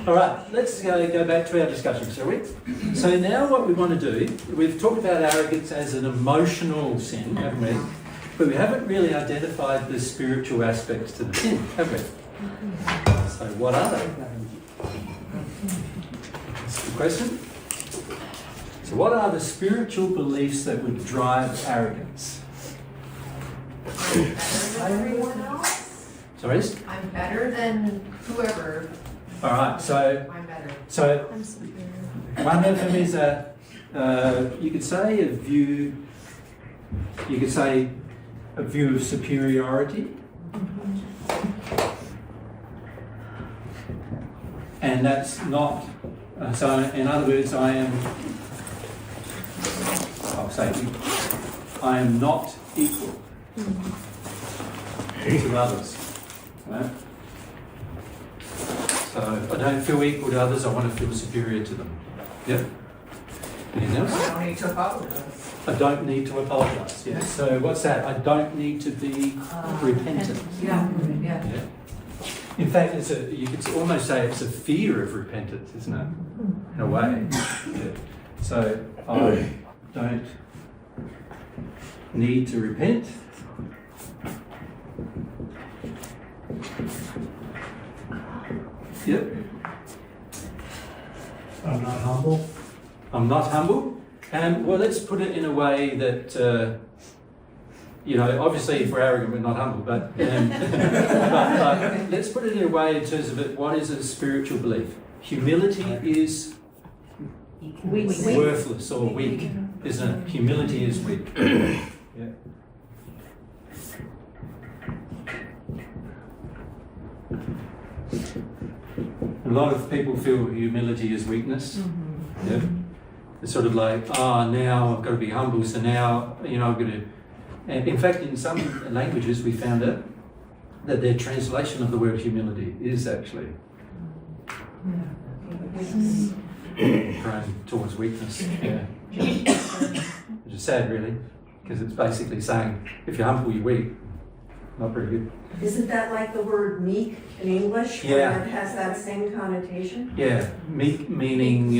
All right, let's go back to our discussion, shall we? So now what we want to do, we've talked about arrogance as an emotional sin, haven't we? But we haven't really identified the spiritual aspects to the sin, have we? So what are they? That's the question. So what are the spiritual beliefs that would drive arrogance? Everyone else? Sorry? I'm better than whoever. All right, so I'm better. So one of them is you could say a view. You could say a view of superiority, and that's not. So in other words, I'll say I am not equal to others. Right? So I don't feel equal to others, I want to feel superior to them. Yep. Anything else? I don't need to apologize. I don't need to apologise. Yeah. So what's that? I don't need to be repentant. Yeah. Yeah. In fact, you could almost say it's a fear of repentance, isn't it? In a way. Yeah. So I don't need to repent. Yep. I'm not humble. I'm not humble. Well, let's put it in a way that, obviously if we're arrogant, we're not humble, but let's put it in a way in terms of what is a spiritual belief? Humility is worthless or weak, isn't it? Humility is weak. Yeah. A lot of people feel humility is weakness. Mm-hmm. Yeah. It's sort of like, now I've got to be humble, so now, I've got to... And in fact, in some languages, we found out that their translation of the word humility is actually prone towards weakness. Yeah. Which is sad, really, because it's basically saying, if you're humble, you're weak. Not very good. Isn't that like the word meek in English? Yeah. Where it has that same connotation? Yeah, meek meaning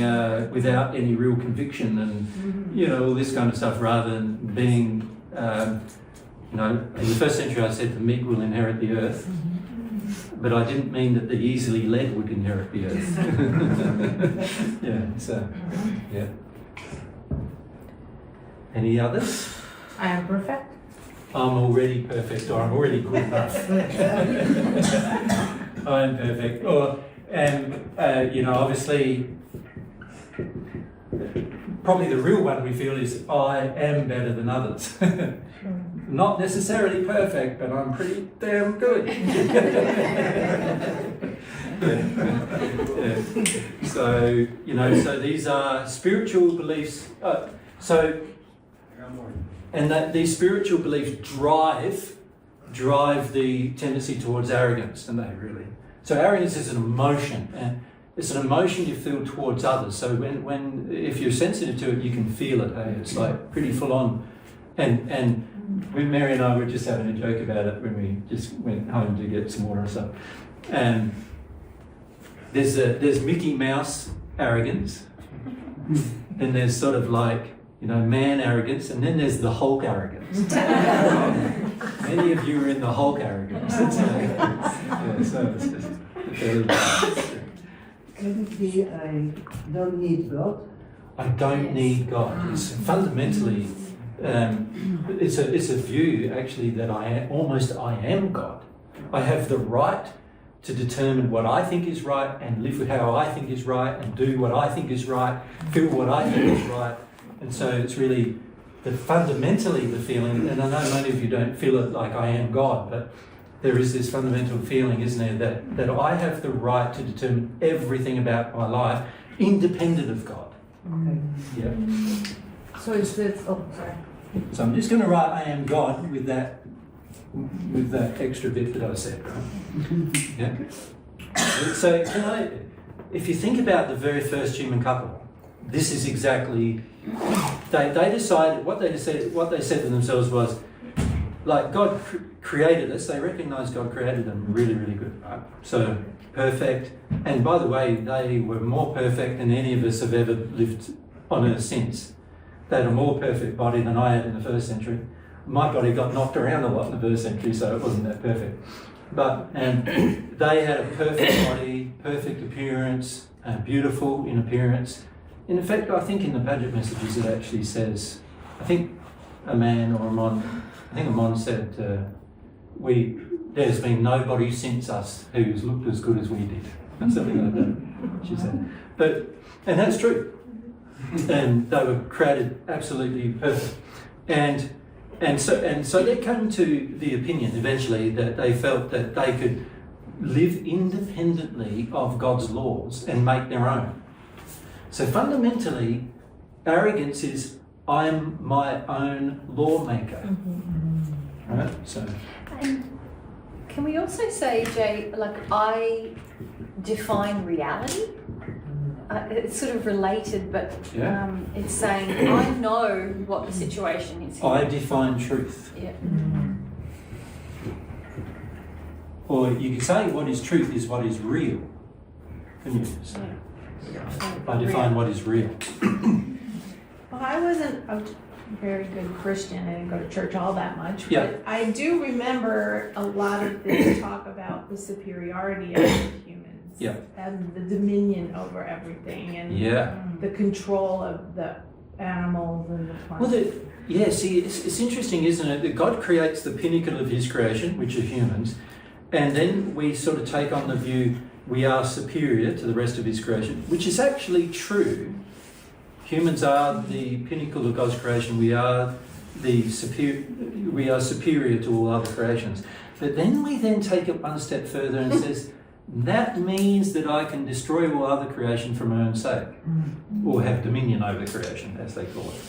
without any real conviction and, all this kind of stuff, rather than being, in the first century I said the meek will inherit the earth, but I didn't mean that the easily led would inherit the earth. Yeah. Any others? I am perfect. I'm already perfect, or I'm already good enough. I'm perfect. Obviously, probably the real one we feel is I am better than others. Not necessarily perfect, but I'm pretty damn good. Yeah. So, so these are spiritual beliefs. And that these spiritual beliefs drive the tendency towards arrogance, don't they, really? So arrogance is an emotion, and it's an emotion you feel towards others. So if you're sensitive to it, you can feel it. Hey, it's like pretty full on. And when Mary and I were just having a joke about it when we just went home to get some water or something. And there's Mickey Mouse arrogance, then there's sort of like, man arrogance, and then there's the Hulk arrogance. Many of you are in the Hulk arrogance. So it's just Could it be I don't need God? I don't need God. It's fundamentally, it's a view actually that I am God. I have the right to determine what I think is right and live how I think is right and do what I think is right, feel what I think is right. And so it's really fundamentally the feeling, and I know many of you don't feel it like I am God, but there is this fundamental feeling, isn't there, that I have the right to determine everything about my life independent of God. Okay. Yeah. So is this, sorry. So I'm just going to write I am God with that extra bit that I said, right? Yeah. So if you think about the very first human couple, this is exactly, they decided, what they said to themselves was, like God created us, they recognise God created them really, really good, right? So perfect. And by the way, they were more perfect than any of us have ever lived on earth since. They had a more perfect body than I had in the first century. My body got knocked around a lot in the first century, so it wasn't that perfect. And they had a perfect body, perfect appearance, beautiful in appearance. In fact, I think in the Paget messages it actually says, I think a Amon said, there's been nobody since us who's looked as good as we did. Something like that, she said. And that's true. And they were created absolutely perfect. And so they came to the opinion eventually that they felt that they could live independently of God's laws and make their own. So fundamentally, arrogance is I'm my own lawmaker. Right? So. And can we also say, Jay, like I define reality? It's sort of related, but it's saying I know what the situation is here. I define truth. Yeah. Or you could say what is truth is what is real. Can you? So I define what is real. Well, I wasn't a very good Christian. I didn't go to church all that much. Yeah. But I do remember a lot of this talk about the superiority of humans. Yeah. And the dominion over everything and the control of the animals and the plants. Well, see, it's interesting, isn't it, that God creates the pinnacle of his creation, which are humans, and then we sort of take on the view we are superior to the rest of his creation, which is actually true. Humans are the pinnacle of God's creation. We are superior to all other creations. But then we take it one step further and says, that means that I can destroy all other creation for my own sake, or have dominion over creation, as they call it.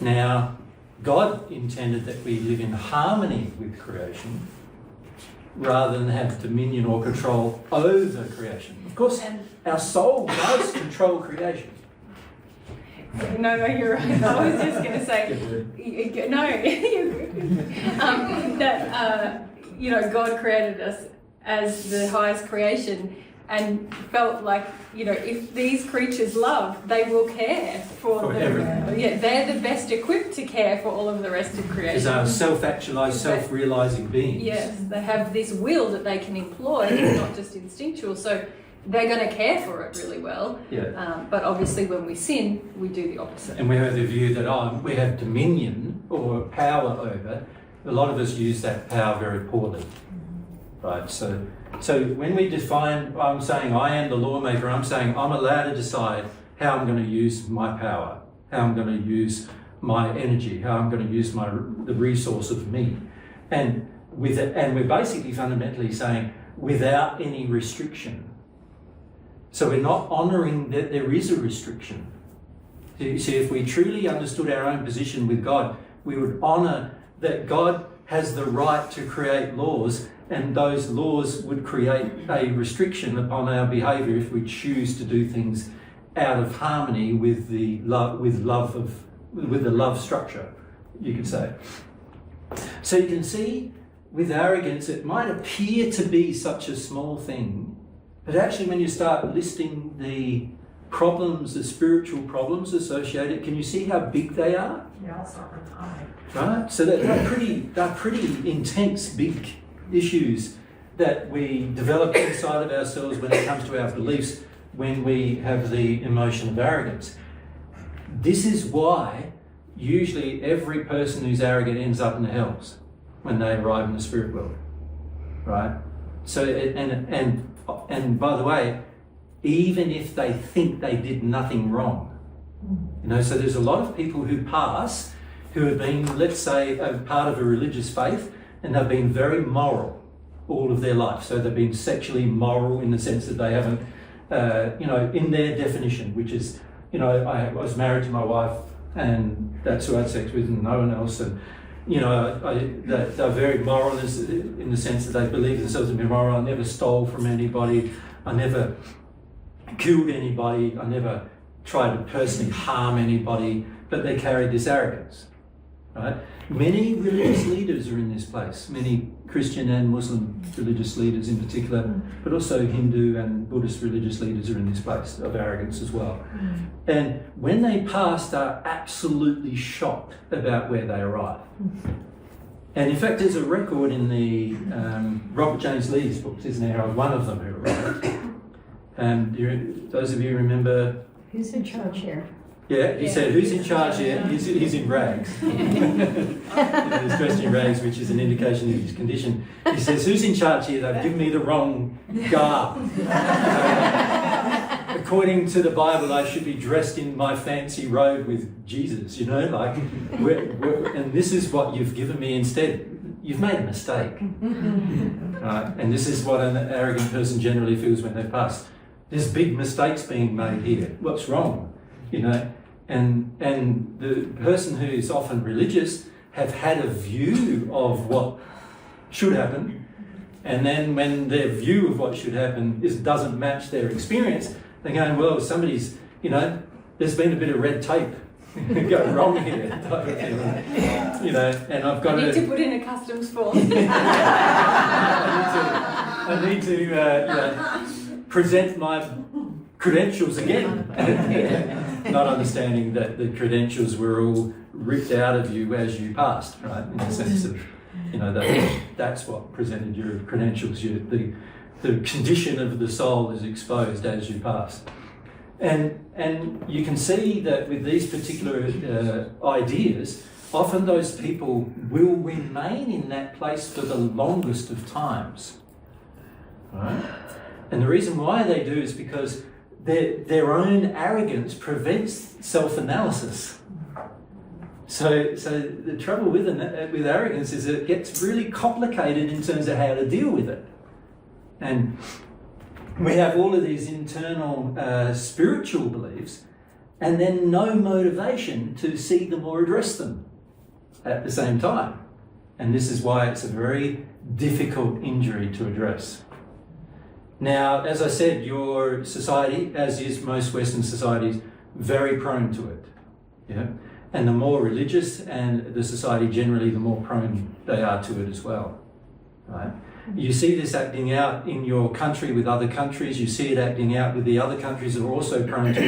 Now, God intended that we live in harmony with creation, rather than have dominion or control over creation. Of course, our soul does control creation. No, you're right. I was just going to say, that God created us as the highest creation and felt like, if these creatures love, they will care for everything. Yeah, they're the best equipped to care for all of the rest of creation. Because they are self-actualized, self-realizing beings. Yes, they have this will that they can employ. It's not just instinctual. So they're going to care for it really well. Yeah. But obviously when we sin, we do the opposite. And we have the view that we have dominion or power over. A lot of us use that power very poorly. Right? So when we define, I'm saying I am the lawmaker, I'm saying I'm allowed to decide how I'm going to use my power, how I'm going to use my energy, how I'm going to use the resource of me. And we're basically fundamentally saying without any restriction. So we're not honouring that there is a restriction. See, if we truly understood our own position with God, we would honour that God has the right to create laws, and those laws would create a restriction upon our behaviour if we choose to do things out of harmony with the love structure, you could say. So you can see, with arrogance, it might appear to be such a small thing, but actually when you start listing the problems, the spiritual problems associated, can you see how big they are? Yeah, I'll start with time. Right? So they're pretty intense, big issues that we develop inside of ourselves when it comes to our beliefs, when we have the emotion of arrogance. This is why usually every person who's arrogant ends up in the hells when they arrive in the spirit world, right? So and by the way, even if they think they did nothing wrong, so there's a lot of people who pass who have been, let's say, a part of a religious faith, and they've been very moral all of their life. So they've been sexually moral in the sense that they haven't, in their definition, which is, I was married to my wife and that's who I had sex with and no one else. And, they're very moral in the sense that they believe themselves to be moral. I never stole from anybody. I never killed anybody. I never tried to personally harm anybody, but they carried this arrogance. right? Many religious leaders are in this place, many Christian and Muslim religious leaders in particular, but also Hindu and Buddhist religious leaders are in this place of arrogance as well. And when they pass, they're absolutely shocked about where they arrive. And in fact, there's a record in the Robert James Lee's books, isn't there? I was one of them who arrived. Those of you remember? Who's in charge here? Yeah, he said, who's in charge here? He's in rags. He's dressed in rags, which is an indication of his condition. He says, who's in charge here? They've given me the wrong garb. According to the Bible, I should be dressed in my fancy robe with Jesus, you know, like, and this is what you've given me instead. You've made a mistake. And this is what an arrogant person generally feels when they pass. There's big mistakes being made here. What's wrong? You know, and the person who is often religious have had a view of what should happen, and then when their view of what should happen doesn't match their experience, they're going, well, somebody's, you know, there's been a bit of red tape going wrong here, type of thing. You know, and I've got I need to put in a customs form. I need to you know, present my credentials again. Not understanding that the credentials were all ripped out of you as you passed, right? In the sense of, you know, that's what presented your credentials. The condition of the soul is exposed as you pass. And you can see that with these particular ideas, often those people will remain in that place for the longest of times, right? And the reason why they do is because their own arrogance prevents self-analysis. So the trouble with arrogance is it gets really complicated in terms of how to deal with it. And we have all of these internal spiritual beliefs and then no motivation to see them or address them at the same time. And this is why it's a very difficult injury to address. Now, as I said, your society, as is most Western societies, very prone to it. Yeah? And the more religious and the society generally, the more prone they are to it as well. Right? You see this acting out in your country with other countries. You see it acting out with the other countries that are also prone to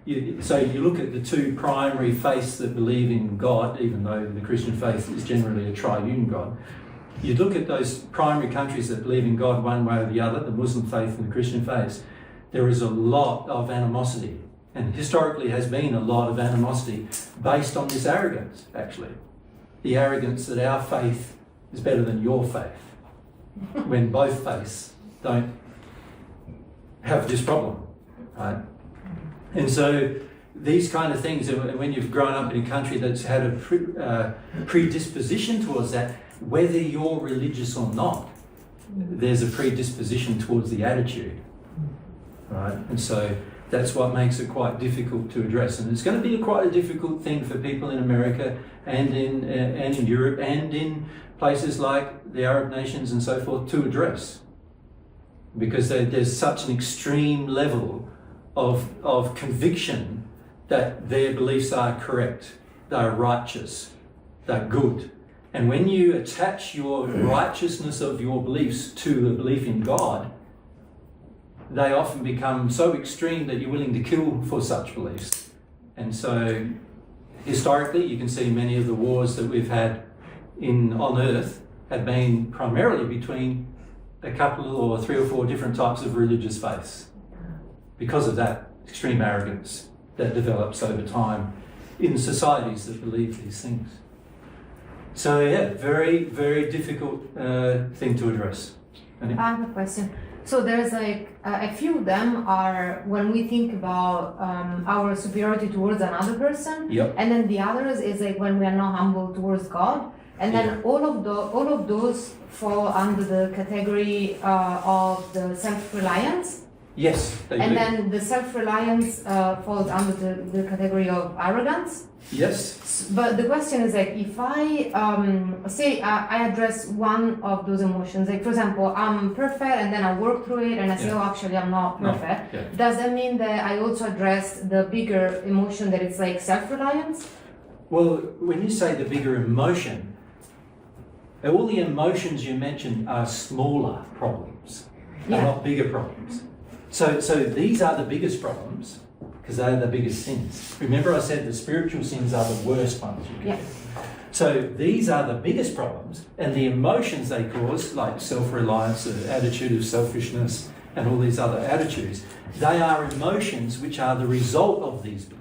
it. So you look at the two primary faiths that believe in God, even though the Christian faith is generally a triune God. You look at those primary countries that believe in God one way or the other, the Muslim faith and the Christian faith, there is a lot of animosity. And historically has been a lot of animosity based on this arrogance, actually. The arrogance that our faith is better than your faith, when both faiths don't have this problem, right? And so these kind of things, when you've grown up in a country that's had a predisposition towards that, whether you're religious or not, there's a predisposition towards the attitude, right? And so that's what makes it quite difficult to address. And it's going to be quite a difficult thing for people in America and in Europe and in places like the Arab nations and so forth to address. Because there's such an extreme level of conviction that their beliefs are correct, they're righteous, they're good. And when you attach your righteousness of your beliefs to a belief in God, they often become so extreme that you're willing to kill for such beliefs. And so historically, you can see many of the wars that we've had on Earth have been primarily between a couple or 3 or 4 different types of religious faiths because of that extreme arrogance that develops over time in societies that believe these things. So yeah, very, very difficult thing to address. I have a question. So there's like a few of them are when we think about our superiority towards another person, Yep. and then the others is like when we are not humble towards God, and then all of those fall under the category of the self-reliance. Yes, they do. And then the self-reliance falls under the category of arrogance. Yes. But the question is like, if I say I address one of those emotions, like for example, I'm perfect, and then I work through it, and I say, oh, actually, I'm not perfect. No. Yeah. Does that mean that I also address the bigger emotion that it's like self-reliance? Well, when you say the bigger emotion, all the emotions you mentioned are smaller problems, they're not bigger problems. So these are the biggest problems because they're the biggest sins. Remember I said the spiritual sins are the worst ones you can get. So these are the biggest problems, and the emotions they cause, like self-reliance, the attitude of selfishness, and all these other attitudes, they are emotions which are the result of these beliefs.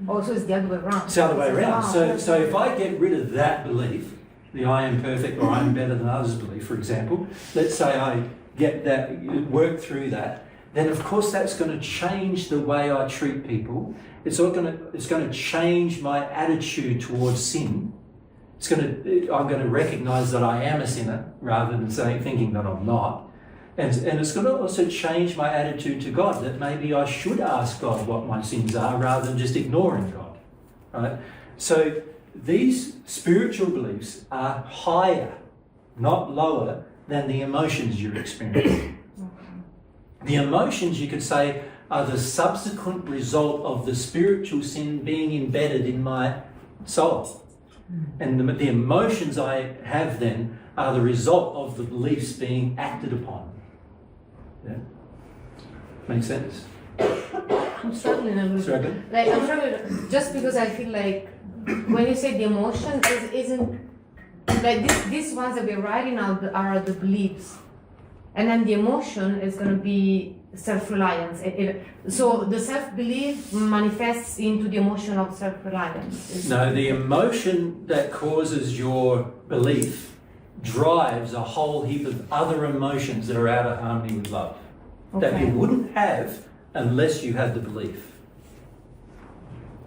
Also, it's the other way around. It's the other way around. So if I get rid of that belief, the I am perfect or I am better than others belief, for example, let's say I get that, work through that, then of course that's going to change the way I treat people. It's going to change my attitude towards sin. I'm going to recognise that I am a sinner rather than thinking that I'm not. And it's going to also change my attitude to God, that maybe I should ask God what my sins are rather than just ignoring God. Right? So these spiritual beliefs are higher, not lower, than the emotions you're experiencing. The emotions, you could say, are the subsequent result of the spiritual sin being embedded in my soul. And the emotions I have then are the result of the beliefs being acted upon. Yeah? Make sense? I'm struggling a little bit. Struggling? Like, I'm struggling just because I feel like when you say the emotion isn't like these ones that we're writing out are the beliefs, and then the emotion is going to be self-reliance. So the self-belief manifests into the emotion of self-reliance. No, the emotion that causes your belief drives a whole heap of other emotions that are out of harmony with love, that you wouldn't have unless you had the belief.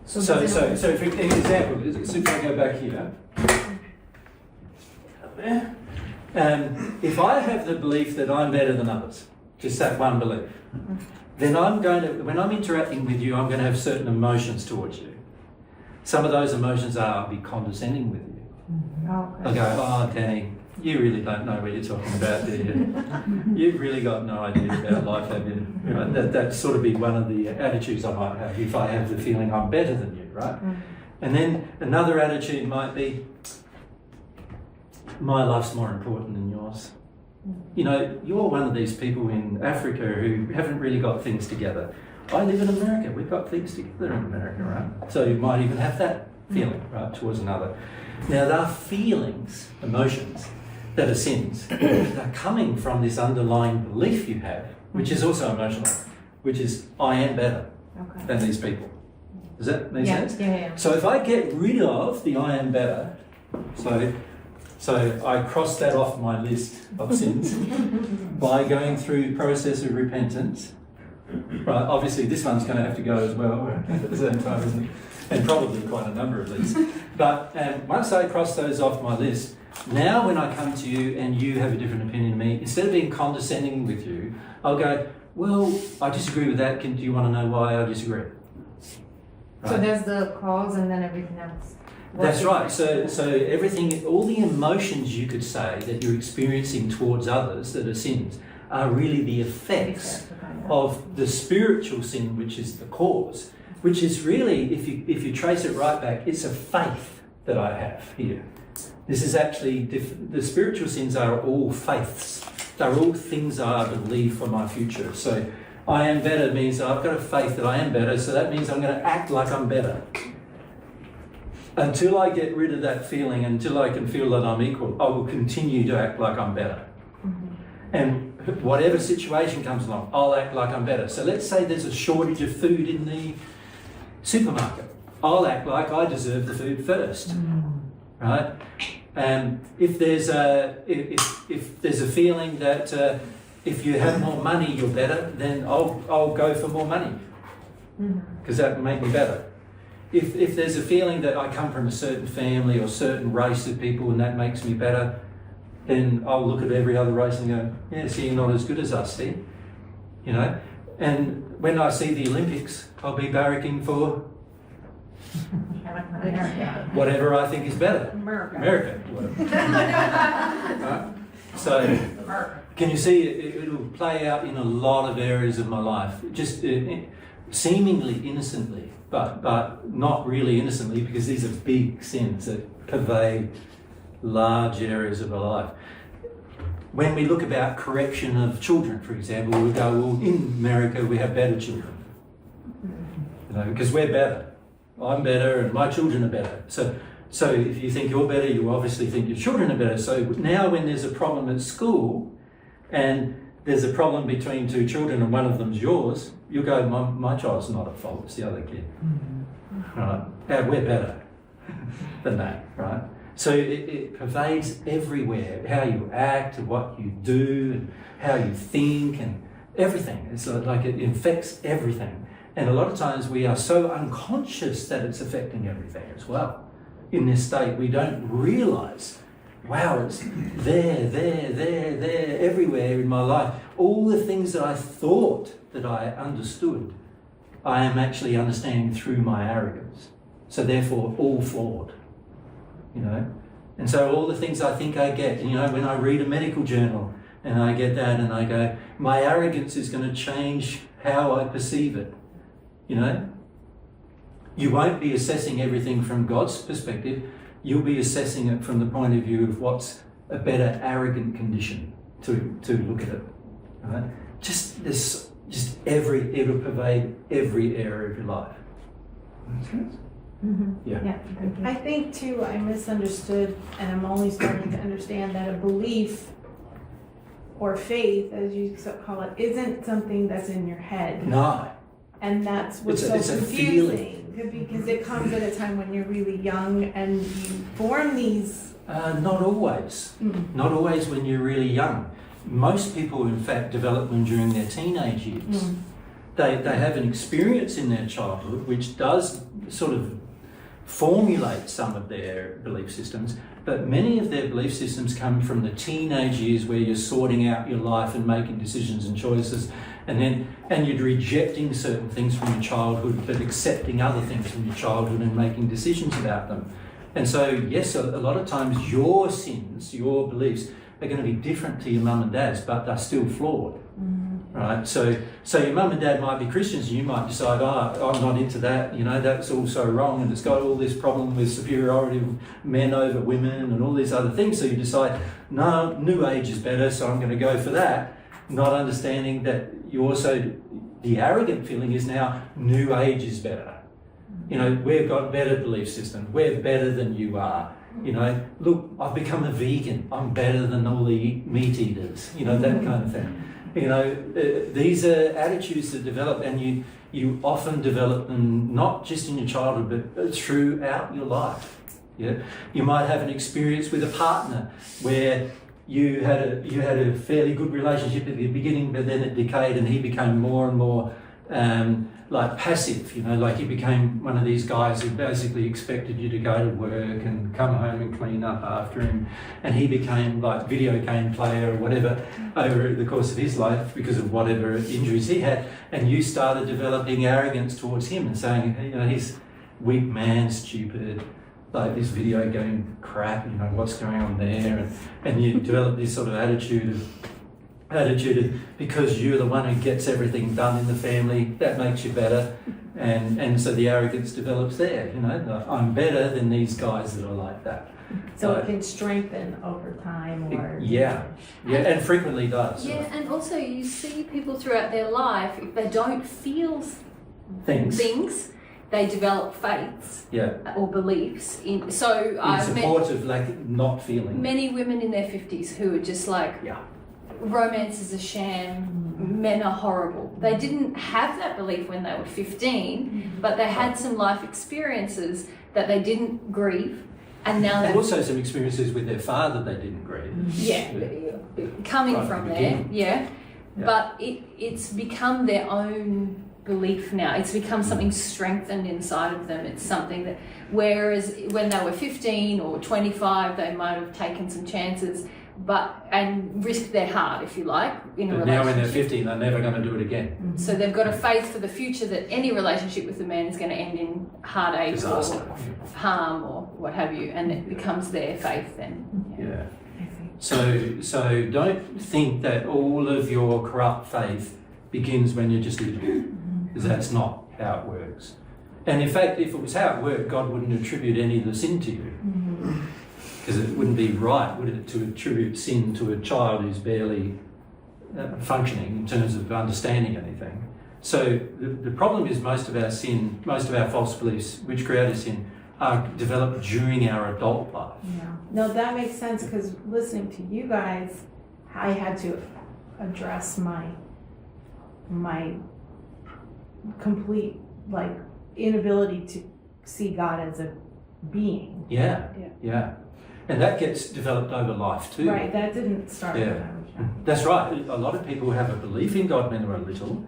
So for example, if I go back here, if I have the belief that I'm better than others, just that one belief, then when I'm interacting with you, I'm going to have certain emotions towards you. Some of those emotions are I'll be condescending with you. I'll go, oh, Danny, you really don't know what you're talking about, do you? You've really got no idea about life, have you? That sort of be one of the attitudes I might have if I have the feeling I'm better than you, right? And then another attitude might be, my life's more important than yours. You know, you're one of these people in Africa who haven't really got things together. I live in America, we've got things together in America, right? So you might even have that feeling, right, towards another. Now, there are feelings, emotions, that are sins, that are coming from this underlying belief you have, which is also emotional, which is, I am better than these people. Does that make sense? Yeah. So if I get rid of the I am better, so I cross that off my list of sins by going through the process of repentance. Right, obviously this one's going to have to go as well at the same time, isn't it? And probably quite a number of these. But once I cross those off my list, now when I come to you and you have a different opinion of me, instead of being condescending with you, I'll go, well, I disagree with that. Do you want to know why I disagree? Right? So there's the cause and then everything else. That's right. So everything, all the emotions you could say that you're experiencing towards others that are sins are really the effects of the spiritual sin, which is the cause, which is really, if you trace it right back, it's a faith that I have here. This is actually, the spiritual sins are all faiths. They're all things I believe for my future. So I am better means I've got a faith that I am better, so that means I'm going to act like I'm better. Until I get rid of that feeling, until I can feel that I'm equal, I will continue to act like I'm better. And whatever situation comes along, I'll act like I'm better. So let's say there's a shortage of food in the supermarket. I'll act like I deserve the food first, right? And if there's a feeling that if you have more money, you're better, then I'll go for more money because that will make me better. If there's a feeling that I come from a certain family or certain race of people and that makes me better, then I'll look at every other race and go, yeah, see, you're not as good as us, see? You know? And when I see the Olympics, I'll be barracking for whatever I think is better. America. Right? So, Can you see it'll play out in a lot of areas of my life, just seemingly innocently, but not really innocently, because these are big sins that pervade large areas of our life. When we look about correction of children, for example, we go, well, in America we have better children, because we're better. I'm better and my children are better. So if you think you're better, you obviously think your children are better. So now when there's a problem at school and there's a problem between two children and one of them's yours, you go, my child's not at fault, it's the other kid. Right? We're better than that, right? So it pervades everywhere, how you act, what you do, and how you think, and everything. It's like it infects everything. And a lot of times we are so unconscious that it's affecting everything as well. In this state, we don't realise, wow, it's there, everywhere in my life. All the things that I thought that I understood, I am actually understanding through my arrogance. So therefore, all flawed. And so all the things I think I get, when I read a medical journal and I get that and I go, my arrogance is going to change how I perceive it. You won't be assessing everything from God's perspective. You'll be assessing it from the point of view of what's a better arrogant condition to look at it. Right? It'll pervade every area of your life. Make sense? Mm-hmm. Yeah. I think too, I misunderstood, and I'm only starting to understand that a belief or faith, as you call it, isn't something that's in your head. No. And that's what's It's so a confusing, because it comes at a time when you're really young and you form these. Not always. Not always when you're really young. Most people, in fact, develop them during their teenage years. They have an experience in their childhood which does sort of formulate some of their belief systems, but many of their belief systems come from the teenage years where you're sorting out your life and making decisions and choices, and you're rejecting certain things from your childhood but accepting other things from your childhood and making decisions about them. And so, yes, a lot of times your sins, your beliefs, are going to be different to your mum and dad's, but they're still flawed. Right? So your mum and dad might be Christians and you might decide, I'm not into that, that's all so wrong, and it's got all this problem with superiority of men over women and all these other things. So you decide, no, New Age is better, so I'm going to go for that, not understanding that you also, the arrogant feeling is now New Age is better. We've got better belief system, we're better than you are. Look, I've become a vegan, I'm better than all the meat eaters, that kind of thing. These are attitudes that develop, and you often develop them not just in your childhood, but throughout your life. Yeah, you might have an experience with a partner where you had a fairly good relationship at the beginning, but then it decayed, and he became more and more like passive. Like he became one of these guys who basically expected you to go to work and come home and clean up after him, and he became like video game player or whatever over the course of his life because of whatever injuries he had, and you started developing arrogance towards him and saying, he's weak man, stupid, like this video game crap, what's going on there, and you develop this sort of attitude of because you're the one who gets everything done in the family, that makes you better, and so the arrogance develops there. I'm better than these guys that are like that. So it can strengthen over time, or and frequently does. Yeah, and also you see people throughout their life, if they don't feel things, they develop faiths or beliefs in support of like not feeling. Many women in their 50s who are just like, romance is a sham, men are horrible. They didn't have that belief when they were 15, but they had some life experiences that they didn't grieve, and now and also some experiences with their father they didn't grieve. Coming from there, but it's become their own belief now. It's become something strengthened inside of them. It's something that, whereas when they were 15 or 25, they might have taken some chances and risked their heart, if you like, in a relationship. Now when they're 15, they're never going to do it again. So they've got a faith for the future that any relationship with a man is going to end in heartache or harm or what have you, and it becomes their faith then. Yeah. So don't think that all of your corrupt faith begins when you're just little, because that's not how it works. And in fact, if it was how it worked, God wouldn't attribute any of the sin to you. Because it wouldn't be right, would it, to attribute sin to a child who's barely functioning in terms of understanding anything. So the problem is most of our sin, most of our false beliefs which create sin, are developed during our adult life. Yeah. No, that makes sense because listening to you guys, I had to address my complete inability to see God as a being. Yeah. And that gets developed over life too. Right, that didn't start when I was young. That's right. A lot of people have a belief in God when they're little,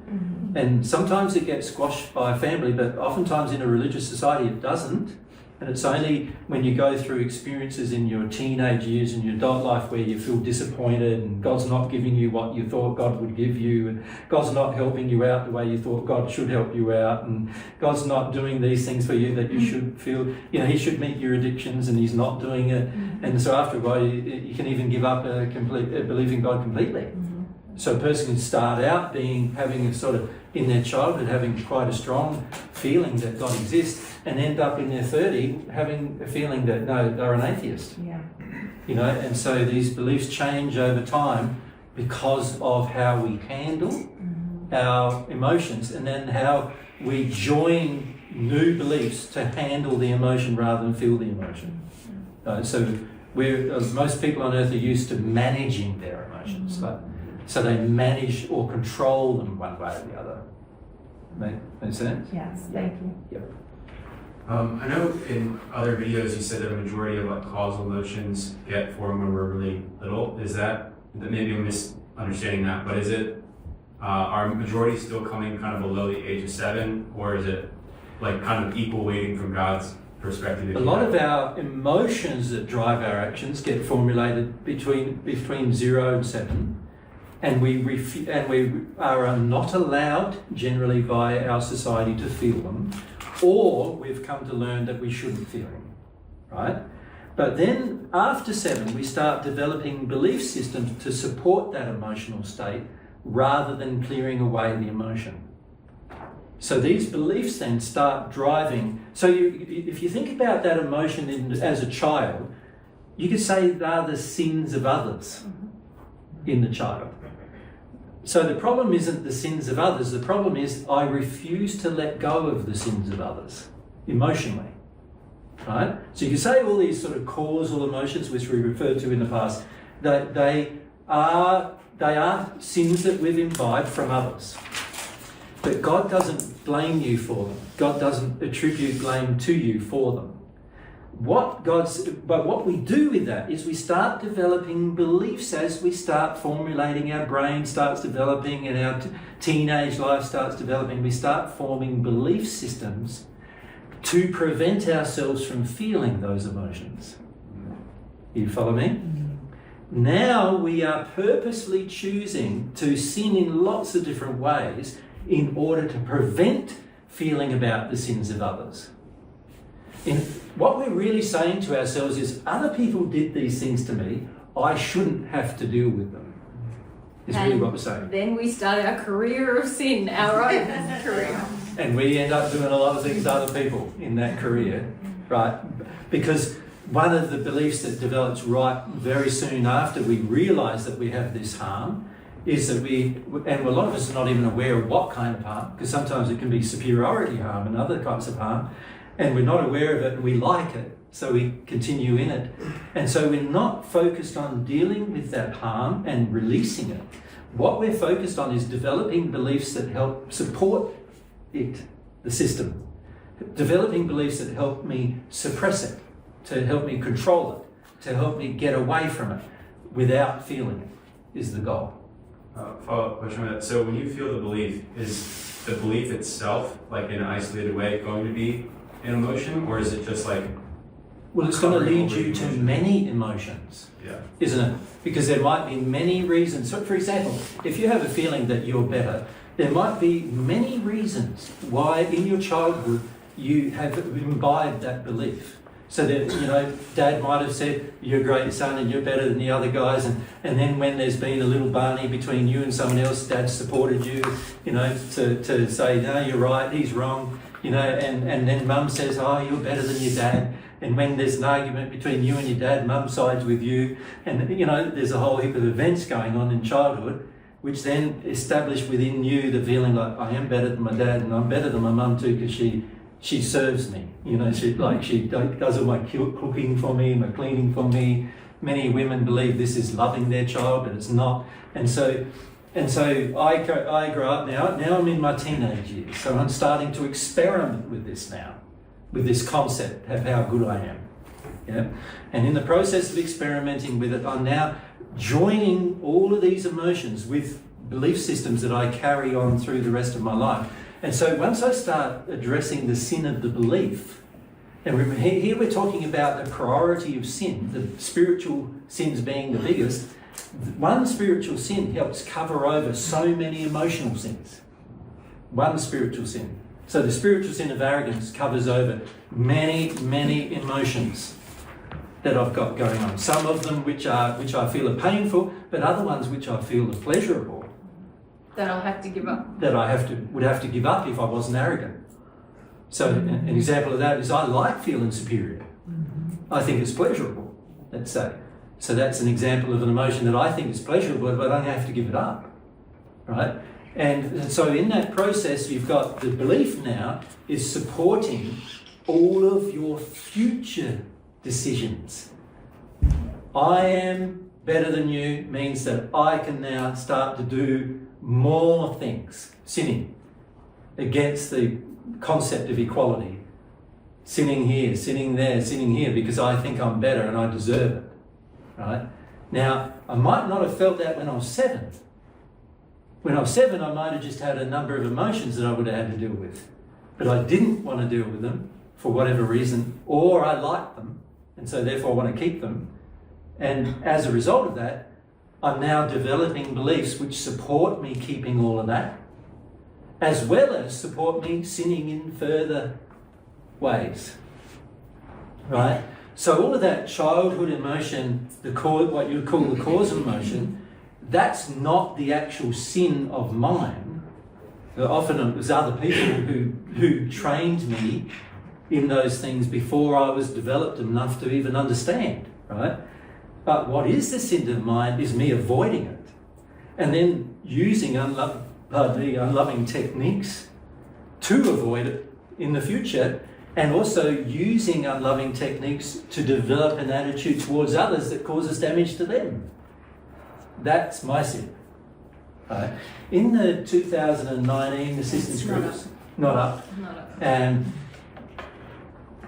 and sometimes it gets squashed by family, but oftentimes in a religious society it doesn't. And it's only when you go through experiences in your teenage years and your adult life where you feel disappointed and God's not giving you what you thought God would give you, and God's not helping you out the way you thought God should help you out, and God's not doing these things for you that you should feel, He should meet your addictions and He's not doing it. And so after a while you can even give up believing God completely. So a person can start out having a sort of, in their childhood, having quite a strong feeling that God exists, and end up in their 30 having a feeling that, no, they're an atheist. Yeah. And so these beliefs change over time because of how we handle our emotions, and then how we join new beliefs to handle the emotion rather than feel the emotion. So most people on earth are used to managing their emotions. So they manage or control them one way or the other. Make sense? Yes, thank you. Yep. I know in other videos you said that a majority of causal emotions get formed when we're really little. Is that maybe I'm misunderstanding that, but is it, are majority still coming kind of below the age of 7, or is it kind of equal weighting from God's perspective? A lot of our emotions that drive our actions get formulated between 0 and 7. And we are not allowed, generally by our society, to feel them, or we've come to learn that we shouldn't feel them, right? But then after 7, we start developing belief systems to support that emotional state rather than clearing away the emotion. So these beliefs then start driving. So if you think about that emotion as a child, you could say they're the sins of others in the child. So the problem isn't the sins of others, the problem is I refuse to let go of the sins of others, emotionally, right? So you can say all these sort of causal emotions, which we referred to in the past, that they are sins that we've imbibed from others. But God doesn't blame you for them. God doesn't attribute blame to you for them. But what we do with that is we start developing beliefs as we start formulating, our brain starts developing and our teenage life starts developing. We start forming belief systems to prevent ourselves from feeling those emotions. You follow me? Now we are purposely choosing to sin in lots of different ways in order to prevent feeling about the sins of others. What we're really saying to ourselves is, other people did these things to me, I shouldn't have to deal with them. Is really what we're saying. Then we start our career of sin, our own career. And we end up doing a lot of things to other people in that career, right? Because one of the beliefs that develops right very soon after we realise that we have this harm is that and a lot of us are not even aware of what kind of harm, because sometimes it can be superiority harm and other types of harm, and we're not aware of it and we like it, so we continue in it. And so we're not focused on dealing with that harm and releasing it. What we're focused on is developing beliefs that help support it, the system. Developing beliefs that help me suppress it, to help me control it, to help me get away from it without feeling it, is the goal. Follow-up question on that. So when you feel the belief, is the belief itself, in an isolated way, going to be an emotion, or is it just Well, it's going to lead you to many emotions, isn't it? Because there might be many reasons. So, for example, if you have a feeling that you're better, there might be many reasons why in your childhood you have imbibed that belief. So that, Dad might have said, you're a great son and you're better than the other guys. And then when there's been a little barney between you and someone else, Dad supported you, to say, no, you're right, he's wrong. And then Mum says, oh, you're better than your dad. And when there's an argument between you and your dad, Mum sides with you. And, there's a whole heap of events going on in childhood, which then establish within you the feeling like, I am better than my dad and I'm better than my mum too, because she serves me. She does all my cooking for me, my cleaning for me. Many women believe this is loving their child, but it's not. And so I grow up now. Now I'm in my teenage years, so I'm starting to experiment with this now, with this concept of how good I am. Yeah? And in the process of experimenting with it, I'm now joining all of these emotions with belief systems that I carry on through the rest of my life. And so once I start addressing the sin of the belief, and remember, here we're talking about the priority of sin, the spiritual sins being the biggest. One spiritual sin helps cover over so many emotional sins. One spiritual sin. So the spiritual sin of arrogance covers over many, many emotions that I've got going on. Some of them which I feel are painful, but other ones which I feel are pleasurable. That I'll have to give up. That I would have to give up if I wasn't arrogant. So an example of that is I like feeling superior. I think it's pleasurable, let's say. So that's an example of an emotion that I think is pleasurable, but I don't have to give it up, right? And so in that process, you've got the belief now is supporting all of your future decisions. I am better than you means that I can now start to do more things, sinning against the concept of equality. Sinning here, sinning there, sinning here, because I think I'm better and I deserve it, right? Now, I might not have felt that when I was 7. When I was 7, I might have just had a number of emotions that I would have had to deal with. But I didn't want to deal with them for whatever reason, or I liked them, and so therefore I want to keep them. And as a result of that, I'm now developing beliefs which support me keeping all of that, as well as support me sinning in further ways, right? So all of that childhood emotion, what you call the cause of emotion, that's not the actual sin of mine. Often it was other people who trained me in those things before I was developed enough to even understand, right? But what is the sin of mine is me avoiding it, and then using unloving techniques to avoid it in the future, and also using unloving techniques to develop an attitude towards others that causes damage to them. That's my sin. Right? In the 2019 assistance groups, not up.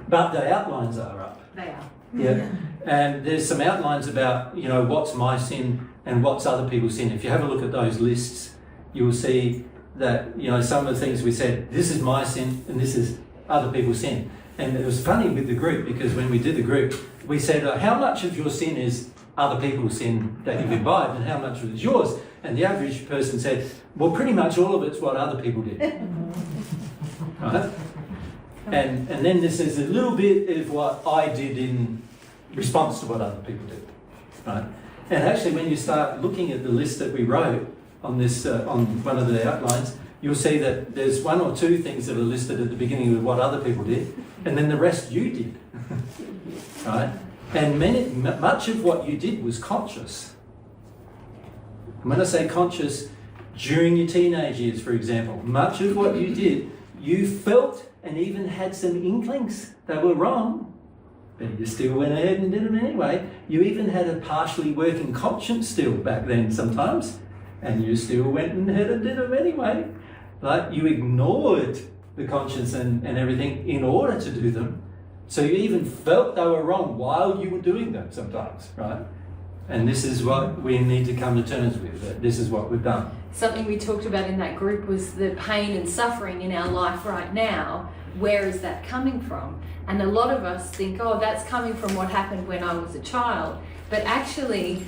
But the outlines are up. They are. Yeah. And there's some outlines about, what's my sin and what's other people's sin. If you have a look at those lists, you will see that, some of the things we said, this is my sin and this is other people's sin. And it was funny with the group, because when we did the group, we said, how much of your sin is other people's sin that you've imbibed and how much of it is yours? And the average person said, well, pretty much all of it's what other people did. Right? And then this is a little bit of what I did in response to what other people did. Right? And actually, when you start looking at the list that we wrote on this, on one of the outlines, you'll see that there's 1 or 2 things that are listed at the beginning of what other people did, and then the rest you did. Right? And much of what you did was conscious. And when I say conscious, during your teenage years, for example, much of what you did, you felt and even had some inklings that were wrong, but you still went ahead and did them anyway. You even had a partially working conscience still back then sometimes, and you still went and ahead and did them anyway. Like, you ignored the conscience and everything in order to do them. So you even felt they were wrong while you were doing them sometimes, right? And this is what we need to come to terms with, that this is what we've done. Something we talked about in that group was the pain and suffering in our life right now. Where is that coming from? And a lot of us think, oh, that's coming from what happened when I was a child. But actually,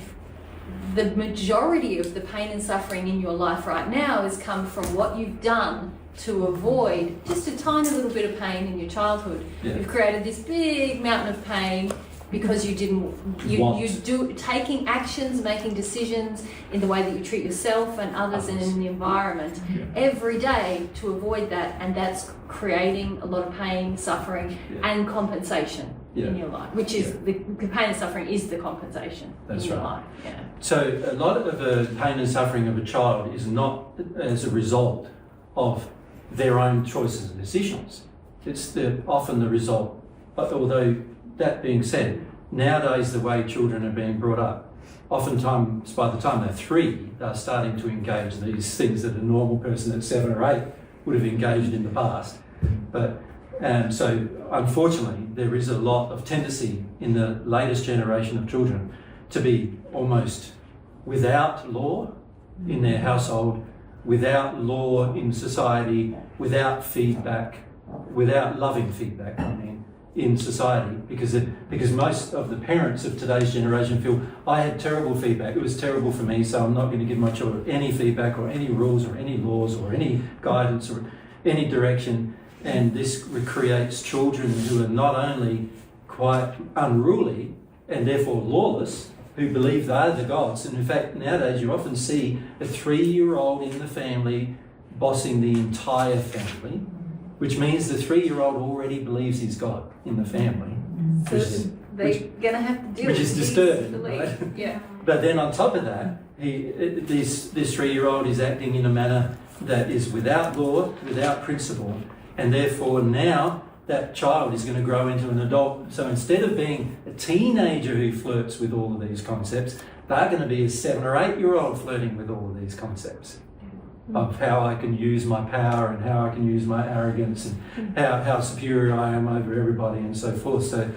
the majority of the pain and suffering in your life right now has come from what you've done to avoid just a tiny little bit of pain in your childhood. Yeah. You've created this big mountain of pain because you taking actions, making decisions in the way that you treat yourself and others and in the environment every day to avoid that, and that's creating a lot of pain, suffering, and compensation in your life, which is the pain and suffering is the compensation in your life. Yeah. So a lot of the pain and suffering of a child is not as a result of their own choices and decisions. It's often the result, although that being said, nowadays the way children are being brought up, oftentimes by the time they're 3, they're starting to engage these things that a normal person at 7 or 8 would have engaged in the past. But so unfortunately, there is a lot of tendency in the latest generation of children to be almost without law in their household, without law in society, without feedback, without loving feedback, in society, because most of the parents of today's generation feel, I had terrible feedback, it was terrible for me, so I'm not going to give my children any feedback or any rules or any laws or any guidance or any direction. And this creates children who are not only quite unruly and therefore lawless, who believe they're the gods. And in fact, nowadays you often see a 3-year-old in the family bossing the entire family, which means the 3-year-old already believes he's God in the family. So they're going to have to deal with which is disturbing, right? Yeah. But then on top of that, this 3-year-old is acting in a manner that is without law, without principle, and therefore now that child is going to grow into an adult. So instead of being a teenager who flirts with all of these concepts, they're going to be a 7 or 8-year-old flirting with all of these concepts of how I can use my power and how I can use my arrogance and how superior I am over everybody and so forth. So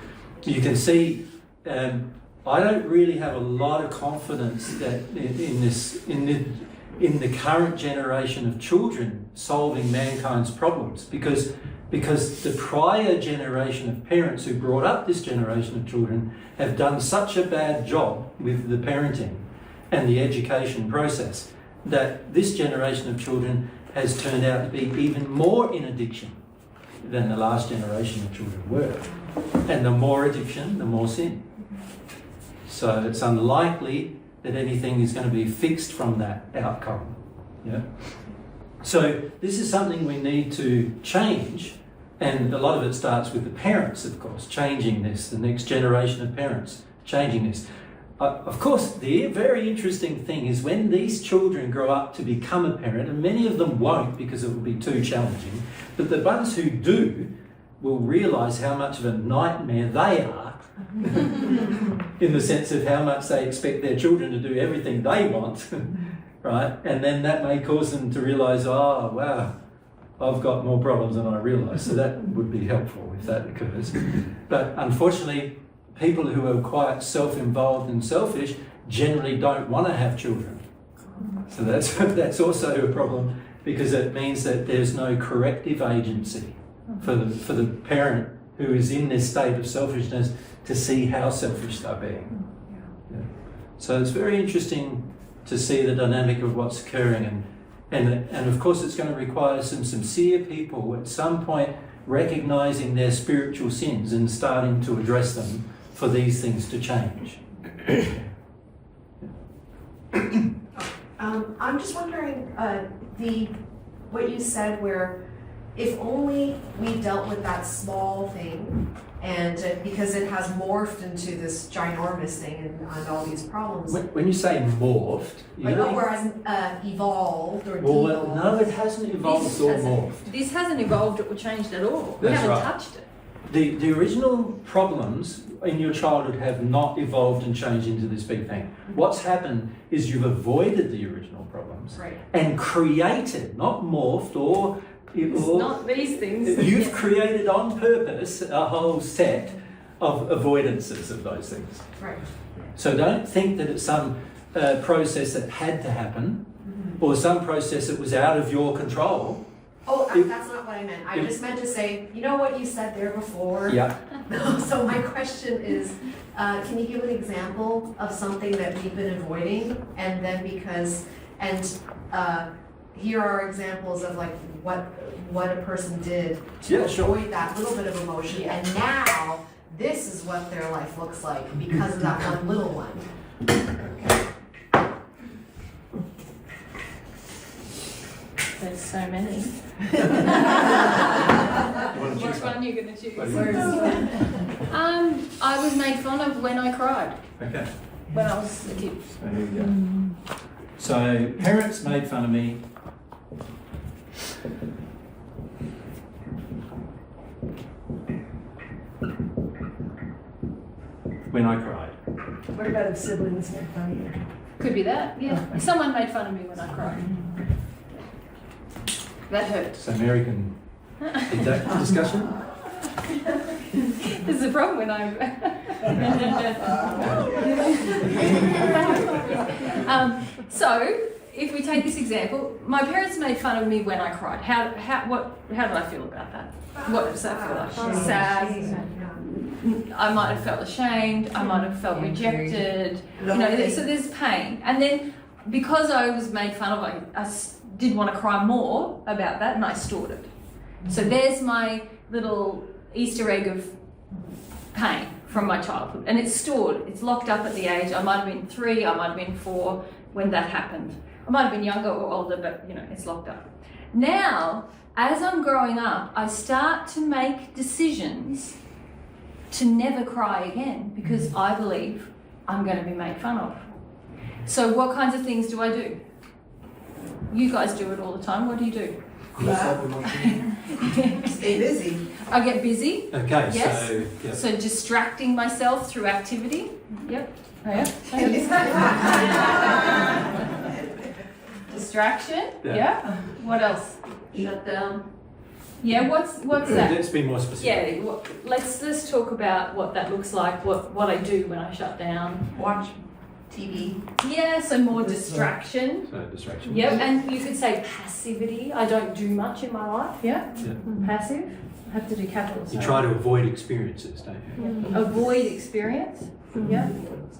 you can see, I don't really have a lot of confidence that in the current generation of children solving mankind's problems, because the prior generation of parents who brought up this generation of children have done such a bad job with the parenting and the education process that this generation of children has turned out to be even more in addiction than the last generation of children were. And the more addiction, the more sin. So it's unlikely that anything is going to be fixed from that outcome. Yeah. So this is something we need to change, and a lot of it starts with the parents, of course, changing this, the next generation of parents changing this. Of course, the very interesting thing is when these children grow up to become a parent, and many of them won't because it will be too challenging, but the ones who do will realise how much of a nightmare they are in the sense of how much they expect their children to do everything they want, right? And then that may cause them to realise, oh, wow, I've got more problems than I realise. So that would be helpful if that occurs. But unfortunately, people who are quite self-involved and selfish generally don't want to have children. So that's also a problem, because it means that there's no corrective agency for the parent who is in this state of selfishness to see how selfish they're being. Yeah. So it's very interesting to see the dynamic of what's occurring, and of course it's going to require some sincere people at some point recognizing their spiritual sins and starting to address them for these things to change. I'm just wondering, what you said where if only we dealt with that small thing, and because it has morphed into this ginormous thing and all these problems. When you say morphed, whereas evolved or well, devolved. no, it hasn't evolved or morphed. This hasn't evolved or changed at all. We That's haven't right. touched it. The original problems in your childhood have not evolved and changed into this big thing. What's happened is you've avoided the original problems and created, not morphed or Not these things. You've created on purpose a whole set of avoidances of those things. Right. So don't think that it's some process that had to happen or some process that was out of your control. Oh, that's not what I meant. I just meant to say, you know what you said there before? Yeah. So my question is, can you give an example of something that we've been avoiding, and then here are examples of like what a person did to Yeah, sure. avoid that little bit of emotion, and now this is what their life looks like because of that one little one. There's so many. Which one are you going to choose? I was made fun of when I cried Okay. when I was a kid. So here we go. So parents made fun of me. When I cried. What about if siblings make fun of you? Could be that, yeah. Someone made fun of me when I cried. That hurt. So Mary can lead that discussion. This is a problem when so, if we take this example, my parents made fun of me when I cried. How did I feel about that? What does that feel like? Sad. I might have felt ashamed. I might have felt rejected. So there's pain. And then because I was made fun of, I did want to cry more about that, and I stored it. So there's my little Easter egg of pain from my childhood, and it's stored. It's locked up at the age. I might have been 3. I might have been 4 when that happened. I might have been younger or older, but it's locked up. Now, as I'm growing up, I start to make decisions to never cry again because I believe I'm going to be made fun of. So what kinds of things do I do? You guys do it all the time. What do you do? Stay busy. I get busy. Okay, Yes. so yeah. So distracting myself through activity. Yep. Oh, yeah. Distraction. Yeah. Yeah. What else? Shut down. Yeah. What's that? Let's be more specific. Yeah. Let's talk about what that looks like. What I do when I shut down. Watch TV. Yeah. So more distraction. So distraction. Yep. And you could say passivity. I don't do much in my life. Yeah. Passive. I have to do capitals. You try to avoid experiences, don't you? Avoid experience. Yeah.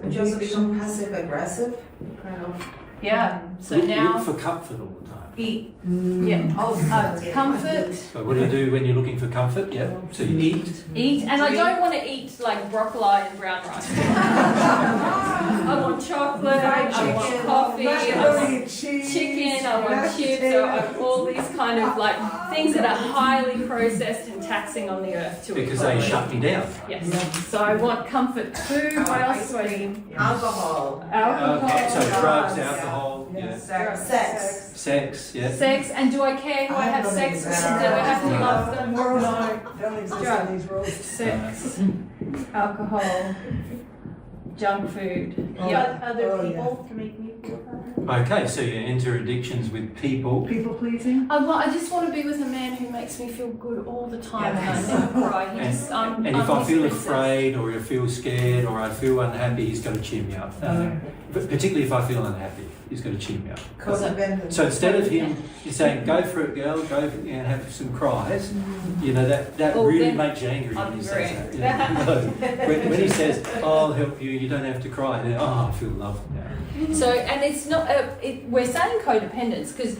Would you also become passive aggressive? Kind of. Yeah. So Look now for comfort all the time. eat. Yeah. Comfort. So what do you do when you're looking for comfort? Yeah. So you eat. Eat, and I don't want to eat like broccoli and brown rice. I want chocolate, I want coffee, I want chicken, I want chips, I want all these kind of like things that are highly processed and taxing on the earth to Because they shut me down. Yes. So I want comfort food. What else do I need? Alcohol. Alcohol. Okay, so drugs, alcohol, yeah. Sex. Sex, yeah. Sex, and do I care who I have sex with? Do I have to love them? World don't exist in these rules. Sex, alcohol, junk food. But other Oh, people to make me feel better. Okay, so you enter addictions with people. People pleasing? I just want to be with a man who makes me feel good all the time, and I never cry. He just, And if I feel afraid or I feel scared or I feel unhappy, he's got to cheer me up. But particularly if I feel unhappy, he's got to cheer me up. Codependent. So instead of him saying, go for it, girl, go and have some cries, that Well, really then makes you angry when I'm he says very that. Yeah. when he says, I'll help you, you don't have to cry, then, I feel loved now. So, and it's not, we're saying codependence because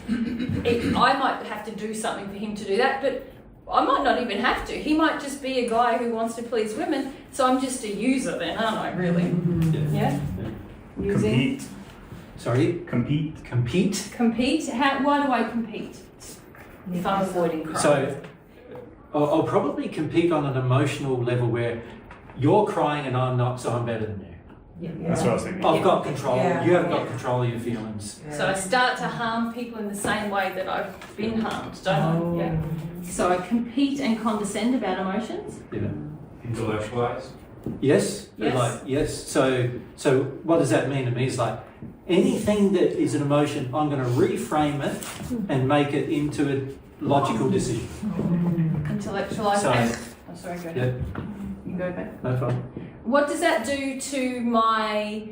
I might have to do something for him to do that, but I might not even have to. He might just be a guy who wants to please women, so I'm just a user then, aren't I, really? Yeah? Using. Compete. Sorry? Compete. Compete? Compete? Why do I compete? If I'm avoiding crime. So I'll probably compete on an emotional level where you're crying and I'm not, so I'm better than you. That's what I was thinking. I've got control, Yeah. you haven't got control of your feelings. So I start to harm people in the same way that I've been harmed, don't I? Yeah. So I compete and condescend about emotions. Yeah. Intellectualize. Yes? Yes. Like, yes. So what does that mean to me? It's like anything that is an emotion, I'm going to reframe it and make it into a logical decision. Intellectualize. So- Oh, sorry, go ahead. Yeah, You go back. no problem. What does that do to my,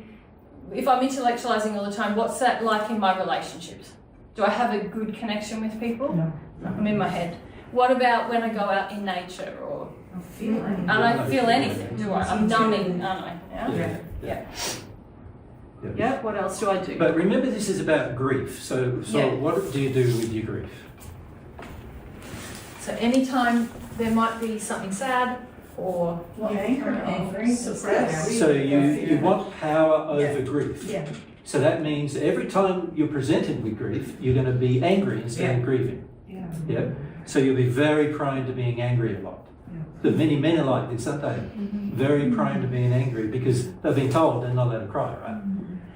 if I'm intellectualizing all the time, what's that like in my relationships? Do I have a good connection with people? No. I'm in my head. What about when I go out in nature or, I don't feel anything, do I? I'm numbing, aren't I? Yeah? Yeah. Yep. What else do I do? But remember, this is about grief. So Yeah. what do you do with your grief? So anytime there might be something sad or Angry, suppressed. So you want power over grief. Yeah. So that means every time you're presented with grief, you're going to be angry instead of grieving. Yeah. Yeah. So you'll be very prone to being angry a lot. The many men are like this, aren't they? Very prone to being angry because they've been told they're not allowed to cry, right?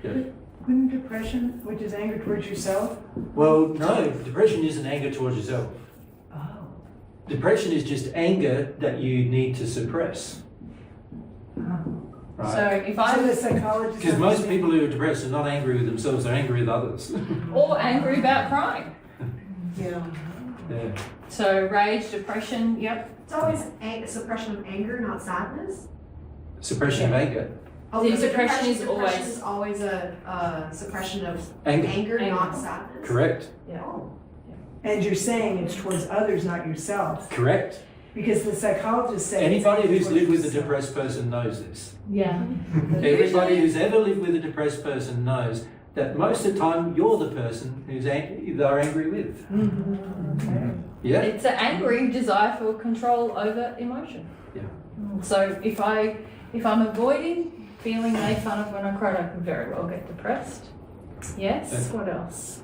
Yeah. Wouldn't depression, which is anger towards yourself? Well, no, depression isn't anger towards yourself. Oh. Depression is just anger that you need to suppress. Right? so if So I'm the psychologist. Because most people who are depressed are not angry with themselves, they're angry with others. or angry about crying. Yeah. Yeah. So rage, depression. Yep. It's always suppression of anger, not sadness. Suppression of anger. Oh, The because depression is depression is always a suppression of Anger. anger, Anger. not sadness. Correct. Oh. And you're saying it's towards others, not yourself. Correct. Because the psychologists say. Anybody it's who's towards lived with a yourself. depressed person knows this. Yeah. Everybody who's ever lived with a depressed person knows that most of the time you're the person who's they're angry with. Okay. Yeah. It's an angry desire for control over emotion. Yeah. So if I'm avoiding feeling made fun of when I cried, I can very well get depressed. Yes. Yeah. What else?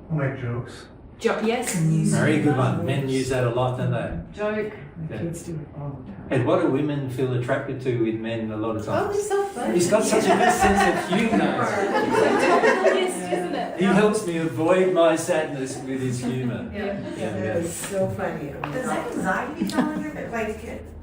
Make jokes. Yes. Very good one. Men use that a lot, don't they? Joke. My Yeah. kids do it all the time. And what do women feel attracted to in men a lot of Oh, times? it's so funny. He's got such a good sense of humour. Yes, isn't it? He helps me avoid my sadness with his humour. Yeah. That is so funny. Does anxiety telling you that, like,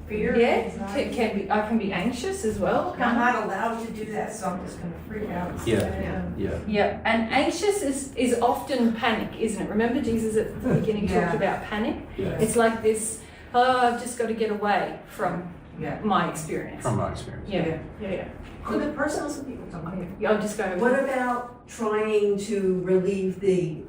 fear? Yeah. anxiety? Can be. I can be anxious as well. I'm not allowed to do that, so I'm just gonna freak out. Yeah. Yeah. Yeah, and anxious is often panic, isn't it? Remember Jesus at the beginning Yeah. talked about panic? Yeah. It's like this, oh, I've just got to get away from Yeah. my experience. From my experience. Yeah. Could it personal? Some people don't like it. Yeah, I'm just going. What about trying to relieve the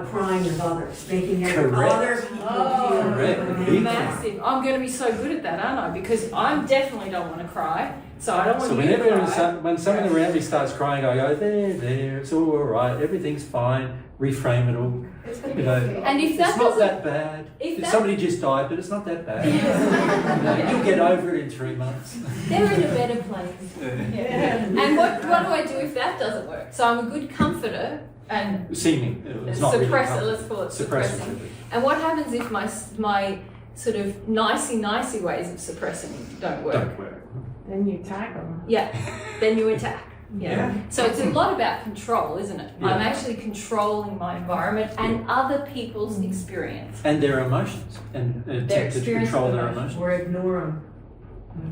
crying of others, making Correct. other people feel Correct. good? Big Massive. I'm going to be so good at that, aren't I? Because I definitely don't want to cry, so I don't want So you to whenever cry. when someone around me starts crying, I go, there, it's all right, everything's fine, reframe it all. It's gonna You be know, okay. And if that It's not doesn't, that bad. if that- Somebody just died, but it's not that bad. You know, you'll get over it in 3 months. they're in a better place. And what do I do if that doesn't work? So I'm a good comforter and Seeming. It's not really suppressor. comfort. Let's call it Suppressing. suppressing. And what happens if my sort of nicey ways of suppressing don't work? Don't work. Then you tackle. Yeah, then you attack. Yeah. Yeah. So it's a lot about control, isn't it? Yeah. I'm actually controlling my environment and other people's experience. And their emotions. And attempt to experience control of their emotions. emotions. Or ignore them.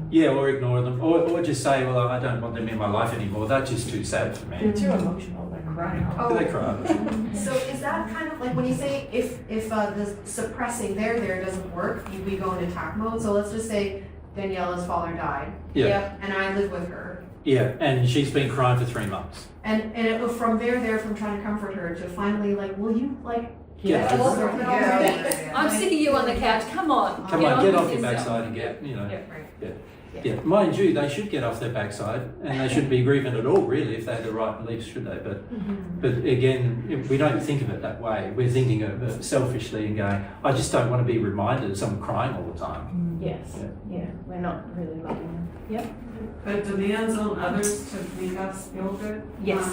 Yeah, or ignore them. Or just say, well, I don't want them in my life anymore. That's just too sad for me. They're too emotional, they're crying. Oh. They cry. So is that kind of like when you say if the suppressing there doesn't work, we go in attack mode? So let's just say Daniela's father died, Yeah. and I live with her, Yeah, and she's been crying for 3 months. and from from trying to comfort her to finally like, will you like Yeah. get over it already? I'm sick of you on the couch. Come on. Come on, get off your with yourself. backside and get, you know. Yeah. Yeah, mind you, they should get off their backside, and they shouldn't be grieving at all, really, if they had the right beliefs, should they? But again, if we don't think of it that way. We're thinking of it selfishly and going, I just don't want to be reminded of someone crying all the time. Yes. Yeah. We're not really loving them. Yep. But it demands on others to make us feel good. Yes.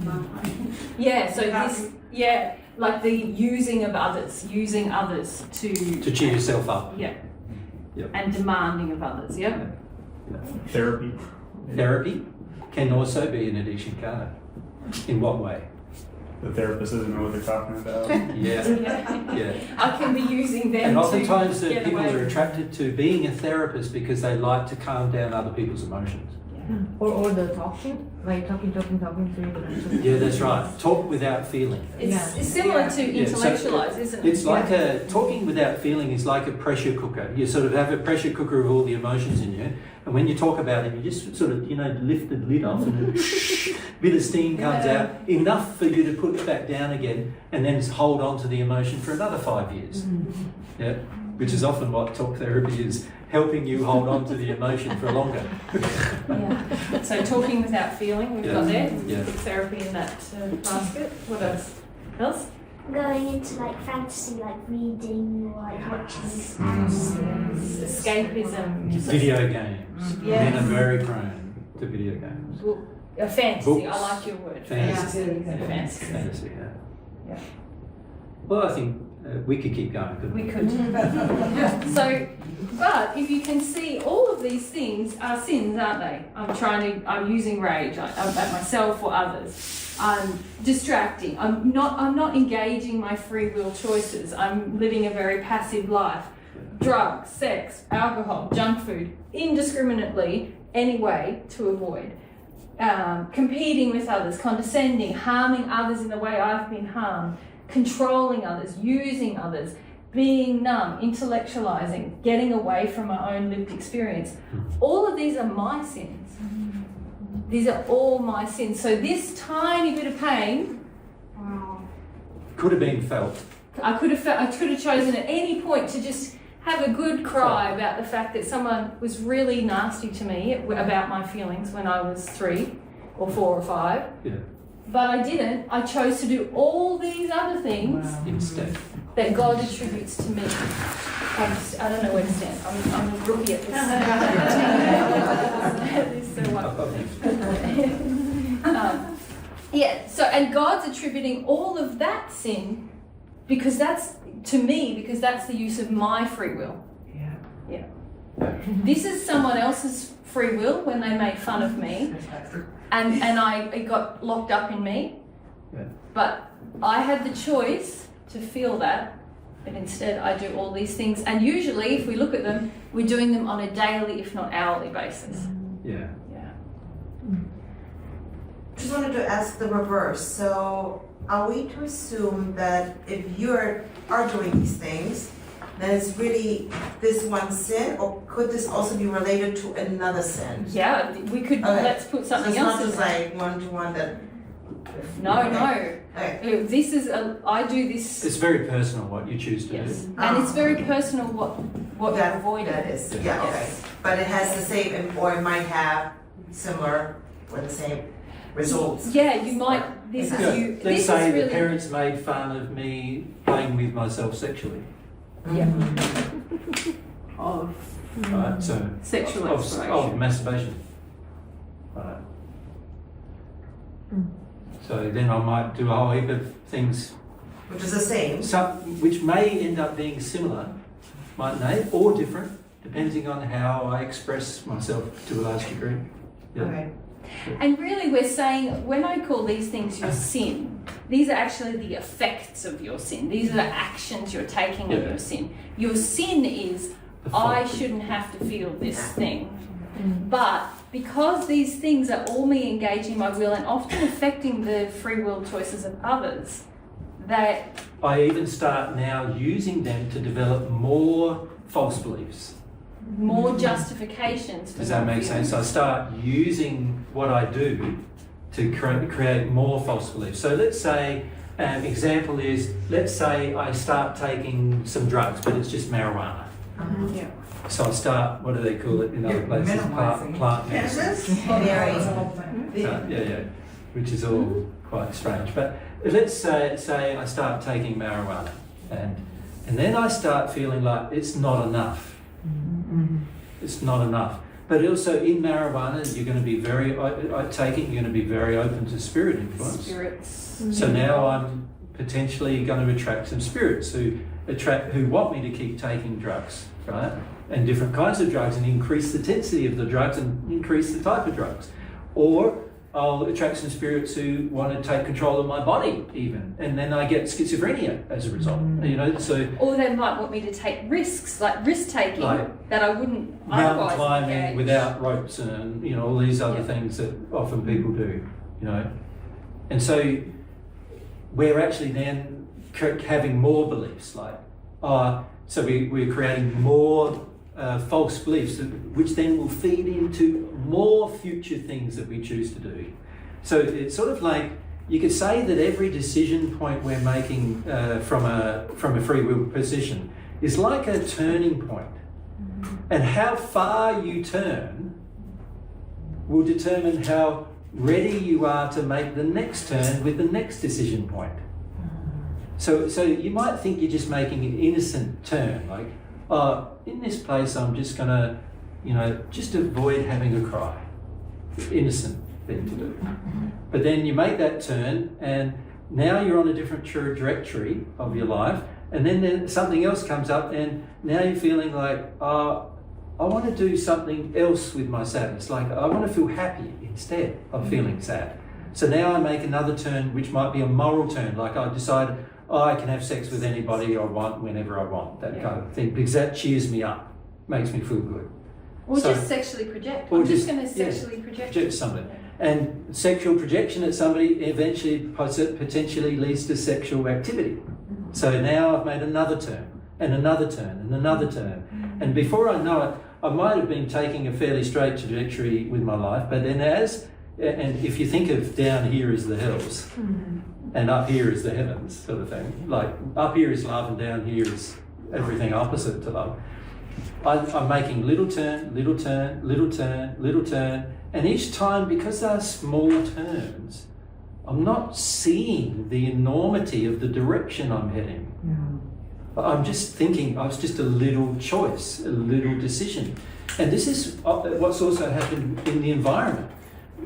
Not Yeah. So this. Yeah. Like the using others to To cheer yourself up. Yeah. Yep. And demanding of others. Yeah. Therapy. Therapy can also be an addiction, can't it? In what way? The therapist doesn't know what they're talking about. Yeah, Yeah. yeah. I can be using them And oftentimes to get people away. are attracted to being a therapist because they like to calm down other people's emotions. Or the talking, like talking to you. Yeah, that's right. Talk without feeling. It's similar to Yeah, so intellectualize, isn't it? It's like talking without feeling is like a pressure cooker. You sort of have a pressure cooker of all the emotions in you, and when you talk about them, you just sort of lift the lid off and bit of steam comes out, enough for you to put it back down again, and then hold on to the emotion for another 5 years. Yeah, which is often what talk therapy is, helping you hold on to the emotion for longer. Yeah. So talking without feeling, we've got there. Yeah. Put therapy in that basket. What else? Going into like fantasy, like reading or like watching Escapism. Video games. Yeah. Men are very prone to video games. Fantasy. Books. I like your word. Fantasy. Fantasy. Fantasy, Yeah. Well, I think we could keep going, couldn't we? We could. So, but if you can see, all of these things are sins, aren't they? I'm using rage at myself or others. I'm distracting. I'm not engaging my free will choices. I'm living a very passive life. Drugs, sex, alcohol, junk food, indiscriminately, any way to avoid. Competing with others, condescending, harming others in the way I've been harmed, controlling others, using others, being numb, intellectualizing, getting away from my own lived experience. All of these are my sins. These are all my sins. So this tiny bit of pain Could have been felt. I could have chosen at any point to just have a good cry about the fact that someone was really nasty to me about my feelings when I was 3 or 4 or 5. Yeah. But I didn't. I chose to do all these other things Instead. that God attributes to me. I don't know where to stand. I'm a rookie at this. This is so wonderful. Yeah, so, and God's attributing all of that sin because that's, to me, because that's the use of my free will. Yeah. This is someone else's free will when they made fun of me and it got locked up in me. Yeah. But I had the choice to feel that, but instead I do all these things. And usually, if we look at them, we're doing them on a daily, if not hourly basis. Yeah. Just wanted to ask the reverse. So, are we to assume that if you are doing these things, then it's really this one sin, or could this also be related to another sin? Yeah, we could, let's put So something it's else not in just there. like one-to-one that... No. Okay. This is, I do this, It's very personal what you choose to yes. do. And it's very personal what you're avoiding. That is, Yeah. yeah, okay. But it has the same, or it might have similar or the same results. Yeah, you might, this is Yeah. you, Let's this say is the really, parents made fun of me playing with myself sexually. of Right, so sexual of exploration. masturbation. Right. So then I might do a whole heap of things, Which is the same. which may end up being similar, mightn't they, or different, depending on how I express myself to a large degree. Yeah. Okay. And really we're saying, when I call these things your sin, these are actually the effects of your sin. These are the actions you're taking of your sin. Your sin is, I shouldn't have to feel this thing. But because these things are all me engaging my will and often affecting the free will choices of others, that I even start now using them to develop more false beliefs. more justifications for Does that not make feeling. sense? I start using what I do to create more false beliefs. So let's say, example is, let's say I start taking some drugs, but it's just marijuana. Yeah. So I start, what do they call it in other places? Plant medicine. Yeah, which is all quite strange. But let's say I start taking marijuana, and then I start feeling like it's not enough. It's not enough. But also in marijuana, you're going to be very, you're going to be very open to spirit influence. Spirits. So now I'm potentially going to attract some spirits who want me to keep taking drugs, right? And different kinds of drugs, and increase the intensity of the drugs and increase the type of drugs. Or I'll attract some spirits who want to take control of my body even, and then I get schizophrenia as a result. You know, so Or they might want me to take risks, like risk taking, Like that I wouldn't mountain otherwise climbing engage. without ropes and all these other things that often people do, and so we're actually then having more beliefs so we're creating more false beliefs which then will feed into more future things that we choose to do, So it's sort of like, you could say that every decision point we're making from a free will position is like a turning point. And how far you turn will determine how ready you are to make the next turn with the next decision point. So you might think you're just making an innocent turn, like, in this place I'm just gonna, just avoid having a cry. Innocent thing to do. But then you make that turn and now you're on a different trajectory of your life, and then something else comes up and now you're feeling like, I want to do something else with my sadness. Like, I want to feel happy instead of feeling sad. So now I make another turn, which might be a moral turn. Like, I decide, I can have sex with anybody I want, whenever I want, that kind of thing, because that cheers me up, makes me feel good. Or just sexually project. Or I'm just going to sexually project somebody. And sexual projection at somebody eventually potentially leads to sexual activity. So now I've made another turn, and another turn, and another turn. And before I know it, I might have been taking a fairly straight trajectory with my life, but then and if you think of down here as the hills, and up here is the heavens, sort of thing, like up here is love and down here is everything opposite to love. I'm making little turn, little turn, little turn, little turn, and each time, because they're small turns, I'm not seeing the enormity of the direction I'm heading. I'm just thinking, it's just a little choice, a little decision. And this is what's also happened in the environment.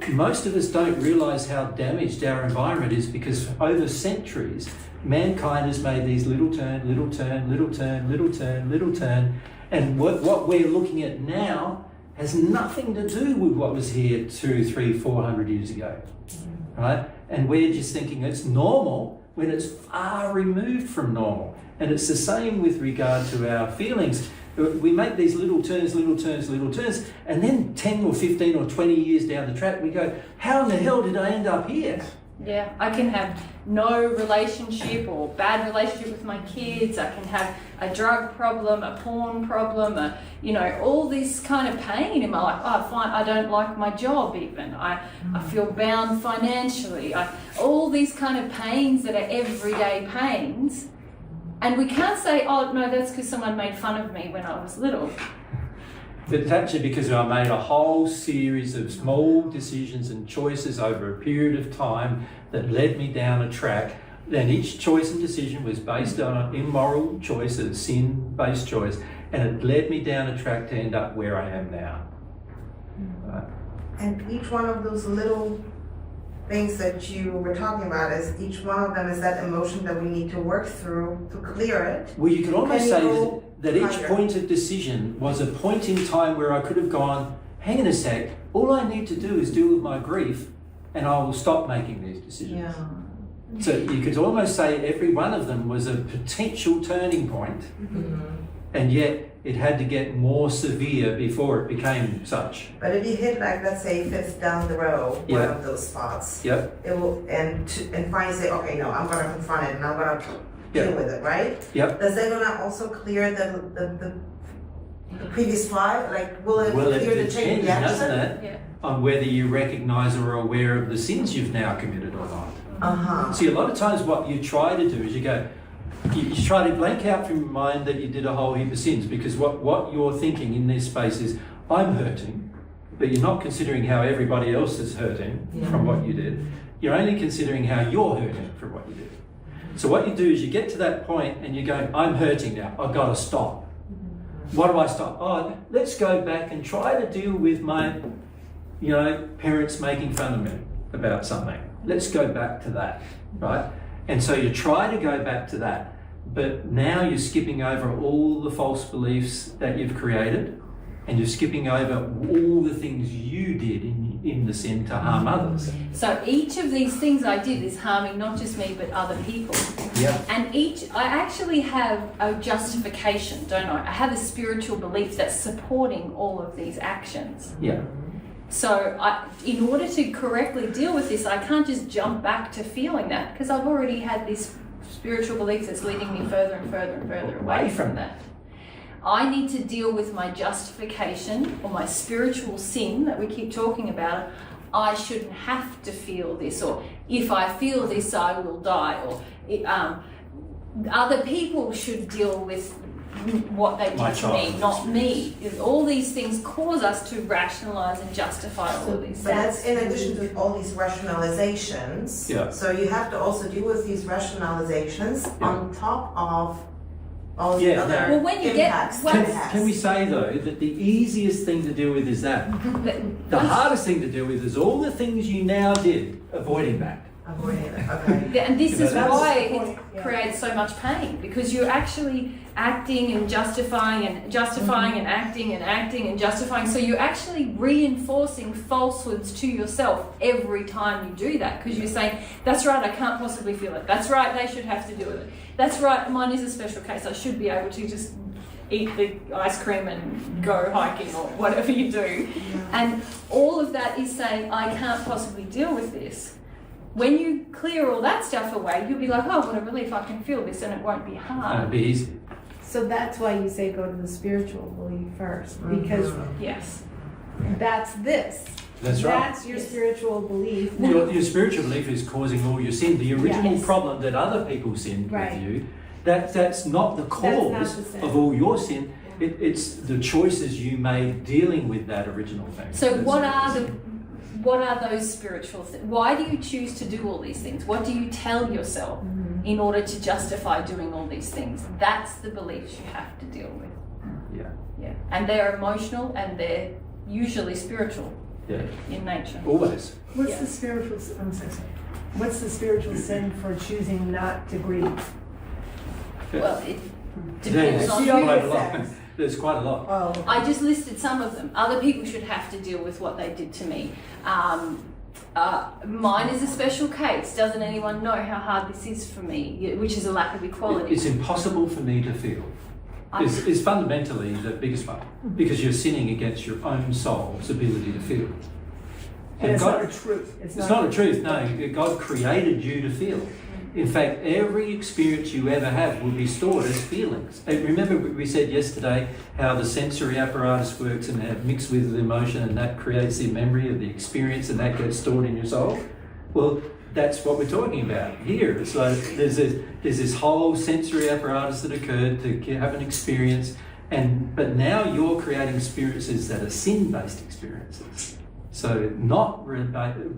Most of us don't realise how damaged our environment is, because over centuries, mankind has made these little turn, little turn, little turn, little turn, little turn. And what we're looking at now has nothing to do with what was here 200, 300, 400 years ago, right? And we're just thinking it's normal when it's far removed from normal. And it's the same with regard to our feelings. We make these little turns, little turns, little turns, and then 10 or 15 or 20 years down the track, we go, how in the hell did I end up here? Yeah, I can have no relationship or bad relationship with my kids. I can have a drug problem, a porn problem, all this kind of pain in my life. I don't like my job even. I feel bound financially. All these kind of pains that are everyday pains. And we can't say, oh, no, that's because someone made fun of me when I was little. It's actually because I made a whole series of small decisions and choices over a period of time that led me down a track. And each choice and decision was based on an immoral choice, a sin-based choice, and it led me down a track to end up where I am now. Right? And each one of those little things that you were talking about, is each one of them is that emotion that we need to work through to clear it. Well, you could almost say that each point of decision was a point in time where I could have gone, hang on a sec, all I need to do is deal with my grief and I will stop making these decisions. Yeah. So you could almost say every one of them was a potential turning point, and yet it had to get more severe before it became such. But if you hit, like, let's say, fifth down the row, one of those spots, Yep. it will, and finally say, okay, no, I'm gonna confront it and I'm gonna deal with it, right? Yep. Does that gonna also clear the previous five? Like, will it Well, it clear the chain depends, reaction? doesn't it, Yeah. on whether you recognise or are aware of the sins you've now committed or not. See, a lot of times what you try to do is you try to blank out from your mind that you did a whole heap of sins, because what you're thinking in this space is, I'm hurting, but you're not considering how everybody else is hurting from what you did. You're only considering how you're hurting from what you did. So what you do is you get to that point and you're going, I'm hurting now, I've got to stop. What do I stop? Oh, let's go back and try to deal with my, parents making fun of me about something. Let's go back to that, right? And so you try to go back to that, but now you're skipping over all the false beliefs that you've created, and you're skipping over all the things you did in the sin to harm others. So each of these things I did is harming not just me, but other people. Yeah. And I actually have a justification, don't I? I have a spiritual belief that's supporting all of these actions. Yeah. So in order to correctly deal with this, I can't just jump back to feeling that, because I've already had this spiritual belief that's leading me further and further and further away from that. I need to deal with my justification or my spiritual sin that we keep talking about I shouldn't have to feel this, or if I feel this, I will die, or other people should deal with what they did to me, not me. All these things cause us to rationalize and justify all of these But things. that's in addition to all these rationalizations. Yeah. So you have to also deal with these rationalizations on top of all the Yeah, other yeah. Well, when you impacts. get- that it Can, has. can we say though that the easiest thing to deal with is that? The hardest thing to deal with is all the things you now did, avoiding that. Avoiding it, okay. Yeah, and this is That's why the point, it yeah. creates so much pain, because you're actually acting and justifying and justifying and acting and acting and justifying. So you're actually reinforcing falsehoods to yourself every time you do that, because you're saying, that's right, I can't possibly feel it. That's right, they should have to deal with it. That's right, mine is a special case. I should be able to just eat the ice cream and go hiking or whatever you do. And all of that is saying, I can't possibly deal with this. When you clear all that stuff away, you'll be like, oh, what a relief, I can feel this and it won't be It'd hard. be easy. So that's why you say go to the spiritual belief first, because Yes. that's this. That's right. That's your spiritual belief. Your spiritual belief is causing all your sin. The original Yes. problem that other people sinned Right. with you, that's not the cause the sin. of all your sin. It's the choices you made dealing with that original thing. So That's- what are those spiritual things? Why do you choose to do all these things? What do you tell yourself in order to justify doing all these things? That's the beliefs you have to deal with. Yeah. Yeah. And they're emotional and they're usually spiritual Yeah. in nature. Always. What's Yeah. the spiritual, I'm so sorry. What's the spiritual sin for choosing not to grieve? Well, it Yeah, depends it's on You who. quite a always lot. says. There's quite a lot. Oh, I just listed some of them. Other people should have to deal with what they did to me. Mine is a special case. Doesn't anyone know how hard this is for me? Which is a lack of equality. It's impossible for me to feel. I- Is fundamentally the biggest one, because you're sinning against your own soul's ability to feel. and it's God- not a truth. It's not a truth, no. God created you to feel. In fact, every experience you ever have will be stored as feelings. And remember we said yesterday how the sensory apparatus works and how mixed with the emotion, and that creates the memory of the experience, and that gets stored in your soul? Well, that's what we're talking about here. It's like there's this whole sensory apparatus that occurred to have an experience, but now you're creating experiences that are sin-based experiences. So not really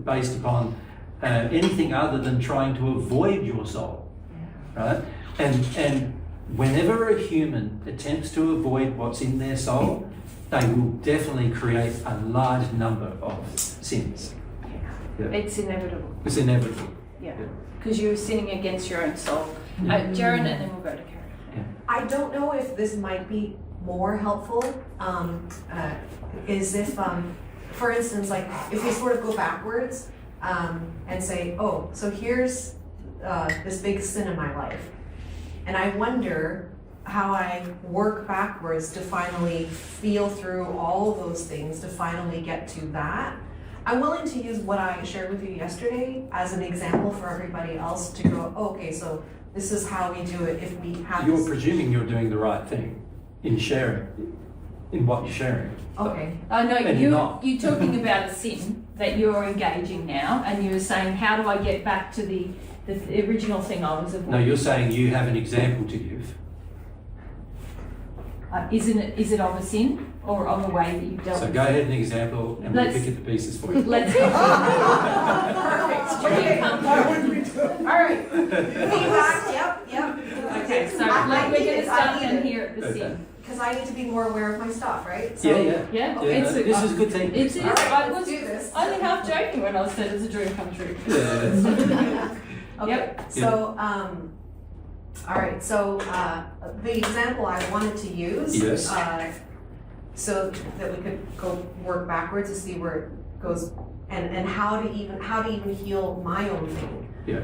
based upon anything other than trying to avoid your soul, right? And whenever a human attempts to avoid what's in their soul, they will definitely create a large number of sins. Yeah. It's inevitable. It's inevitable. Yeah. Because you're sinning against your own soul. Jaron, and then we'll go to Karen. I don't know if this might be more helpful, is if, for instance, like if we sort of go backwards and say, oh, so here's this big sin in my life. And I wonder how I work backwards to finally feel through all of those things, to finally get to that. I'm willing to use what I shared with you yesterday as an example for everybody else to go, oh, okay, so this is how we do it if we have You're this. presuming you're doing the right thing in sharing, in what you're sharing. Okay. No, And you're not. you're talking about a sin that you're engaging now, and you're saying, how do I get back to the original thing I was avoiding? No, you're saying you have an example to give. Is it of a sin or of a way that you've dealt So with go it? ahead and example, and we'll Let's- pick it to pieces for you. Let's Perfect. Okay, why wouldn't we do it? All right. Feedback, yep. Okay, so I we're need going it, to I start need then it. here at the Okay. sin. Because I need to be more aware of my stuff, right? So, Yeah. Yeah, Yeah, it's no, this is a good thing. It is. All right, I let's was do this. only half joking when I said it's a dream come true. Yeah. Okay, Yep. so, all right, so the example I wanted to use, Yes. so that we could go work backwards to see where it goes, and how to even heal my own thing. Yeah.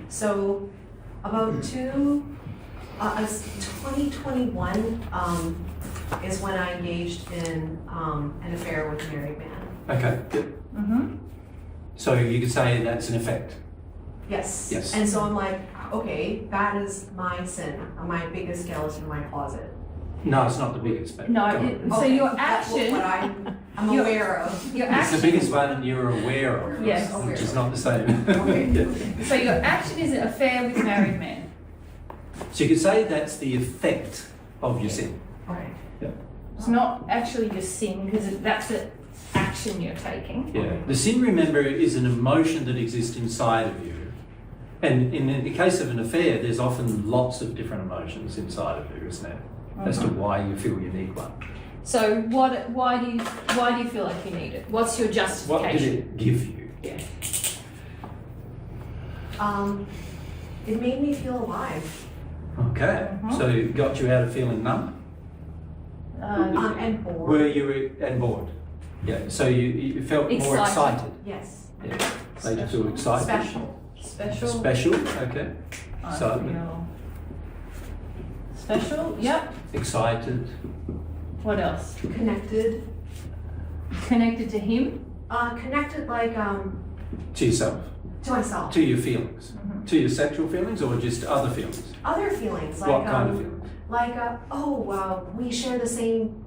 So about 2021 is when I engaged in an affair with a married man. Okay. Good. Mm-hmm. So you could say that's an effect. Yes. Yes. And so I'm like, okay, that is my sin, my biggest skeleton in my closet. No, it's not the biggest. But No, go on. so Okay, your that's action. what I'm I'm You're- aware of. Your It's the action, biggest one you're aware of, Yes. which is not the same. Yeah. so your action is an affair with married men. So you could say that's the effect of your sin. Right. Yeah. It's not actually your sin because that's the action you're taking. Yeah. The sin, remember, is an emotion that exists inside of you. And in the case of an affair, there's often lots of different emotions inside of you, isn't there? As to why you feel you need one. So why do you feel like you need it? What's your justification? What did it give you? Yeah. It made me feel alive. Okay. So it got you out of feeling numb? And bored. Were you and bored? Yeah. So you felt more excited. Yes. Yeah. Made you feel excited. Special. Special. Okay. I Excitement. feel special. Yep. Excited. What else? Connected. Connected to him. Connected like To yourself. to myself. To your feelings. To your sexual feelings or just other feelings? Other feelings like What kind of feelings? like we share the same.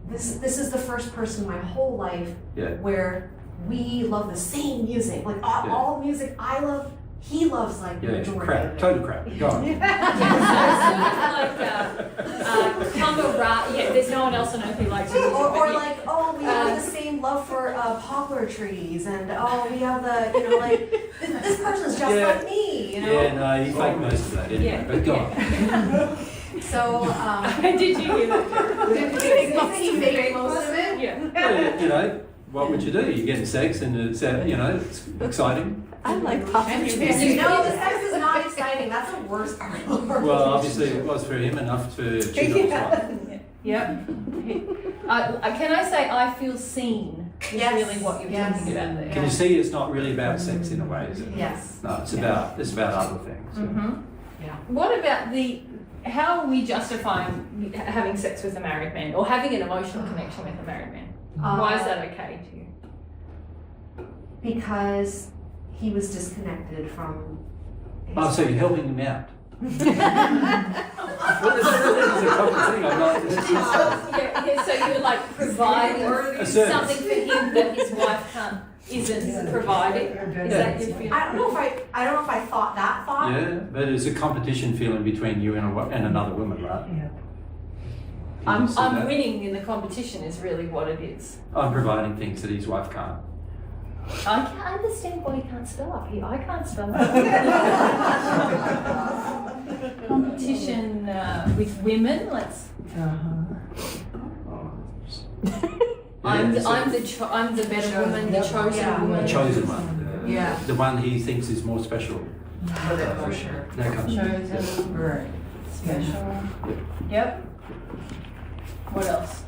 This is the first person in my whole life Yeah. where we love the same music. Like all music I love, he loves like the Yeah. majority of Crap. it. Total crap. Go on. Camaraderie. Yeah, there's no one else on earth who likes music. Or but like, oh, we have the same love for poplar trees, and oh, we have the, like, this person's just Yeah. like me, Yeah, no, you fake most of that anyway. Yeah. But go on. So, Did you hear that? did he make most of it? Yeah. Well, what would you do? You're getting sex and it's, it's exciting. I like popcorn. No, the sex is not exciting. That's the worst part of our Well, obviously it was for him enough to cheat on his wife. Yep. Can I say I feel seen? Is Yes. really what you're Yes. talking about there. Can you see it's not really about sex in a way, is it? Yes. No, it's about other things. Yeah. What about how are we justifying having sex with a married man or having an emotional connection with a married man? Why is that okay to you? Because he was disconnected from his Oh, so you're helping him out. Well, this is a common thing. I'm not. So you're like providing A service. something for him that his wife isn't providing. Is that your feeling? I don't know if I thought that thought. Yeah, but it's a competition feeling between you and another woman, right? Yeah. You see I'm that? winning in the competition is really what it is. I'm providing things that his wife can't. I can't understand why he can't stop. I can't stop. Competition with women. Let's. I'm the better woman, the chosen Yeah. woman. The chosen one. Yeah. The one he thinks is more special. For sure. That kind of thing. Chosen, Right. special. Yep. What else?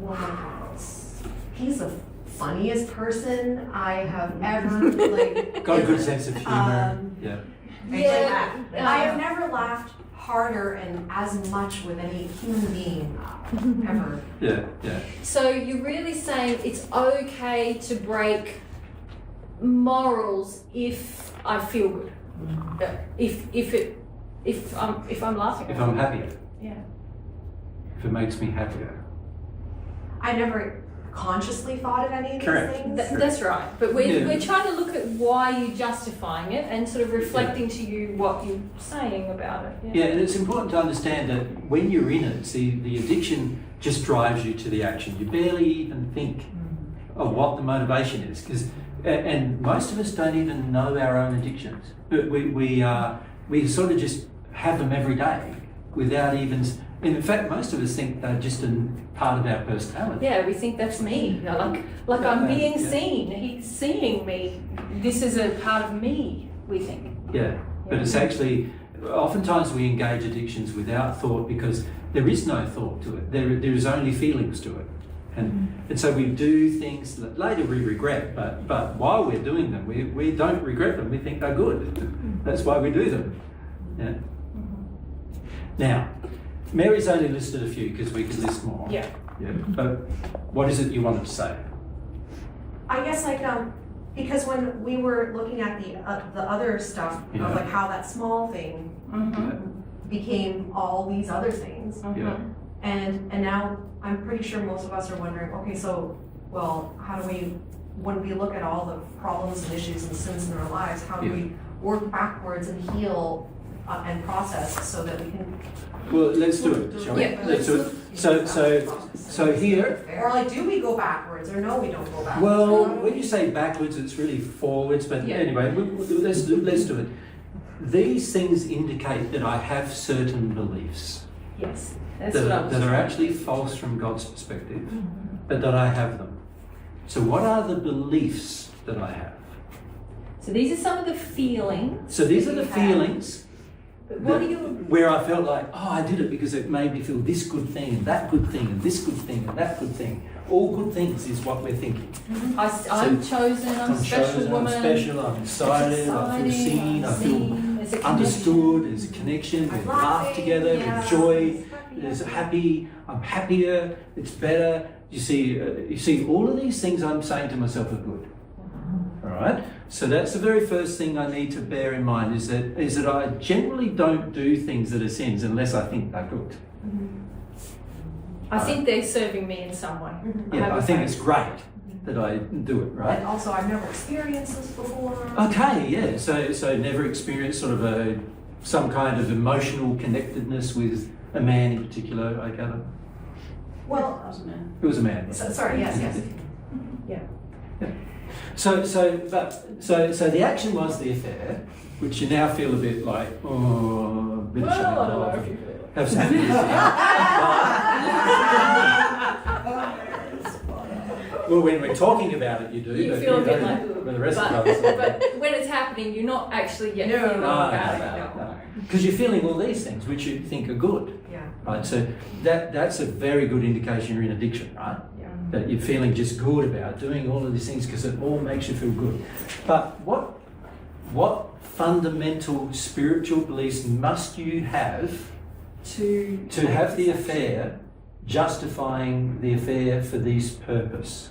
What else? He's the funniest person I have ever like. Got a good sense of humor. Yeah. Yeah. I have never laughed harder and as much with any human being ever. Yeah. Yeah. So you're really saying it's okay to break morals if I feel good, if I'm laughing. If I'm happier. Yeah. If it makes me happier. I never consciously thought of any of these Correct. things. That's right. But Yeah. we're trying to look at why you're justifying it and sort of reflecting to you what you're saying about it. Yeah, and it's important to understand that when you're in it, see, the addiction just drives you to the action. You barely even think of what the motivation is, because and most of us don't even know our own addictions. But we sort of just have them every day without even. In fact, most of us think they're just a part of our personality. Yeah, we think that's me. Like I'm being Yeah. seen. He's seeing me. This is a part of me, we think. Yeah, but it's actually, oftentimes we engage addictions without thought because there is no thought to it. There is only feelings to it. And so we do things that later we regret, but while we're doing them, we don't regret them. We think they're good. That's why we do them. Yeah. Now, Mary's only listed a few because we could list more. Yeah. Yeah. But what is it you wanted to say? I guess because when we were looking at the other stuff Yeah. of like how that small thing became all these other things, Yeah. And now I'm pretty sure most of us are wondering, okay, so, well, how do we, when we look at all the problems and issues and sins in our lives, how do we work backwards and heal and process so that we can? Well, let's do it, shall we? Yeah, Let's do it. So here, Or like, do we go backwards, or no, we don't go backwards? well, when you say backwards, it's really forwards, but anyway, let's do it. These things indicate that I have certain beliefs Yes, that's what I was that are trying to actually do. false from God's perspective, but that I have them. So what are the beliefs that I have? So these are some of the feelings. So these are that the you have. feelings But what do you? where I felt like, oh, I did it because it made me feel this good thing, and that good thing, and this good thing, and that good thing. All good things is what we're thinking. I'm chosen. I'm a special chosen, woman. I'm special, I'm excited, I feel seen, I feel There's a understood, there's a connection, we laugh together, we joy, there's a happy, I'm happier, it's better. You see, all of these things I'm saying to myself are good. All right? So that's the very first thing I need to bear in mind is that I generally don't do things that are sins unless I think they're good. I think they're serving me in some way. Yeah, I think it's great that I do it, right? And also, I've never experienced this before. Okay, yeah. So never experienced sort of some kind of emotional connectedness with a man in particular, I gather. Well, It was a man. sorry, yes. So the action was the affair, which you now feel a bit like, oh, a bit Well, ashamed I don't know of. if you feel it. Have some Well, when we're talking about it, you do. You but feel a you bit don't, like, ooh, when the rest but, of us. but when it's happening, you're not actually yet feeling bad about it. Because you're feeling all these things which you think are good. Yeah. Right, so that's a very good indication you're in addiction, right? Yeah. That you're feeling just good about doing all of these things because it all makes you feel good. But what fundamental spiritual beliefs must you have to have the affair, justifying the affair for this purpose?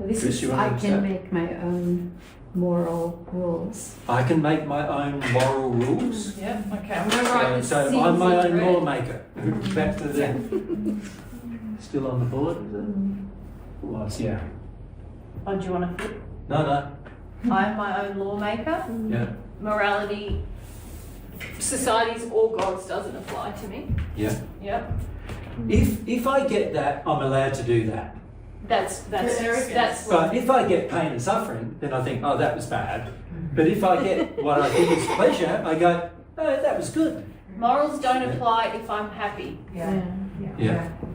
This Chris, is you want I to can say? make my own moral rules. I can make my own moral rules. Yeah, okay. I'm going to write this. So I'm my own red. lawmaker. Back to the still on the board, is it? Was, yeah. Oh, do you want to? No. I'm my own lawmaker. Yeah. Morality, society's or God's doesn't apply to me. Yeah. Yep. If I get that, I'm allowed to do that. That's But if I get pain and suffering, then I think, oh, that was bad. But if I get what I think is pleasure, I go, oh, that was good. morals don't apply if I'm happy. Yeah.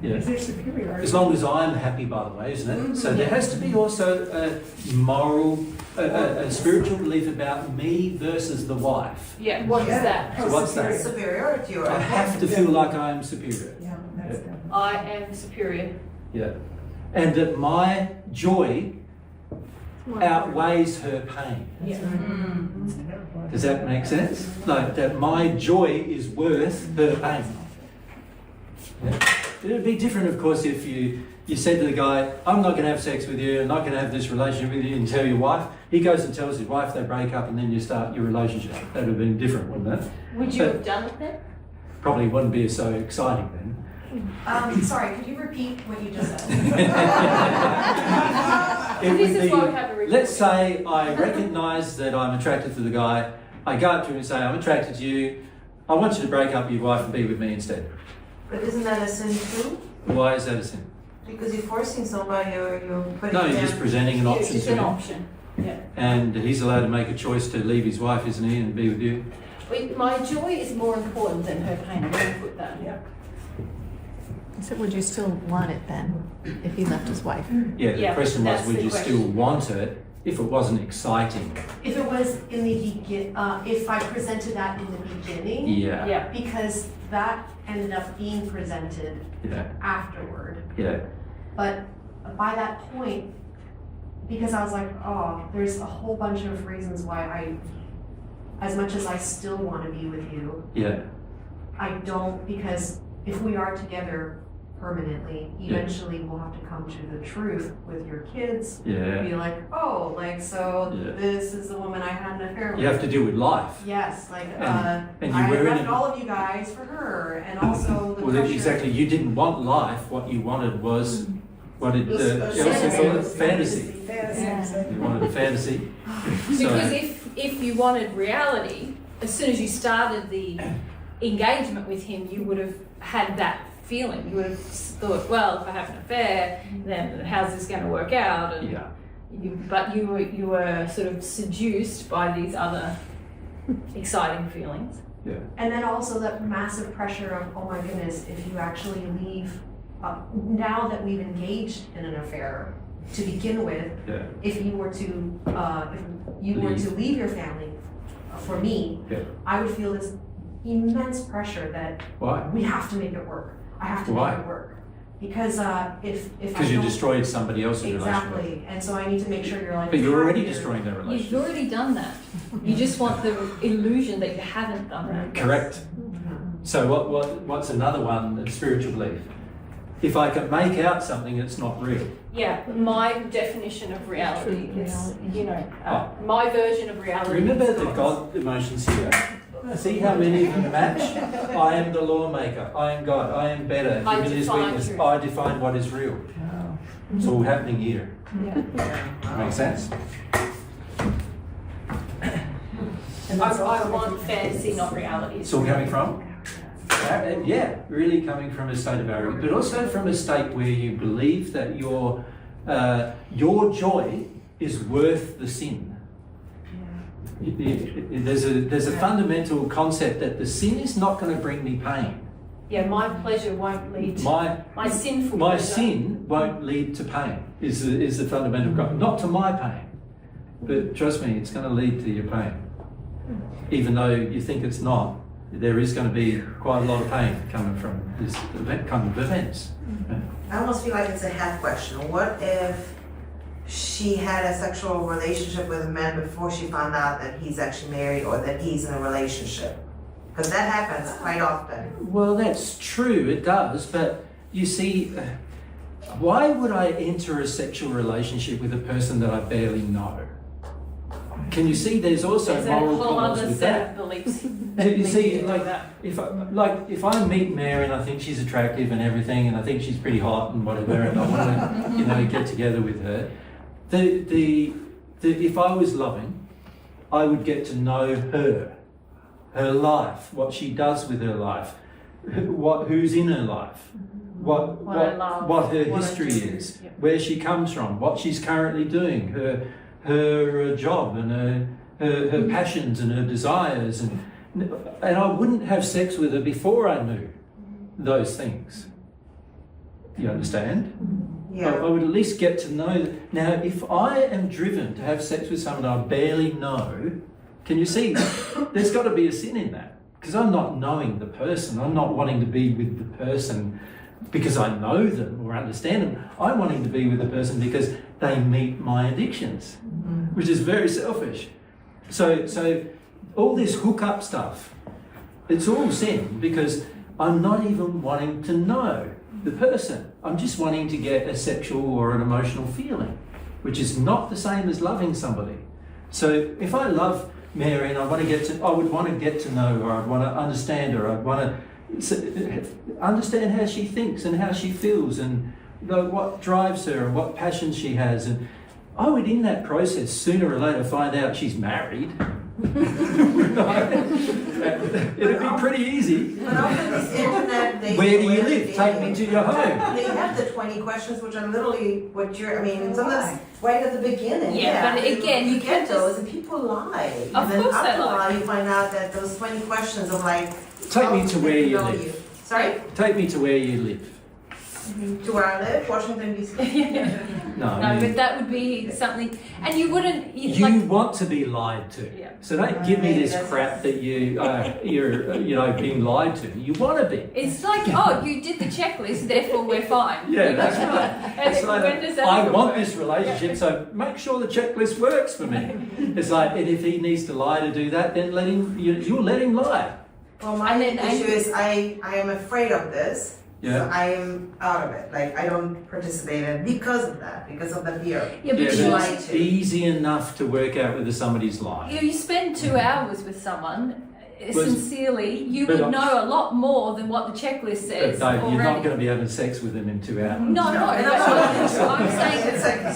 Is there superiority? As long as I'm happy, by the way, isn't it? So there has to be also a moral, a spiritual belief about me versus the wife. Yeah. What is that? So what's that? Superiority or I have to feel like I am superior. Yeah, that's definitely. I am superior. Yeah. And that my joy outweighs her pain. Yeah. Does that make sense? Like that my joy is worth her pain. Yeah. It would be different, of course, if you said to the guy, I'm not going to have sex with you, I'm not going to have this relationship with you, and tell your wife. He goes and tells his wife, they break up, and then you start your relationship. That would have been different, wouldn't it? Would you have done it then? Probably wouldn't be so exciting then. Sorry, could you repeat what you just said? It would This is be, why we have a recording. let's say I recognise that I'm attracted to the guy. I go up to him and say, I'm attracted to you. I want you to break up with your wife and be with me instead. But isn't that a sin too? Why is that a sin? Because you're forcing somebody or you're putting No, you're them. just presenting an Yeah, option it's just to an him. option. Yeah. And he's allowed to make a choice to leave his wife, isn't he, and be with you? My joy is more important than her pain. I'm going to put that. Yeah. So would you still want it then, if he left his wife? Yeah, the Yeah, question was, that's would the you question. still want it if it wasn't exciting? If it was in the if I presented that in the beginning, Yeah. Yeah. because that ended up being presented Yeah. afterward. Yeah. But by that point, because I was like, oh, there's a whole bunch of reasons why as much as I still want to be with you, Yeah. I don't, because if we are together, permanently. Eventually, we'll have to come to the truth with your kids. Yeah. Be like, oh, like, so Yeah. this is the woman I had an affair with. You have to deal with life. Yes, like, And you I were in left a- all of you guys for her, and also the Well, pressure. exactly. You didn't want life. What you wanted was what did Fantasy. Elsa call it? Fantasy. Fantasy. You wanted a fantasy. Because So, if you wanted reality, as soon as you started the engagement with him, you would have had that feeling. You would have thought, well, if I have an affair, then how's this going to work out? And yeah. but you were sort of seduced by these other exciting feelings. Yeah. And then also that massive pressure of, oh my goodness, if you actually leave, now that we've engaged in an affair to begin with, Yeah. if you were to leave your family for me, Yeah. I would feel this immense pressure that Why? we have to make it work. I have to Why? make it work. Because if I Because you don't- destroyed somebody else's relationship. Exactly, and so I need to make sure you're like. But you're already happy. destroying their You've relationship. already done that. You just want the illusion that you haven't done that. Correct. So what's another one? Spiritual belief. If I can make out something, it's not real. Yeah, my definition of reality is, my version of reality. Remember is the God emotions here. See how many of them match? I am the lawmaker. I am God. I am better. I Humility is define weakness. truth. I define what is real. It's all happening here. Yeah. Makes sense? I want fantasy, not reality. It's all coming from? Yeah, really coming from a state of arrogance, but also from a state where you believe that your joy is worth the sin. There's a fundamental concept that the sin is not going to bring me pain. Yeah, my pleasure won't lead to my sinful My pleasure. sin won't lead to pain. Is the fundamental concept, not to my pain, but trust me, it's going to lead to your pain. Even though you think it's not, there is going to be quite a lot of pain coming from this kind of events. I almost feel like it's a half question. What if she had a sexual relationship with a man before she found out that he's actually married or that he's in a relationship? Because that happens quite often. Well, that's true, it does, but you see, why would I enter a sexual relationship with a person that I barely know? Can you see there's also There's a moral whole problems other with set that? of beliefs. You see, if I meet Mary and I think she's attractive and everything, and I think she's pretty hot and whatever, and I want to, get together with her, if I was loving, I would get to know her life, what she does with her life, who's in her life, what her history is, where she comes from, what she's currently doing, her job and her passions and her desires, and I wouldn't have sex with her before I knew those things. You understand? Yeah. I would at least get to know. Now, if I am driven to have sex with someone I barely know, can you see? There's got to be a sin in that, because I'm not knowing the person. I'm not wanting to be with the person because I know them or understand them. I'm wanting to be with the person because they meet my addictions, which is very selfish. So all this hookup stuff, it's all sin, because I'm not even wanting to know the person. I'm just wanting to get a sexual or an emotional feeling, which is not the same as loving somebody. So if I love Mary and I would want to get to know her, I'd want to understand her, I'd want to understand how she thinks and how she feels, and what drives her and what passions she has, and I would, in that process, sooner or later find out she's married. It'd be pretty easy. But often these internet dating, Where do you live? Take me to your home. They have the 20 questions, which are literally what sometimes right at the beginning. Yeah, but again, you get can't those, and people lie. Of and then course they after a lie. while, you find out that those 20 questions of Take me to where you know live. Sorry? Take me to where you live. To where I live, Washington, D.C. No, But that would be something, and you wouldn't. You want to be lied to. Yeah. So don't give me this crap that you're being lied to. You want to be. It's like, oh, you did the checklist, therefore we're fine. Yeah, that's right. And It's like, when does that I ever want work? this relationship, so make sure the checklist works for me. It's like, and if he needs to lie to do that, then you'll let him lie. Well, my issue is I am afraid of this Yeah. So I am out of it. Like I don't participate in it because of that, because of the fear. Yeah, but Yeah, you, but it's easy enough to work out whether somebody's lying. you spend 2 hours with someone, Well, sincerely, you but would know a lot more than what the checklist says But Dave, you're not already. going to be having sex with them in 2 hours. No, but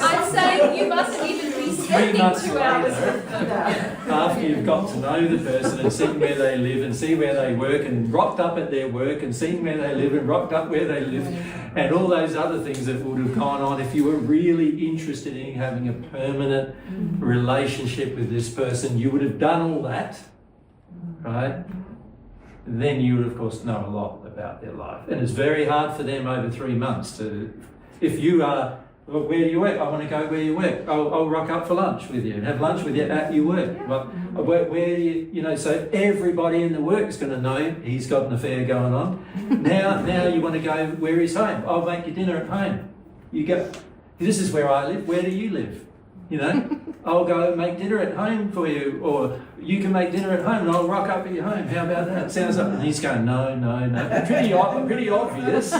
I'm saying you mustn't even be 3 spending months 2 hours later, with them. after you've got to know the person and seen where they live and see where they work and rocked up at their work and seen where they live and rocked up where they live and all those other things that would have gone on if you were really interested in having a permanent relationship with this person, you would have done all that, right? Then you would of course know a lot about their life. And it's very hard for them over 3 months to, if you are, well, where do you work? I want to go where you work. I'll rock up for lunch with you and have lunch with you at your work. Well, where do you know, so everybody in the work is going to know he's got an affair going on. Now you want to go where he's home. I'll make you dinner at home. You go, this is where I live. Where do you live? You know, I'll go make dinner at home for you, or you can make dinner at home and I'll rock up at your home. How about that? Sounds like, and he's going, no. Pretty obvious.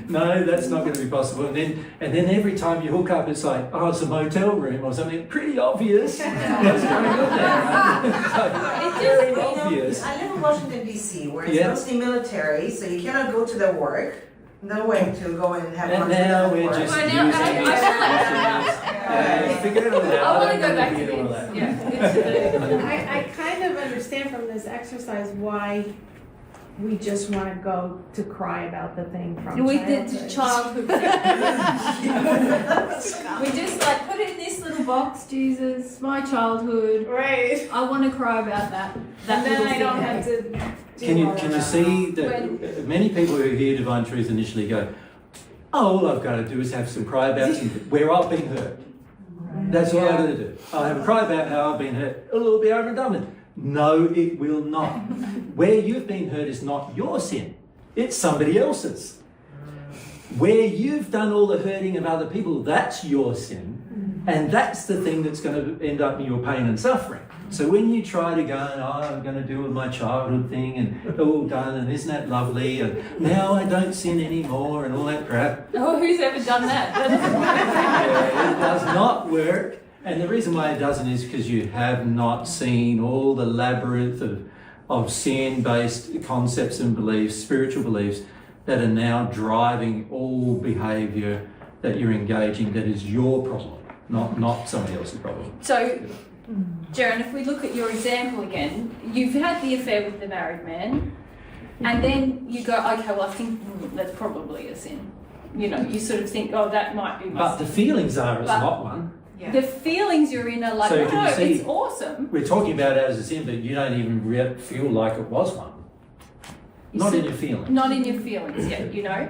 No, that's not going to be possible. And then every time you hook up, it's like, oh, it's a motel room or something. Pretty obvious. What's going on there? It's very obvious. I live in Washington, D.C., where it's Yeah. mostly military, so you cannot go to their work. No way to go and have And lunch now with we're them. just Well, using now, forget all that. I want to don't go back to hear all that. this. Yeah. I kind of understand from this exercise why we just want to go to cry about the thing from We did childhood. childhood. We just like put it in this little box, Jesus, my childhood. Right. I want to cry about that. And then little I don't thing. have to do Can you all that. see that many people who hear Divine Truth initially go, oh, all I've got to do is have some cry about where I've been hurt. That's all I've got to do. I'll have a cry about how I've been hurt. It'll be over and done with. No, it will not. Where you've been hurt is not your sin. It's somebody else's. Where you've done all the hurting of other people, that's your sin. And that's the thing that's going to end up in your pain and suffering. So when you try to go, oh, I'm going to do with my childhood thing and all done and isn't that lovely and now I don't sin anymore and all that crap. Oh, who's ever done that? Yeah, it does not work. And the reason why it doesn't is because you have not seen all the labyrinth of sin-based concepts and beliefs, spiritual beliefs, that are now driving all behaviour that you're engaging that is your problem, not somebody else's problem. So, Jaron, if we look at your example again, you've had the affair with the married man, and then you go, okay, well, I think that's probably a sin. You know, you sort of think, oh, that might be my But sin. the feelings are it's But- not one. The feelings you're in are like, So no, can you see- it's awesome. We're talking about it as a sin, but you don't even feel like it was one. Not in your feelings. Not in your feelings yet, you know.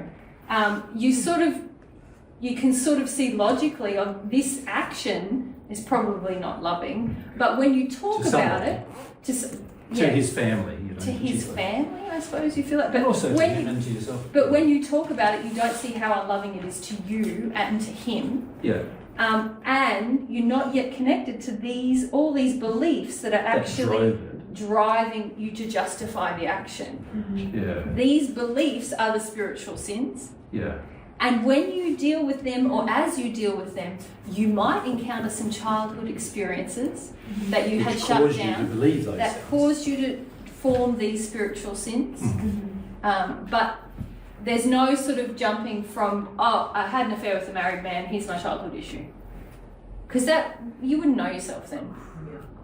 You can sort of see logically of this action is probably not loving, but when you talk To about somebody. it, to His family, you know. to his particularly. family, I suppose you feel that. And But also to when him you, and to yourself. but when you talk about it, you don't see how unloving it is to you and to him. Yeah. And you're not yet connected to all these beliefs that are That actually drove it. driving you to justify the action. Yeah. These beliefs are the spiritual sins. Yeah. And when you deal with them, or as you deal with them, you might encounter some childhood experiences that you had Which shut caused you to down, believe those that things. caused you to form these spiritual sins. But there's no sort of jumping from, oh, I had an affair with a married man, here's my childhood issue. Because that, you wouldn't know yourself then.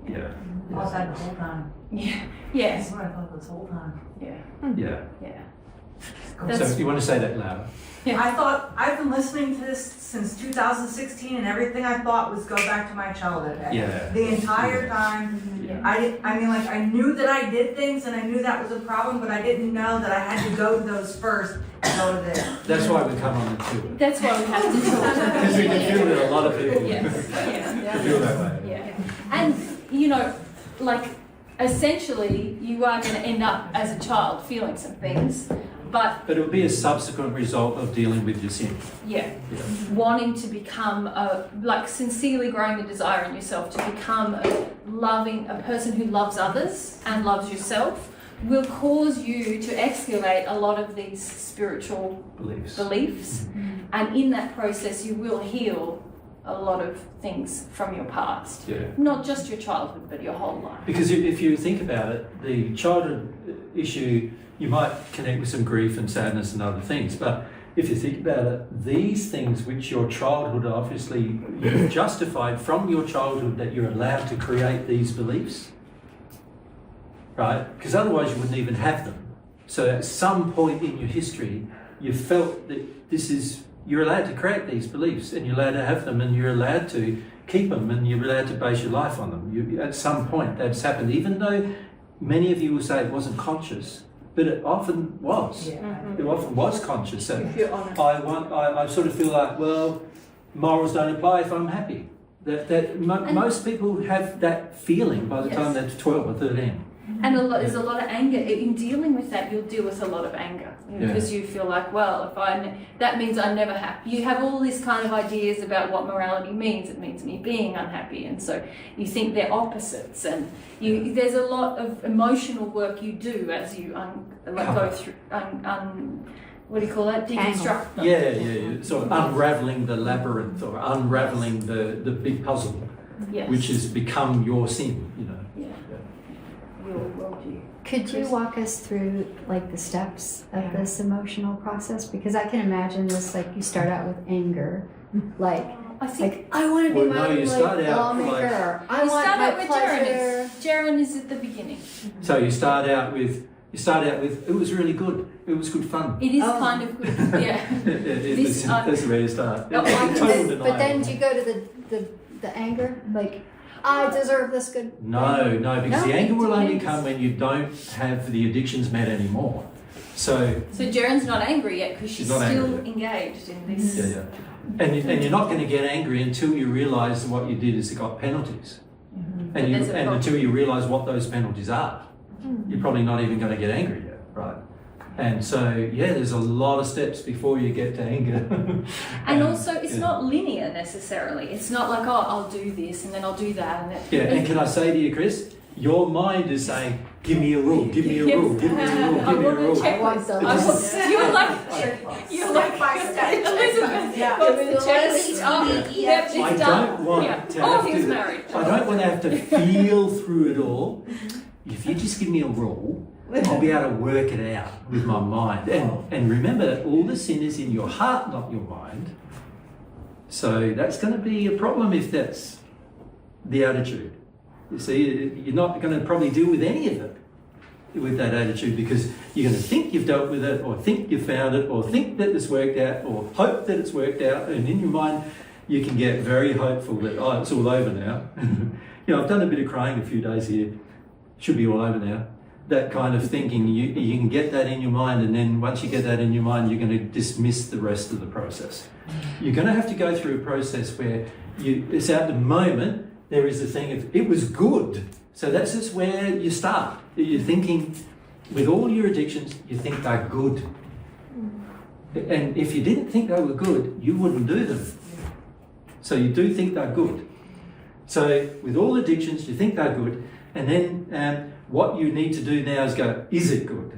Yeah. I was that the whole time. Yeah. Yeah. That's what I thought this whole time. Yeah. Yeah. Yeah. So you want to say that louder? I thought, I've been listening to this since 2016 and everything I thought was go back to my childhood. Yeah. The entire time. Yeah. I knew that I did things and I knew that was a problem, but I didn't know that I had to go to those first and go to there. That's why we come on the tour. That's why we have to talk. Because we can feel that a lot of people Yes. Yeah. feel that way. Yeah. And, you know, like, essentially, you are going to end up as a child feeling some things, but But it would be a subsequent result of dealing with your sin. yeah, Yeah. wanting to become sincerely growing the desire in yourself to become a person who loves others and loves yourself, will cause you to escalate a lot of these spiritual beliefs. And in that process you will heal a lot of things from your past. Not just your childhood, but your whole life. Because if you think about it, the childhood issue, you might connect with some grief and sadness and other things, but if you think about it, these things which your childhood, obviously you've justified from your childhood that you're allowed to create these beliefs, right? Because otherwise you wouldn't even have them. So at some point in your history, you felt that you're allowed to create these beliefs, and you're allowed to have them, and you're allowed to keep them, and you're allowed to base your life on them. At some point that's happened, even though many of you will say it wasn't conscious, but it often was. It often was conscious. So I sort of feel like, well, morals don't apply if I'm happy. Most people have that feeling by the time they're 12 or 13. And there's a lot of anger. In dealing with that, you'll deal with a lot of anger. Because you feel like, well, that means I'm never happy. You have all these kind of ideas about what morality means. It means me being unhappy. And so you think they're opposites. And there's a lot of emotional work you do as you go through, what do you call that? Deconstruct them. Yeah. Sort of unraveling the labyrinth, or unraveling the big puzzle, which has become your sin, you know. Could you walk us through like the steps of this emotional process? Because I can imagine this, like you start out with anger, like I want to be my lawmaker, or I want my pleasure. Jaren is at the beginning. So you start out with it was really good. It was good fun. It is kind of good, That's where you start. But then do you go to the anger, like I deserve this good? No, because the anger will only come when you don't have the addictions met anymore. So Jaren's not angry yet because she's still engaged in this. Yeah. And you're not going to get angry until you realise what you did is it got penalties. And until you realise what those penalties are. You're probably not even going to get angry yet, right? And so, there's a lot of steps before you get to anger. And also, it's not linear necessarily. It's not like, I'll do this and then I'll do that. And can I say to you, Chris, your mind is saying, give me a rule, give me a rule, give me a rule, give me a rule. You're like by step. Elizabeth, I don't want to have to feel through it all. If you just give me a rule, I'll be able to work it out with my mind. And remember that all the sin is in your heart, not your mind. So that's going to be a problem if that's the attitude. You see, you're not going to probably deal with any of it with that attitude, because you're going to think you've dealt with it, or think you've found it, or think that it's worked out, or hope that it's worked out. And in your mind, you can get very hopeful that, it's all over now. I've done a bit of crying a few days here. Should be all over now. That kind of thinking, you can get that in your mind, and then once you get that in your mind, you're going to dismiss the rest of the process. You're going to have to go through a process where it's at the moment, there is a thing of, it was good. So that's just where you start. You're thinking, with all your addictions, you think they're good. And if you didn't think they were good, you wouldn't do them. So you do think they're good. So with all addictions, you think they're good. And then what you need to do now is go, is it good?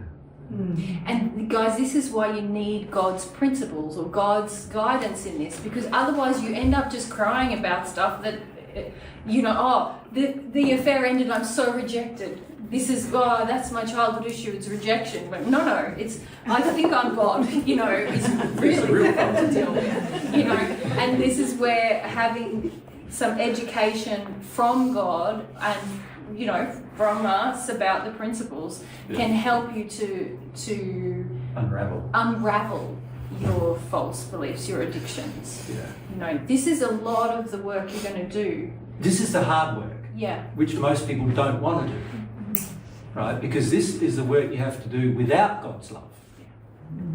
And guys, this is why you need God's principles or God's guidance in this, because otherwise you end up just crying about stuff that, the affair ended, I'm so rejected. This is, that's my childhood issue, it's rejection. But no, it's, I think I'm God, it's really fun to deal with, and this is where having some education from God and from us about the principles can help you to unravel your false beliefs, your addictions. This is a lot of the work you're going to do. This is the hard work, which most people don't want to do, right? Because this is the work you have to do without God's love.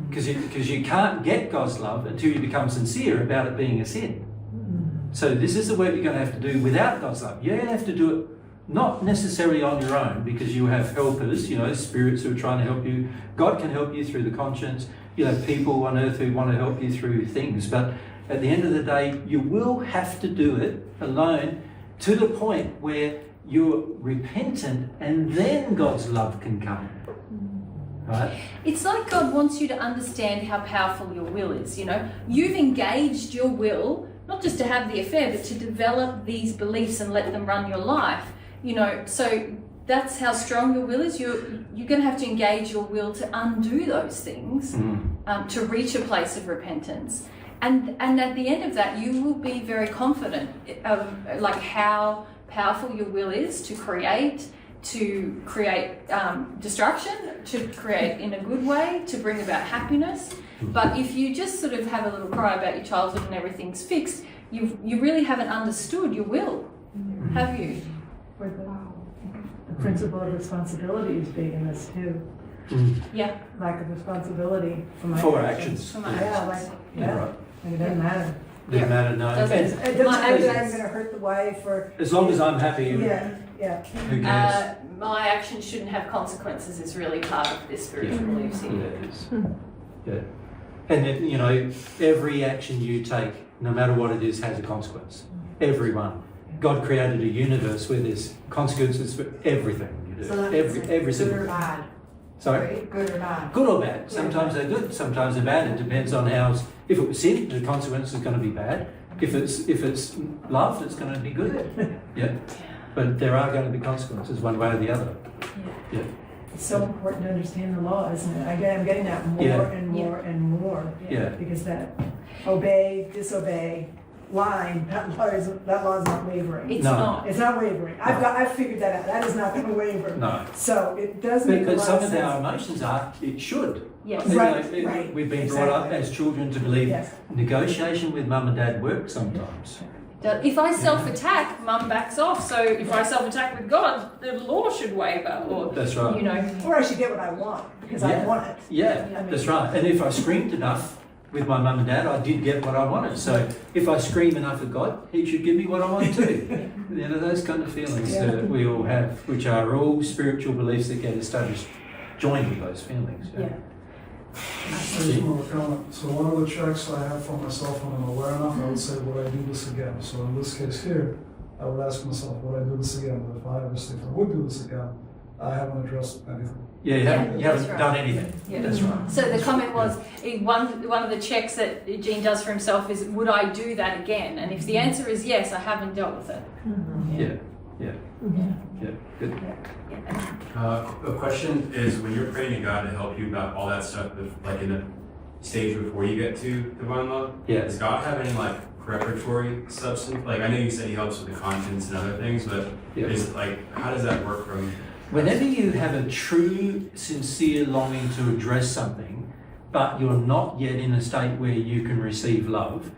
Because you can't get God's love until you become sincere about it being a sin. So this is the work you're going to have to do without God's love. You're going to have to do it not necessarily on your own, because you have helpers, spirits who are trying to help you. God can help you through the conscience. You have people on earth who want to help you through things. But at the end of the day, you will have to do it alone to the point where you're repentant, and then God's love can come. right? It's like God wants you to understand how powerful your will is, you know. You've engaged your will, not just to have the affair, but to develop these beliefs and let them run your life, you know. So that's how strong your will is. You're going to have to engage your will to undo those things, to reach a place of repentance. And at the end of that, you will be very confident of like how powerful your will is to create destruction, to create in a good way, to bring about happiness. But if you just sort of have a little cry about your childhood and everything's fixed, you really haven't understood your will, have you? The principle of responsibility is big in this too. Yeah. Lack of responsibility for my For actions. actions. Right. Like it doesn't matter. Doesn't matter, no. It doesn't matter that I'm going to hurt the wife or. As long as I'm happy, Yeah. who cares? My actions shouldn't have consequences is really part of this spiritual beliefs here. Yeah, it is. Yeah. And then, you know, every action you take, no matter what it is, has a consequence. Everyone. God created a universe where there's consequences for everything you do. So that Every single good or thing. bad? Sorry? Good or bad? Good or bad. Sometimes they're good, sometimes they're bad. It depends on how. If it was sin, the consequence is going to be bad. If it's love, it's going to be good. Yeah. But there are going to be consequences one way or the other. Yeah. It's so important to understand the law, isn't it? I'm getting that more and more and more. Yeah. Because that obey, disobey line, that law is not wavering. It's not. It's not wavering. I've figured that out. That is not going to waver. No. So it does make a But lot some of of sense. our emotions are, it should. Yes. You know, Right. We've been brought up Exactly. as children to believe Yes. negotiation with mum and dad works sometimes. If I self-attack, mum backs off. So if I self-attack with God, the law should waver. Or, That's right. you know. Or I should get what I want because I want it. Yeah, that's right. And if I screamed enough with my mum and dad, I did get what I wanted. So if I scream enough at God, He should give me what I want too. You know, those kind of feelings that we all have, which are all spiritual beliefs that get established, joined with those feelings. Yeah. So one of the checks I have for myself when I'm aware enough, I would say, would I do this again? So in this case here, I would ask myself, would I do this again? But if I would do this again, I haven't addressed anything. Yeah, you haven't done anything. Yeah. That's right. So the comment was, one of the checks that Gene does for himself is, would I do that again? And if the answer is yes, I haven't dealt with it. Yeah, good. A question is, when you're praying to God to help you about all that stuff, like in the stage before you get to divine love, does God have any like preparatory substance? Like I know you said He helps with the conscience and other things, but is like how does that work from? Whenever you have a true, sincere longing to address something, but you're not yet in a state where you can receive love,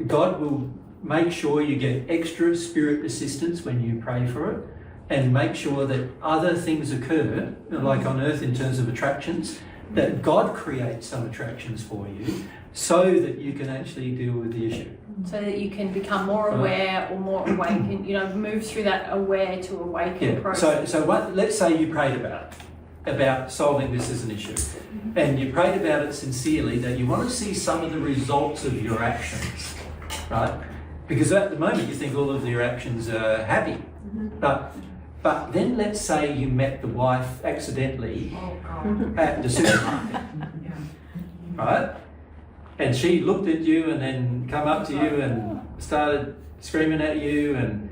God will make sure you get extra spirit assistance when you pray for it, and make sure that other things occur, like on earth in terms of attractions, that God creates some attractions for you so that you can actually deal with the issue. So that you can become more aware or more awakened, you know, move through that aware to awaken process. So let's say you prayed about solving this as an issue, and you prayed about it sincerely, that you want to see some of the results of your actions, right? Because at the moment you think all of your actions are happy, but then let's say you met the wife accidentally at the supermarket, right? And she looked at you and then come up to you and started screaming at you, and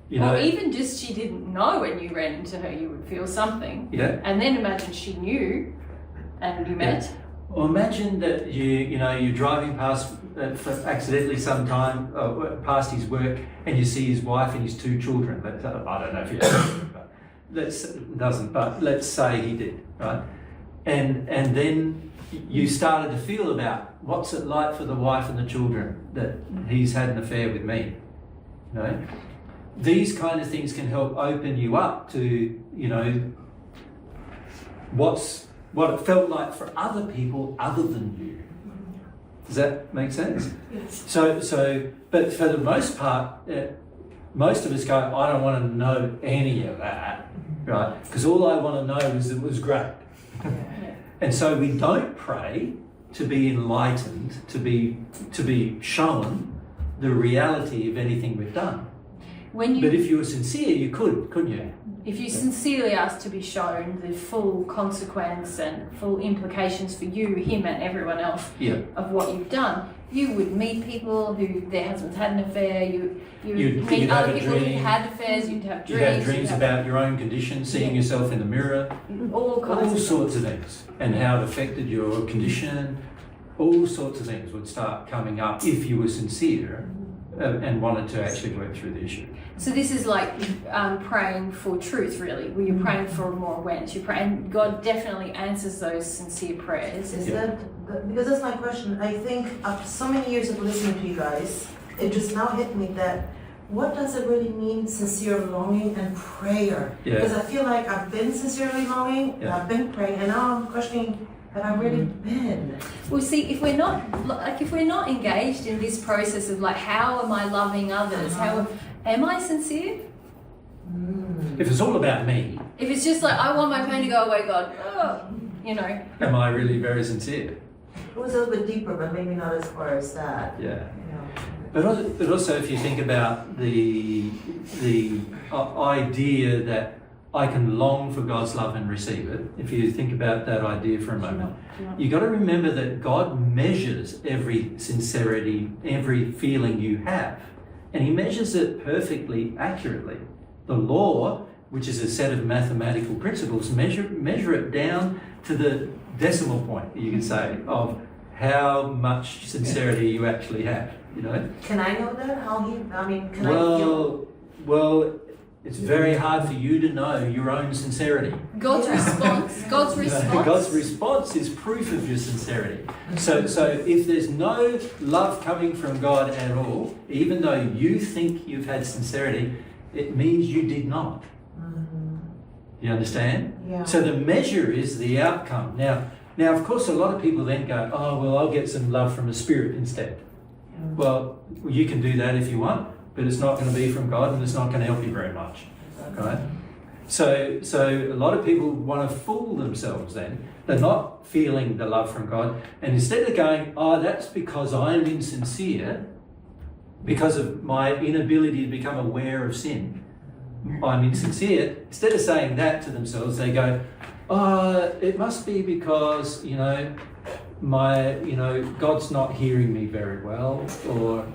you know. Or even just she didn't know when you ran into her, you would feel something. Yeah. And then imagine she knew, and you met. Or imagine that you're driving past accidentally sometime past his work, and you see his wife and his two children. I don't know if he doesn't, but let's say he did, right? And then you started to feel about what's it like for the wife and the children that he's had an affair with me. You know, these kind of things can help open you up to what it felt like for other people other than you. Does that make sense? Yes. So, but for the most part, most of us go, I don't want to know any of that, right? Because all I want to know is it was great. And so we don't pray to be enlightened, to be shown the reality of anything we've done. When you, But if you were sincere, you could, couldn't you? if you sincerely asked to be shown the full consequence and full implications for you, him, and everyone else Yeah. of what you've done, you would meet people who their husbands had an affair. You You'd meet have other a people who dream. had affairs. You'd have You dreams. have dreams about your own condition, seeing yourself in the mirror, all kinds all of sorts of things, and how it affected your condition. All sorts of things would start coming up if you were sincere and wanted to actually work through the issue. So this is like praying for truth, really, where you're praying for more awareness. You're praying, and God definitely answers those sincere prayers. Is that, because that's my question. I think after so many years of listening to you guys, it just now hit me that what does it really mean, sincere longing and prayer? Yeah. Because I feel like I've been sincerely longing, and I've been praying, and now I'm questioning, have I really been? Well, see, if we're not engaged in this process of like, how am I loving others? How am I sincere? If it's all about me, If it's just like, I want my pain to go away, God, you know. am I really very sincere? It was a little bit deeper, but maybe not as far as that. Yeah. But also, if you think about the idea that I can long for God's love and receive it, if you think about that idea for a moment, you got to remember that God measures every sincerity, every feeling you have, and He measures it perfectly accurately. The law, which is a set of mathematical principles, measure it down to the decimal point, you can say, of how much sincerity you actually have. You know? Can I know that? Can I feel? Well, it's very hard for you to know your own sincerity. God's response. God's response is proof of your sincerity. So if there's no love coming from God at all, even though you think you've had sincerity, it means you did not. You understand? Yeah. So the measure is the outcome. Now, of course, a lot of people then go, oh, well, I'll get some love from a spirit instead. Well, you can do that if you want, but it's not going to be from God, and it's not going to help you very much. Right? So a lot of people want to fool themselves then. They're not feeling the love from God, and instead of going, oh, that's because I'm insincere, because of my inability to become aware of sin, I'm insincere, instead of saying that to themselves, they go, oh, it must be because, God's not hearing me very well, or,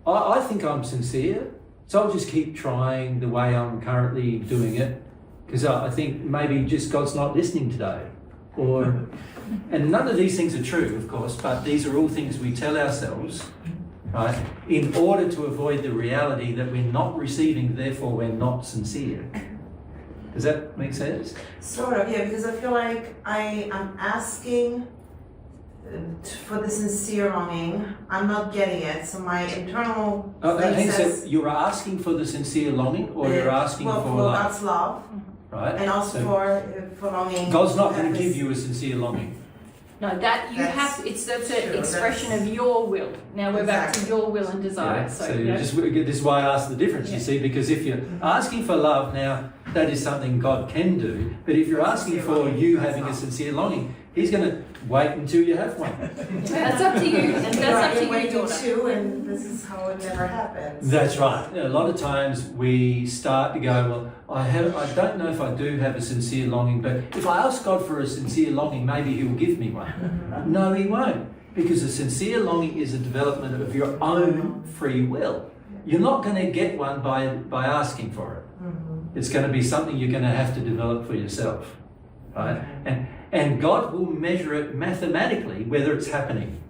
I think I'm sincere, so I'll just keep trying the way I'm currently doing it, because I think maybe just God's not listening today. And none of these things are true, of course, but these are all things we tell ourselves, right, in order to avoid the reality that we're not receiving, therefore we're not sincere. Does that make sense? Sort of, yeah, because I feel like I am asking for the sincere longing. I'm not getting it, so my internal thing says... So you're asking for the sincere longing, or you're asking for God's love, right? And also for longing. God's not going to give you a sincere longing. No, that's an expression of your will. Now we're back to your will and desire. Yeah. So this is why I asked the difference, you see, because if you're asking for love now, that is something God can do. But if you're asking for you having a sincere longing, He's going to wait until you have one. That's up to you. And that's up to you, daughter. And this is how it never happens. That's right. A lot of times we start to go, well, I don't know if I do have a sincere longing, but if I ask God for a sincere longing, maybe He'll give me one. No, He won't, because a sincere longing is a development of your own free will. You're not going to get one by asking for it. It's going to be something you're going to have to develop for yourself, right? And God will measure it mathematically whether it's happening.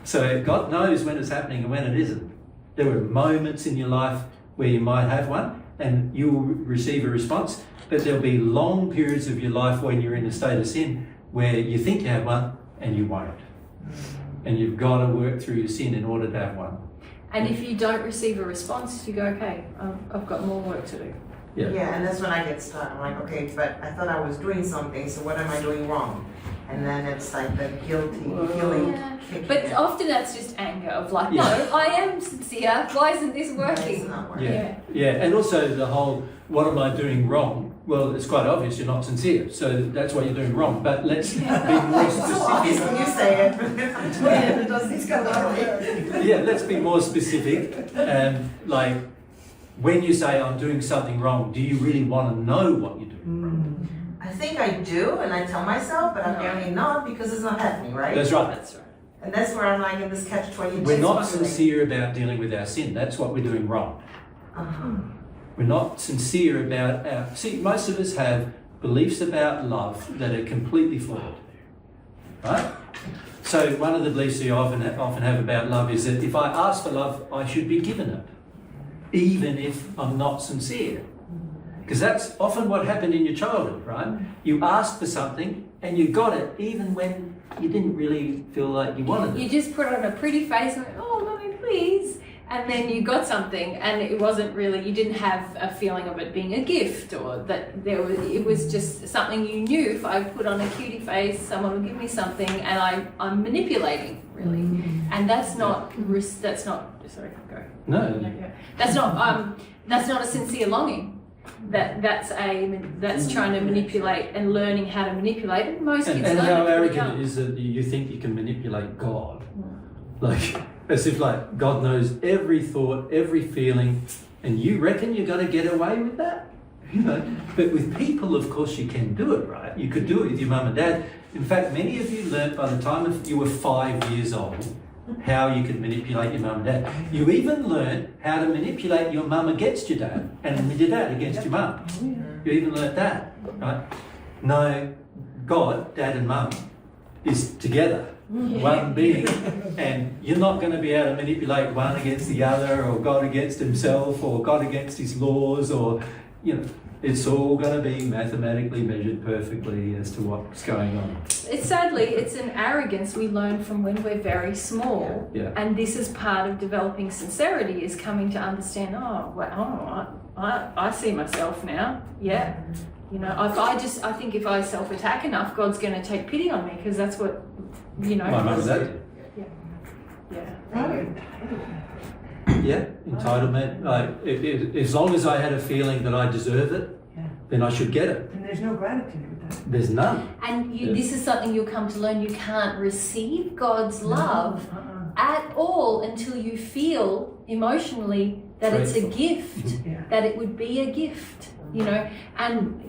So God knows when it's happening and when it isn't. There are moments in your life where you might have one and you will receive a response, but there'll be long periods of your life when you're in a state of sin where you think you have one and you won't. And you've got to work through your sin in order to have one. And if you don't receive a response, you go, okay, I've got more work to do. Yeah, and that's when I get stuck. I'm like, okay, but I thought I was doing something, so what am I doing wrong? And then it's like the guilty feeling. Yeah. kicking But in. often that's just anger of like, Yeah. no, I am sincere. Why isn't this It's working? not working. Yeah, and also the whole, what am I doing wrong? Well, it's quite obvious you're not sincere, so that's what you're doing wrong. But let's be more It's so obvious when you specific. say it, but then I'm doing it, it doesn't, it's got a lot of it. Yeah, let's be more specific. Like, when you say I'm doing something wrong, do you really want to know what you're doing wrong? I think I do, and I tell myself, but apparently not, because it's not happening, right? That's right. That's right. And that's where I'm like in this catch-22. We're not sincere about dealing with our sin. That's what we're doing wrong. Uh-huh. We're not sincere about our... See, most of us have beliefs about love that are completely flawed. Right? So one of the beliefs you often have about love is that if I ask for love, I should be given it, even if I'm not sincere. Because that's often what happened in your childhood, right? You asked for something and you got it, even when you didn't really feel like you wanted You it. just put on a pretty face and went, oh, mommy, please. And then you got something and it wasn't really, you didn't have a feeling of it being a gift or that it was just something you knew. If I put on a cutie face, someone will give me something and I'm manipulating, really. And that's not, sorry, go. No. That's not a sincere longing. That's trying to manipulate and learning how to manipulate. And most kids And learn how it pretty arrogant young. it is that you think you can manipulate God. Like, as if like God knows every thought, every feeling, and you reckon you're going to get away with that? You know, but with people, of course, you can do it, right? You could do it with your mum and dad. In fact, many of you learnt by the time you were 5 years old how you could manipulate your mum and dad. You even learnt how to manipulate your mum against your dad and your dad against your mum. You even learnt that, right? No, God, dad and mum, is together. One being, and you're not going to be able to manipulate one against the other, or God against himself, or God against his laws, or, you know, it's all going to be mathematically measured perfectly as to what's going on. It's an arrogance we learn from when we're very small. Yeah. And this is part of developing sincerity, is coming to understand, I see myself now. Yeah. You know, I think if I self-attack enough, God's going to take pity on me, because that's what, you know. My mum and dad. Yeah. Yeah, entitlement. Like, as long as I had a feeling that I deserve it, then I should get it. And there's no gratitude with that. There's none. And this is something you'll come to learn. You can't receive God's love at all until you feel emotionally that it's a gift, that it would be a gift, you know. And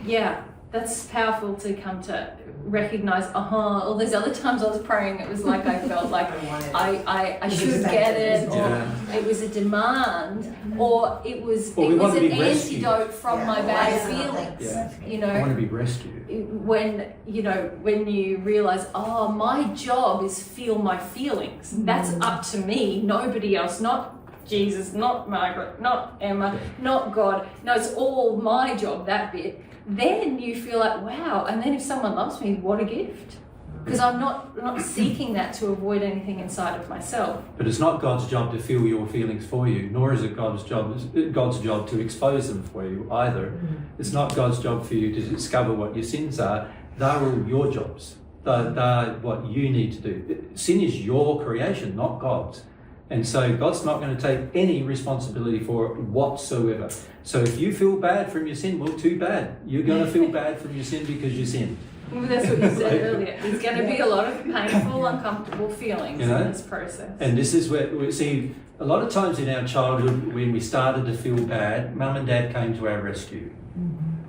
yeah, that's powerful to come to recognize, all those other times I was praying, it was like I felt like I should get it, or it was a demand, or it was an antidote from my bad feelings. You know, I want to be rescued. When you realize, my job is feel my feelings. That's up to me, nobody else, not Jesus, not Margaret, not Emma, not God. No, it's all my job, that bit. Then you feel like, wow, and then if someone loves me, what a gift. Because I'm not seeking that to avoid anything inside of myself. But it's not God's job to feel your feelings for you, nor is it God's job to expose them for you either. It's not God's job for you to discover what your sins are. They're all your jobs. They're what you need to do. Sin is your creation, not God's. And so God's not going to take any responsibility for it whatsoever. So if you feel bad from your sin, well, too bad. You're going to feel bad from your sin because you sinned. Well, that's what you said earlier. There's going to be a lot of painful, uncomfortable feelings in this process. And this is where we see a lot of times in our childhood when we started to feel bad, mum and dad came to our rescue.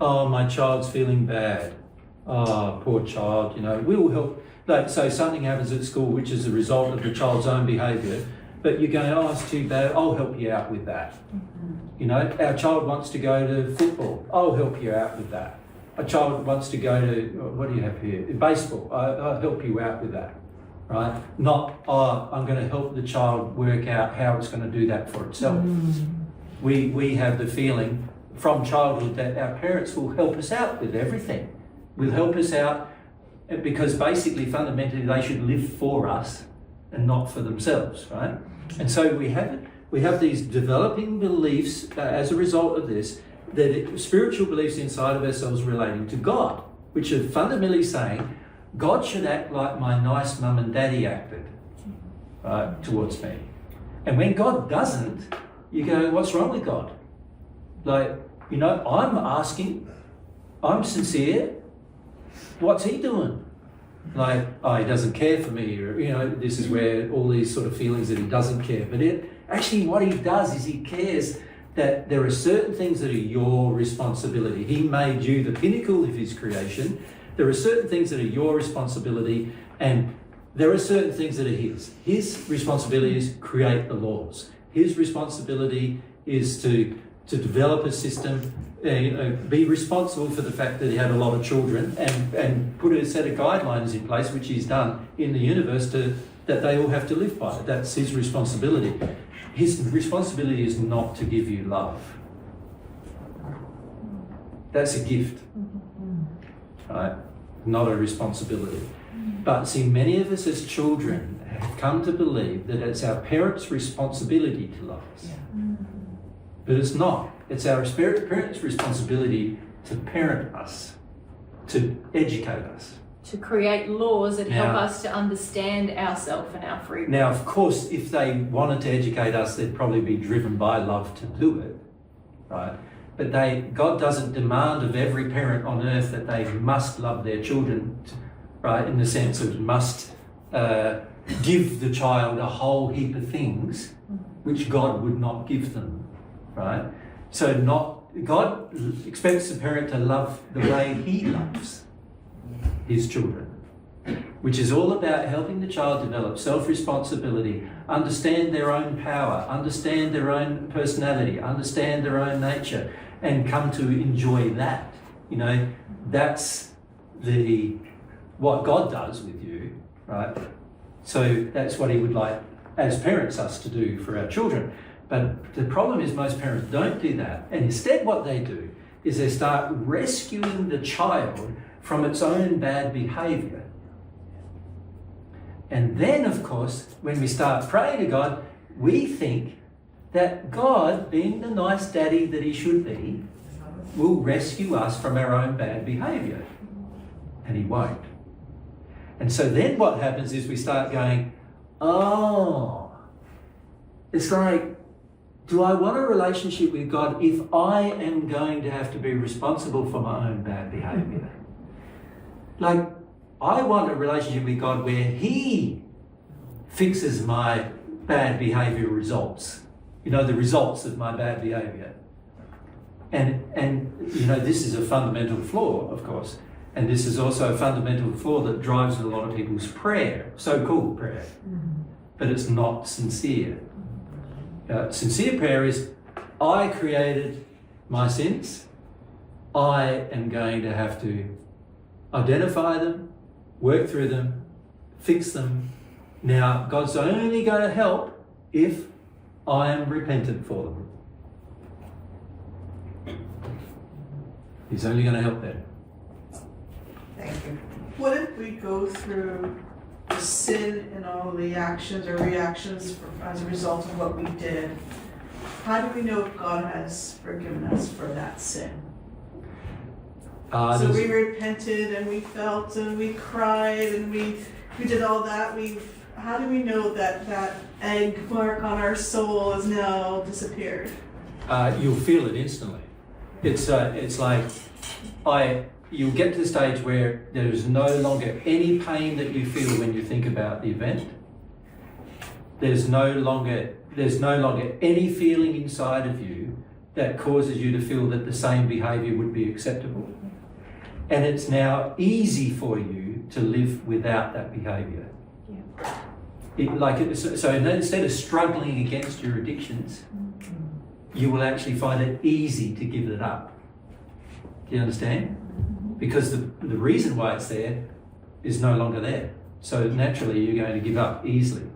Oh, my child's feeling bad. Oh, poor child, we will help. Like, so something happens at school which is a result of the child's own behaviour, but you're going, it's too bad, I'll help you out with that. Our child wants to go to football, I'll help you out with that. A child wants to go to, what do you have here? Baseball, I'll help you out with that, right? Not, I'm going to help the child work out how it's going to do that for itself. We have the feeling from childhood that our parents will help us out with everything. Will help us out because basically, fundamentally, they should live for us and not for themselves, right? And so we have these developing beliefs as a result of this, spiritual beliefs inside of ourselves relating to God, which are fundamentally saying, God should act like my nice mum and daddy acted, right, towards me. And when God doesn't, you go, what's wrong with God? Like, you know, I'm asking, I'm sincere, what's he doing? Like, oh, he doesn't care for me, or, you know, this is where all these sort of feelings that he doesn't care. But actually what he does is he cares that there are certain things that are your responsibility. He made you the pinnacle of his creation. There are certain things that are your responsibility, and there are certain things that are his. His responsibility is create the laws. His responsibility is to develop a system, be responsible for the fact that he had a lot of children, and put a set of guidelines in place, which he's done in the universe, that they all have to live by. That's his responsibility. His responsibility is not to give you love. That's a gift, right? Not a responsibility. But see, many of us as children have come to believe that it's our parents' responsibility to love us. But it's not. It's our parents' responsibility to parent us, to educate us. To create laws that help us to understand ourselves and our free will. Now, of course, if they wanted to educate us, they'd probably be driven by love to do it, right? But God doesn't demand of every parent on earth that they must love their children, right? In the sense of must give the child a whole heap of things which God would not give them, right? So God expects the parent to love the way he loves his children, which is all about helping the child develop self-responsibility, understand their own power, understand their own personality, understand their own nature, and come to enjoy that. You know, that's what God does with you, right? So that's what he would like, as parents, us to do for our children. But the problem is most parents don't do that. And instead what they do is they start rescuing the child from its own bad behavior. And then, of course, when we start praying to God, we think that God, being the nice daddy that he should be, will rescue us from our own bad behavior. And he won't. And so then what happens is we start going, oh, it's like, do I want a relationship with God if I am going to have to be responsible for my own bad behavior? Like, I want a relationship with God where he fixes my bad behavior results. You know, the results of my bad behavior. And you know, this is a fundamental flaw, of course. And this is also a fundamental flaw that drives a lot of people's prayer, so-called prayer. But it's not sincere. Sincere prayer is, I created my sins. I am going to have to identify them, work through them, fix them. Now, God's only going to help if I am repentant for them. He's only going to help then. Thank you. What if we go through the sin and all the actions or reactions as a result of what we did? How do we know if God has forgiven us for that sin? So we repented and we felt and we cried and we did all that. How do we know that that egg mark on our soul has now disappeared? You'll feel it instantly. It's like you'll get to the stage where there is no longer any pain that you feel when you think about the event. There's no longer any feeling inside of you that causes you to feel that the same behaviour would be acceptable. And it's now easy for you to live without that behaviour. So instead of struggling against your addictions, you will actually find it easy to give it up. Do you understand? Because the reason why it's there is no longer there. So naturally you're going to give up easily.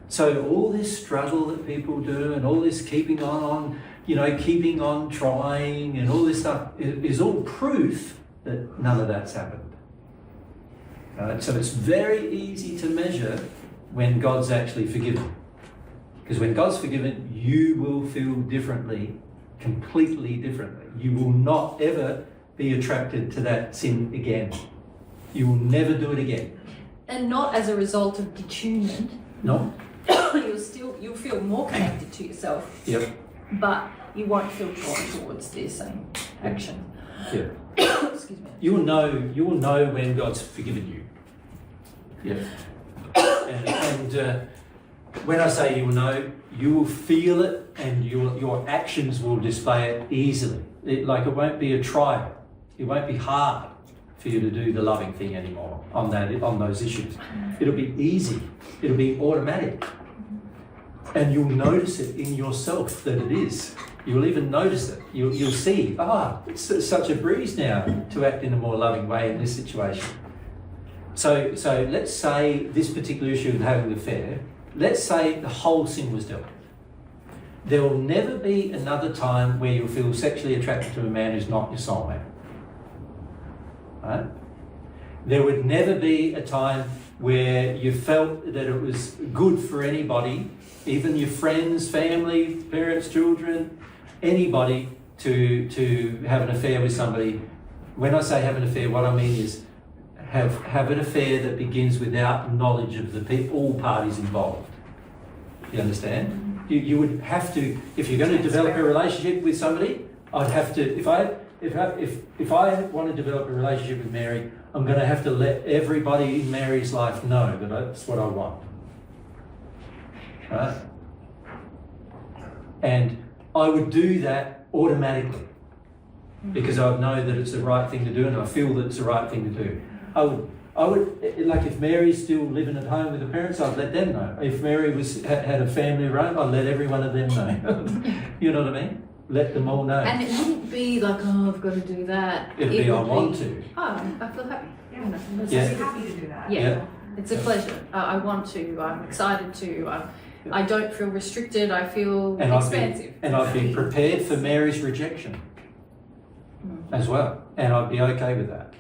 So all this struggle that people do and all this keeping on trying and all this stuff is all proof that none of that's happened. So it's very easy to measure when God's actually forgiven. Because when God's forgiven, you will feel differently, completely differently. You will not ever be attracted to that sin again. You will never do it again. And not as a result of detunement. No. You'll feel more connected to yourself. Yep. But you won't feel drawn towards the same action. Yeah. Excuse me. You will know when God's forgiven you. Yeah. And when I say you will know, you will feel it, and your actions will display it easily. It won't be a trial. It won't be hard for you to do the loving thing anymore on those issues. It'll be easy. It'll be automatic. And you'll notice it in yourself that it is. You'll even notice it. You'll see, it's such a breeze now to act in a more loving way in this situation. So let's say this particular issue of having an affair, let's say the whole sin was dealt with. There will never be another time where you'll feel sexually attracted to a man who's not your soulmate. Right? There would never be a time where you felt that it was good for anybody, even your friends, family, parents, children, anybody to have an affair with somebody. When I say have an affair, what I mean is have an affair that begins without knowledge of all parties involved. You understand? You would have to, if you're going to develop a relationship with somebody, I'd have to, if I want to develop a relationship with Mary, I'm going to have to let everybody in Mary's life know that that's what I want. Right? And I would do that automatically because I know that it's the right thing to do, and I feel that it's the right thing to do. I would like, if Mary's still living at home with her parents, I'd let them know. If Mary had a family around, I'd let every one of them know. You know what I mean? Let them all know. And it wouldn't be like, I've got to do that. It'd be, I want to. Oh, I feel happy. Yeah. Yeah. I'd be happy to do that. Yeah. It's a pleasure. I want to. I'm excited to. I don't feel restricted. I feel expansive. I'd be prepared for Mary's rejection as well. And I'd be okay with that.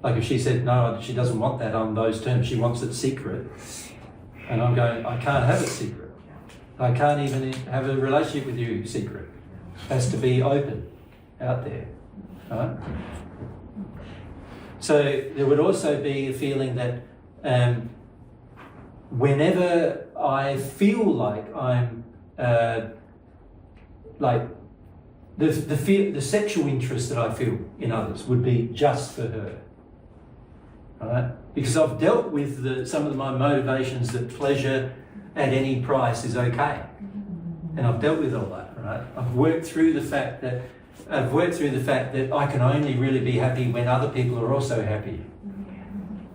Like if she said, no, she doesn't want that on those terms, she wants it secret. And I'm going, I can't have it secret. I can't even have a relationship with you secret. It has to be open out there. Right? So there would also be a feeling that whenever I feel like I'm the sexual interest that I feel in others would be just for her. Right? Because I've dealt with some of my motivations that pleasure at any price is okay. And I've dealt with all that, right? I've worked through the fact that I can only really be happy when other people are also happy.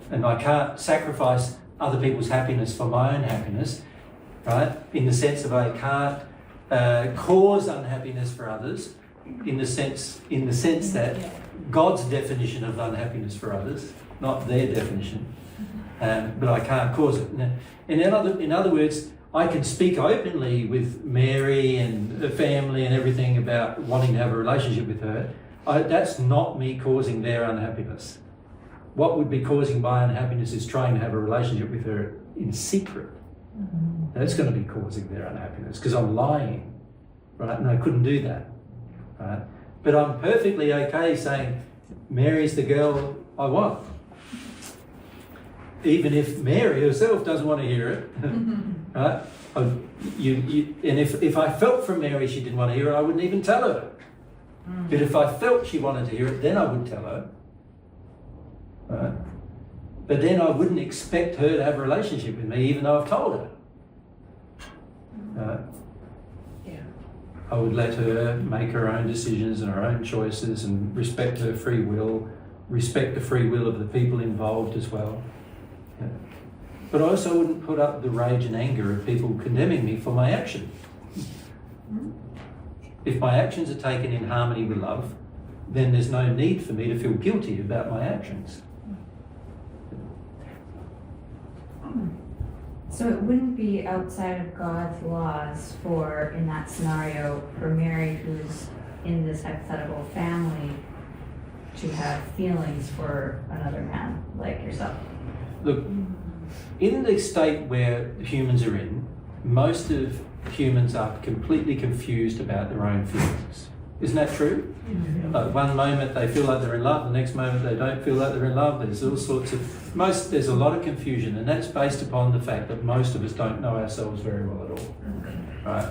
And I can't sacrifice other people's happiness for my own happiness, right? In the sense of I can't cause unhappiness for others, in the sense that God's definition of unhappiness for others, not their definition, but I can't cause it. In other words, I can speak openly with Mary and the family and everything about wanting to have a relationship with her. That's not me causing their unhappiness. What would be causing my unhappiness is trying to have a relationship with her in secret. That's going to be causing their unhappiness because I'm lying, right? And I couldn't do that, right? But I'm perfectly okay saying, Mary's the girl I want. Even if Mary herself doesn't want to hear it, right? And if I felt from Mary she didn't want to hear it, I wouldn't even tell her. But if I felt she wanted to hear it, then I would tell her. Right? But then I wouldn't expect her to have a relationship with me, even though I've told her. Right? Yeah. I would let her make her own decisions and her own choices and respect her free will, respect the free will of the people involved as well. Yeah. But I also wouldn't put up the rage and anger of people condemning me for my action. If my actions are taken in harmony with love, then there's no need for me to feel guilty about my actions. So it wouldn't be outside of God's laws for, in that scenario, for Mary, who's in this hypothetical family, to have feelings for another man like yourself. Look, in the state where humans are in, most of humans are completely confused about their own feelings. Isn't that true? Like one moment they feel like they're in love, the next moment they don't feel like they're in love. There's all sorts of, there's a lot of confusion, and that's based upon the fact that most of us don't know ourselves very well at all, right?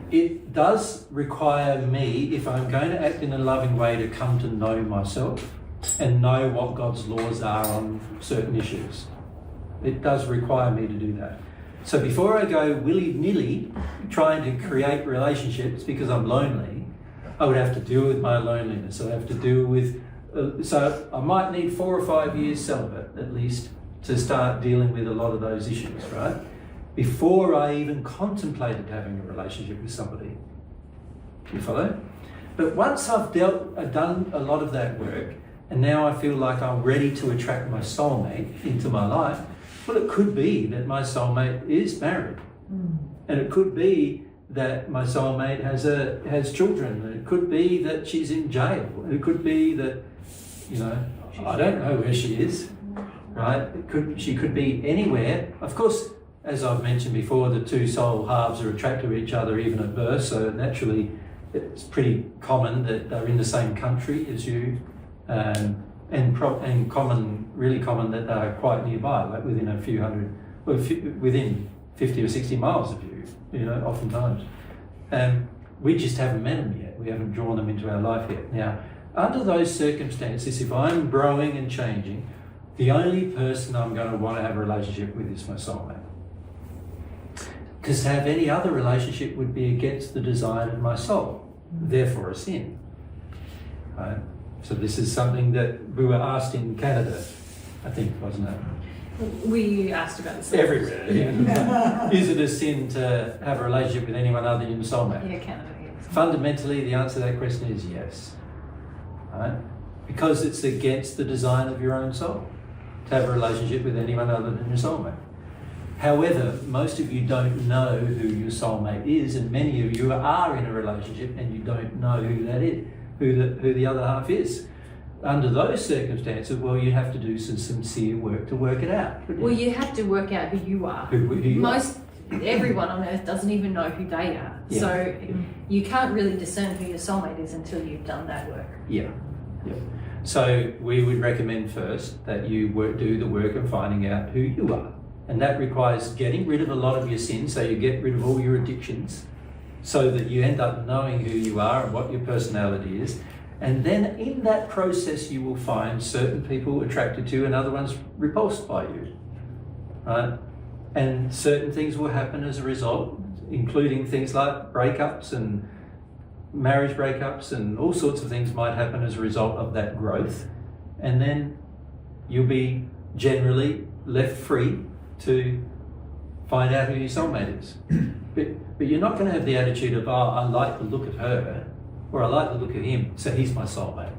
It does require me, if I'm going to act in a loving way, to come to know myself and know what God's laws are on certain issues. It does require me to do that. So before I go willy-nilly trying to create relationships because I'm lonely, I would have to deal with my loneliness. I have to deal with, so I might need 4 or 5 years celibate at least to start dealing with a lot of those issues, right? Before I even contemplated having a relationship with somebody. You follow? But once I've done a lot of that work, and now I feel like I'm ready to attract my soulmate into my life, well, it could be that my soulmate is married. And it could be that my soulmate has children. And it could be that she's in jail. And it could be that, you know, I don't know where she is, right? She could be anywhere. Of course, as I've mentioned before, the two soul halves are attracted to each other even at birth, so naturally it's pretty common that they're in the same country as you. And common, really common that they're quite nearby, like within a few hundred, within 50 or 60 miles of you, you know, oftentimes. We just haven't met them yet. We haven't drawn them into our life yet. Now, under those circumstances, if I'm growing and changing, the only person I'm going to want to have a relationship with is my soulmate. Because to have any other relationship would be against the design of my soul, therefore a sin. Right? So this is something that we were asked in Canada, I think, wasn't it? We asked about this. Everywhere. Yeah. Is it a sin to have a relationship with anyone other than your soulmate? Yeah, Canada, yes. Fundamentally, the answer to that question is yes. Right? Because it's against the design of your own soul to have a relationship with anyone other than your soulmate. However, most of you don't know who your soulmate is, and many of you are in a relationship and you don't know who that is. Who the other half is. Under those circumstances, well, you have to do some sincere work to work it out. Well, you have to work out who you are. Everyone on earth doesn't even know who they are. Yeah. So you can't really discern who your soulmate is until you've done that work. Yeah. So we would recommend first that you do the work of finding out who you are. And that requires getting rid of a lot of your sins, so you get rid of all your addictions, so that you end up knowing who you are and what your personality is. And then in that process, you will find certain people attracted to you and other ones repulsed by you, right? And certain things will happen as a result, including things like breakups and marriage breakups, and all sorts of things might happen as a result of that growth. And then you'll be generally left free to find out who your soulmate is. But you're not going to have the attitude of, oh, I like the look of her, or I like the look of him, so he's my soulmate.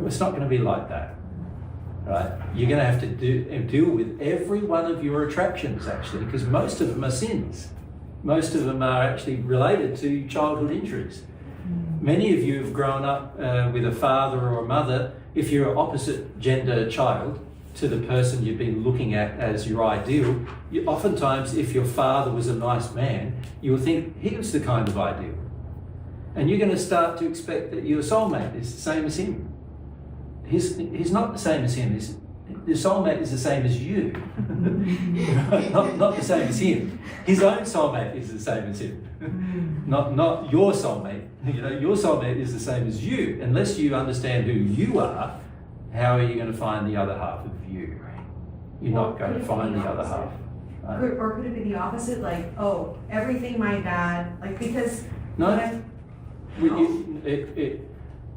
It's not going to be like that, right? You're going to have to deal with every one of your attractions, actually, because most of them are sins. Most of them are actually related to childhood injuries. Many of you have grown up with a father or a mother. If you're an opposite gender child to the person you've been looking at as your ideal, oftentimes if your father was a nice man, you'll think he was the kind of ideal. And you're going to start to expect that your soulmate is the same as him. He's not the same as him. Your soulmate is the same as you. not the same as him. His own soulmate is the same as him. Not your soulmate. You know, your soulmate is the same as you. Unless you understand who you are, how are you going to find the other half of you? You're not going to find the other half. Or could it be the opposite? Like, oh, everything my dad, like, because... No.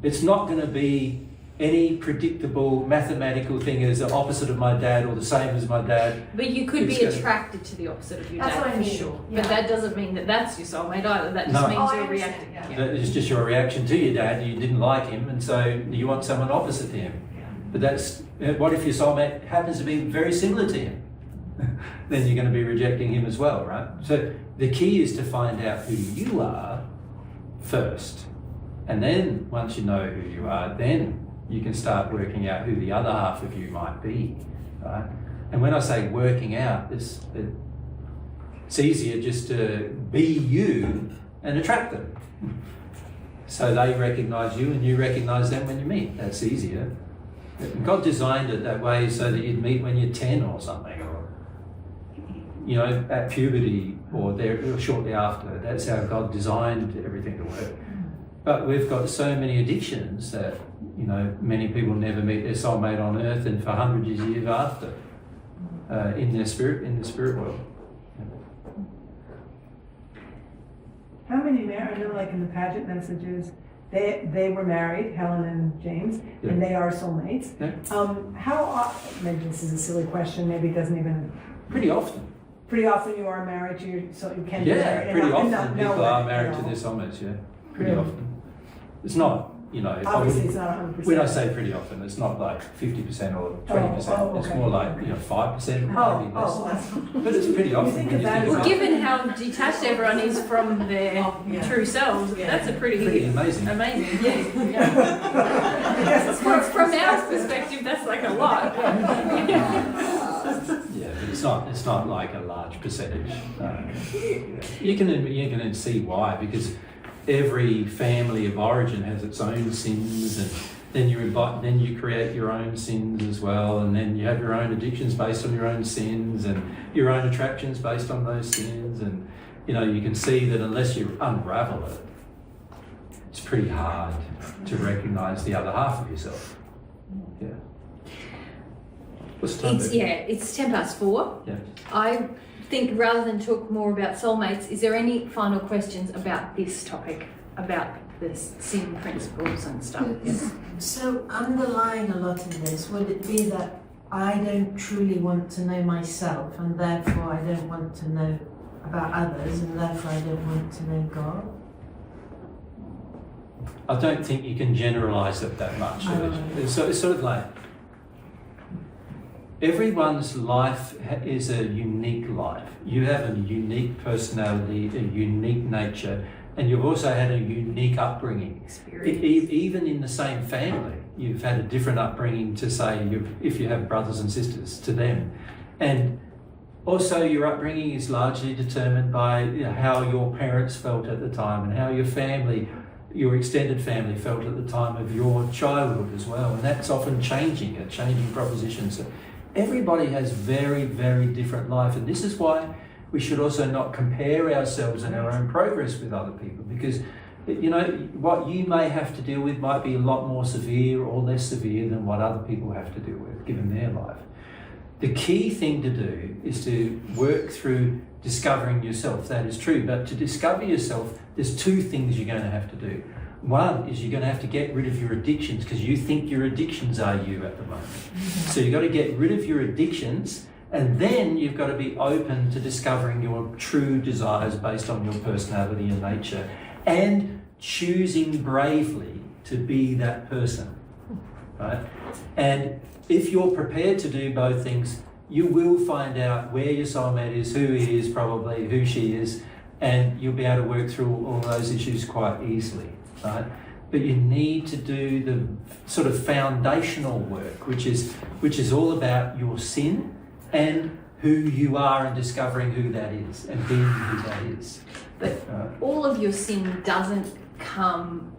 It's not going to be any predictable mathematical thing as the opposite of my dad or the same as my dad. But you could be attracted to the opposite of your That's dad, what I for mean. sure. Yeah. But that doesn't mean that that's your soulmate either. That just means you're reacting. Yeah. It's just your reaction to your dad. You didn't like him, and so you want someone opposite to him. But that's, what if your soulmate happens to be very similar to him? Then you're going to be rejecting him as well, right? So the key is to find out who you are first. And then once you know who you are, then you can start working out who the other half of you might be, right? And when I say working out, it's easier just to be you and attract them. So they recognise you and you recognise them when you meet. That's easier. God designed it that way so that you'd meet when you're 10 or something, or at puberty or shortly after. That's how God designed everything to work. But we've got so many addictions that many people never meet their soulmate on earth, and for hundreds of years after, in the spirit world. How many married, I know like in the pageant messages, they were married, Helen and James, and they are soulmates. How often, maybe this is a silly question, maybe it doesn't even... Pretty often. Pretty often you are married to so you can be married. Pretty often people are married to their soulmates, Pretty often. It's not, obviously it's not 100%. When I say pretty often, it's not like 50% or 20%. It's more like 5%, maybe less. But it's pretty often. Given how detached everyone is from their true selves, that's a pretty amazing. From our perspective, that's like a lot. But it's not like a large percentage. You can see why, because every family of origin has its own sins, and then you create your own sins as well, and then you have your own addictions based on your own sins, and your own attractions based on those sins, and you can see that unless you unravel it, it's pretty hard to recognise the other half of yourself. Yeah. What's the time? It's 4:10. Yeah. I think rather than talk more about soulmates, is there any final questions about this topic, about the sin principles and stuff? Yes. So underlying a lot of this, would it be that I don't truly want to know myself, and therefore I don't want to know about others, and therefore I don't want to know God? I don't think you can generalise it that much. It's sort of like everyone's life is a unique life. You have a unique personality, a unique nature, and you've also had a unique upbringing. Even in the same family, you've had a different upbringing to say, if you have brothers and sisters, to them. And also your upbringing is largely determined by how your parents felt at the time, and how your family, your extended family felt at the time of your childhood as well. And that's often changing propositions. So everybody has very, very different life, and this is why we should also not compare ourselves and our own progress with other people, because what you may have to deal with might be a lot more severe or less severe than what other people have to deal with given their life. The key thing to do is to work through discovering yourself. That is true, but to discover yourself, there's two things you're going to have to do. One is you're going to have to get rid of your addictions, because you think your addictions are you at the moment. So you've got to get rid of your addictions, and then you've got to be open to discovering your true desires based on your personality and nature, and choosing bravely to be that person, right? And if you're prepared to do both things, you will find out where your soulmate is, who he is, probably who she is, and you'll be able to work through all those issues quite easily. Right? But you need to do the sort of foundational work, which is all about your sin and who you are, and discovering who that is and being who that is. But all of your sin doesn't come.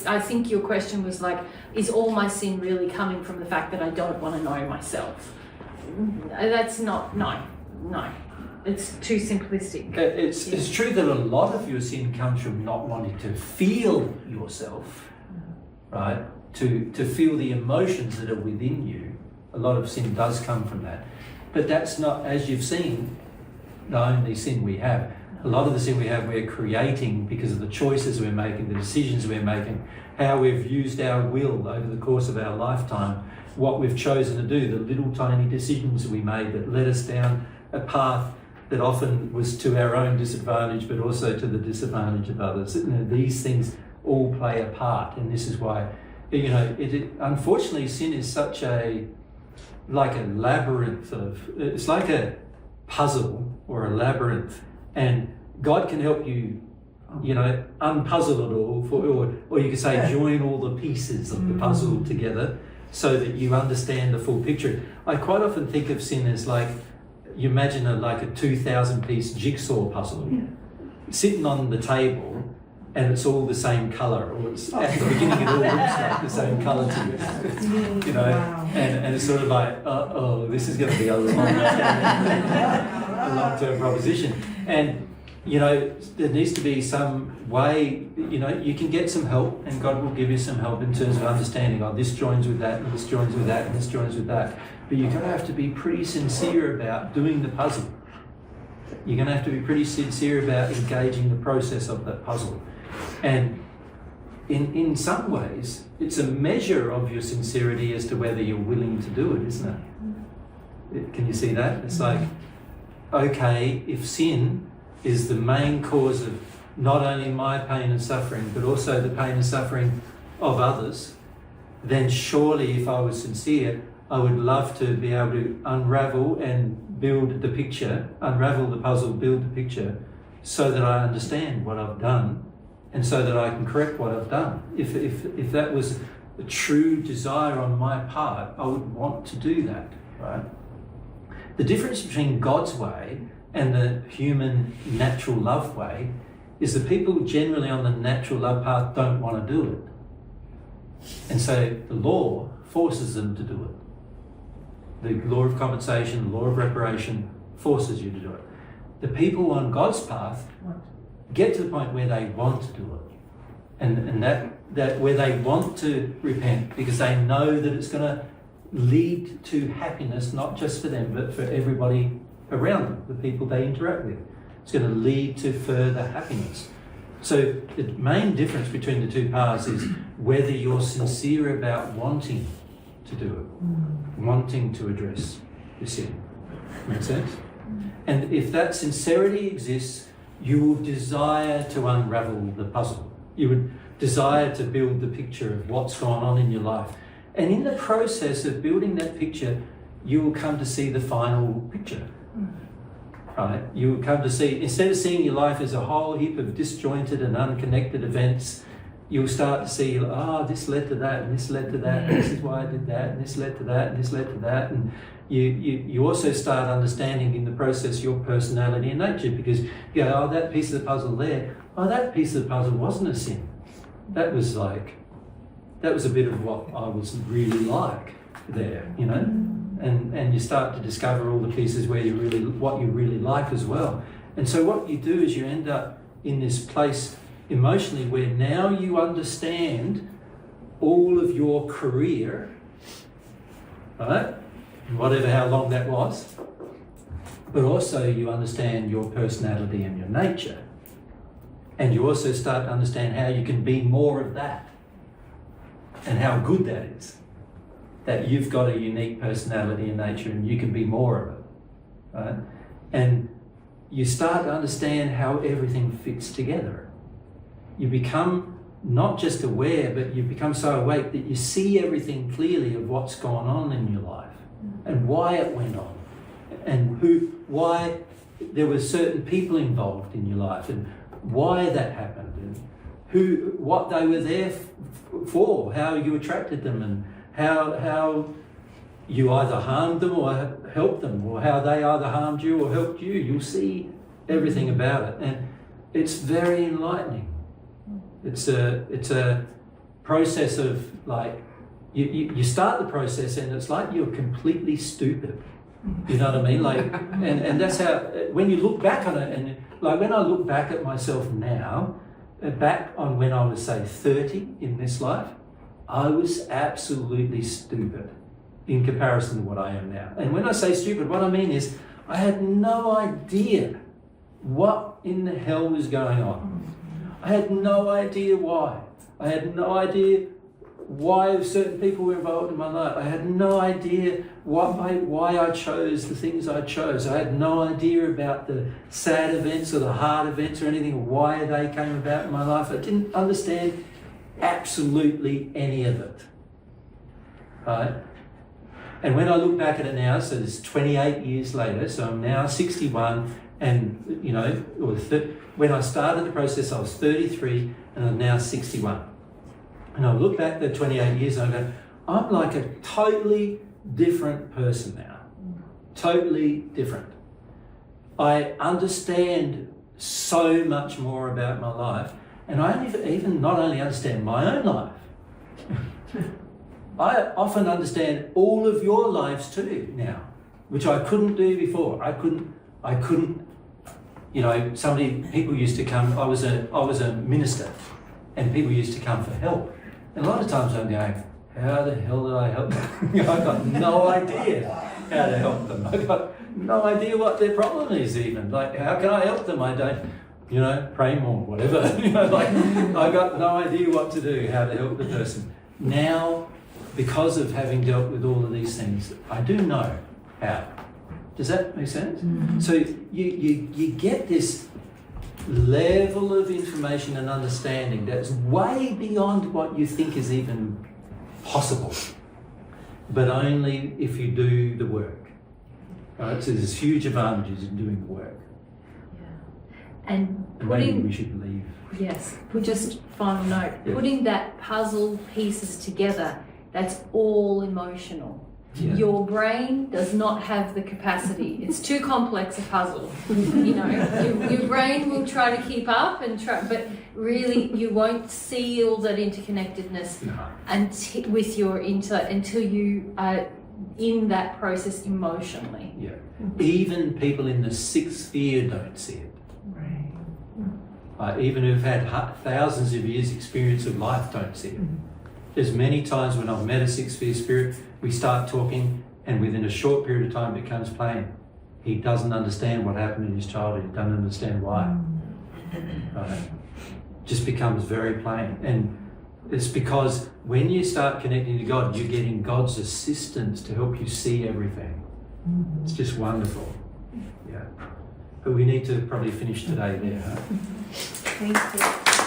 I think your question was like, is all my sin really coming from the fact that I don't want to know myself? That's not. No. It's too simplistic. It's true that a lot of your sin comes from not wanting to feel yourself, right? To feel the emotions that are within you. A lot of sin does come from that. But that's not, as you've seen, the only sin we have. A lot of the sin we have, we're creating because of the choices we're making, the decisions we're making, how we've used our will over the course of our lifetime, what we've chosen to do, the little tiny decisions we made that led us down a path that often was to our own disadvantage, but also to the disadvantage of others. These things all play a part, and this is why, unfortunately, sin is such like a labyrinth it's like a puzzle or a labyrinth, and God can help you, unpuzzle it all, or you could say join all the pieces of the puzzle together so that you understand the full picture. I quite often think of sin as like, you imagine like a 2,000 piece jigsaw puzzle sitting on the table, and it's all the same colour, or it's at the beginning it all looks like the same colour to you. You know, Wow. and it's sort of like, oh, this is going to be a long-term proposition. And, you know, there needs to be some way, you know, you can get some help, and God will give you some help in terms of understanding, oh, this joins with that, and this joins with that, and this joins with that. But you're going to have to be pretty sincere about doing the puzzle. You're going to have to be pretty sincere about engaging the process of that puzzle. And in some ways, it's a measure of your sincerity as to whether you're willing to do it, isn't it? Can you see that? It's like, okay, if sin is the main cause of not only my pain and suffering, but also the pain and suffering of others, then surely if I was sincere, I would love to be able to unravel and build the picture, unravel the puzzle, build the picture, so that I understand what I've done, and so that I can correct what I've done. If that was a true desire on my part, I would want to do that, right? The difference between God's way and the human natural love way is that people generally on the natural love path don't want to do it. And so the law forces them to do it. The law of compensation, the law of reparation forces you to do it. The people on God's path get to the point where they want to do it. And that where they want to repent because they know that it's going to lead to happiness, not just for them, but for everybody around them, the people they interact with. It's going to lead to further happiness. So the main difference between the two paths is whether you're sincere about wanting to do it, wanting to address the sin. Make sense? And if that sincerity exists, you will desire to unravel the puzzle. You would desire to build the picture of what's gone on in your life. And in the process of building that picture, you will come to see the final picture. Right? You will come to see, instead of seeing your life as a whole heap of disjointed and unconnected events, you'll start to see, this led to that, and this led to that, and this is why I did that, and this led to that, and this led to that. And you also start understanding in the process your personality and nature, because you go, that piece of the puzzle there, that piece of the puzzle wasn't a sin. That was a bit of what I was really like there, you know? And you start to discover all the pieces where what you really like as well. And so what you do is you end up in this place emotionally where now you understand all of your career, right? Whatever, how long that was. But also you understand your personality and your nature. And you also start to understand how you can be more of that and how good that is. That you've got a unique personality and nature and you can be more of it, right? And you start to understand how everything fits together. You become not just aware, but you become so awake that you see everything clearly of what's gone on in your life and why it went on and why there were certain people involved in your life and why that happened and what they were there for, how you attracted them and how you either harmed them or helped them, or how they either harmed you or helped you. You'll see everything about it, and it's very enlightening. It's a process of like you start the process and it's like you're completely stupid. You know what I mean? Like, and that's how when you look back on it, and like when I look back at myself now, back on when I was say 30 in this life, I was absolutely stupid in comparison to what I am now. And when I say stupid, what I mean is I had no idea what in the hell was going on. I had no idea why. I had no idea why certain people were involved in my life. I had no idea why I chose the things I chose. I had no idea about the sad events or the hard events or anything, or why they came about in my life. I didn't understand absolutely any of it, right? And when I look back at it now, so it's 28 years later, so I'm now 61, and you know, when I started the process I was 33 and I'm now 61. And I look back at 28 years and I go, I'm like a totally different person now. Totally different. I understand so much more about my life. And I even not only understand my own life, I often understand all of your lives too now, which I couldn't do before. I couldn't, you know, people used to come, I was a minister, and people used to come for help. And a lot of times I'm going, how the hell did I help them? You know, I've got no idea how to help them. I've got no idea what their problem is even. Like, how can I help them? I don't, you know, pray more, whatever. You know, like, I've got no idea what to do, how to help the person. Now, because of having dealt with all of these things, I do know how. Does that make sense? Mm-hmm. So you get this level of information and understanding that's way beyond what you think is even possible, but only if you do the work. Right? So there's huge advantages in doing the work. Yeah. And maybe we should leave. Yes, just final note, putting that puzzle pieces together, that's all emotional. Yeah. Your brain does not have the capacity. It's too complex a puzzle. You know, your brain will try to keep up and try, but really you won't see all that interconnectedness with your intellect until you are in that process emotionally. Yeah. Even people in the sixth sphere don't see it. Right. Even who've had thousands of years experience of life don't see it. Mm-hmm. There's many times when I've met a sixth sphere spirit, we start talking, and within a short period of time it becomes plain. He doesn't understand what happened in his childhood. He doesn't understand why. Right? Just becomes very plain. And it's because when you start connecting to God, you're getting God's assistance to help you see everything. Mm-hmm. It's just wonderful. Yeah. But we need to probably finish today there. Huh? Thank you.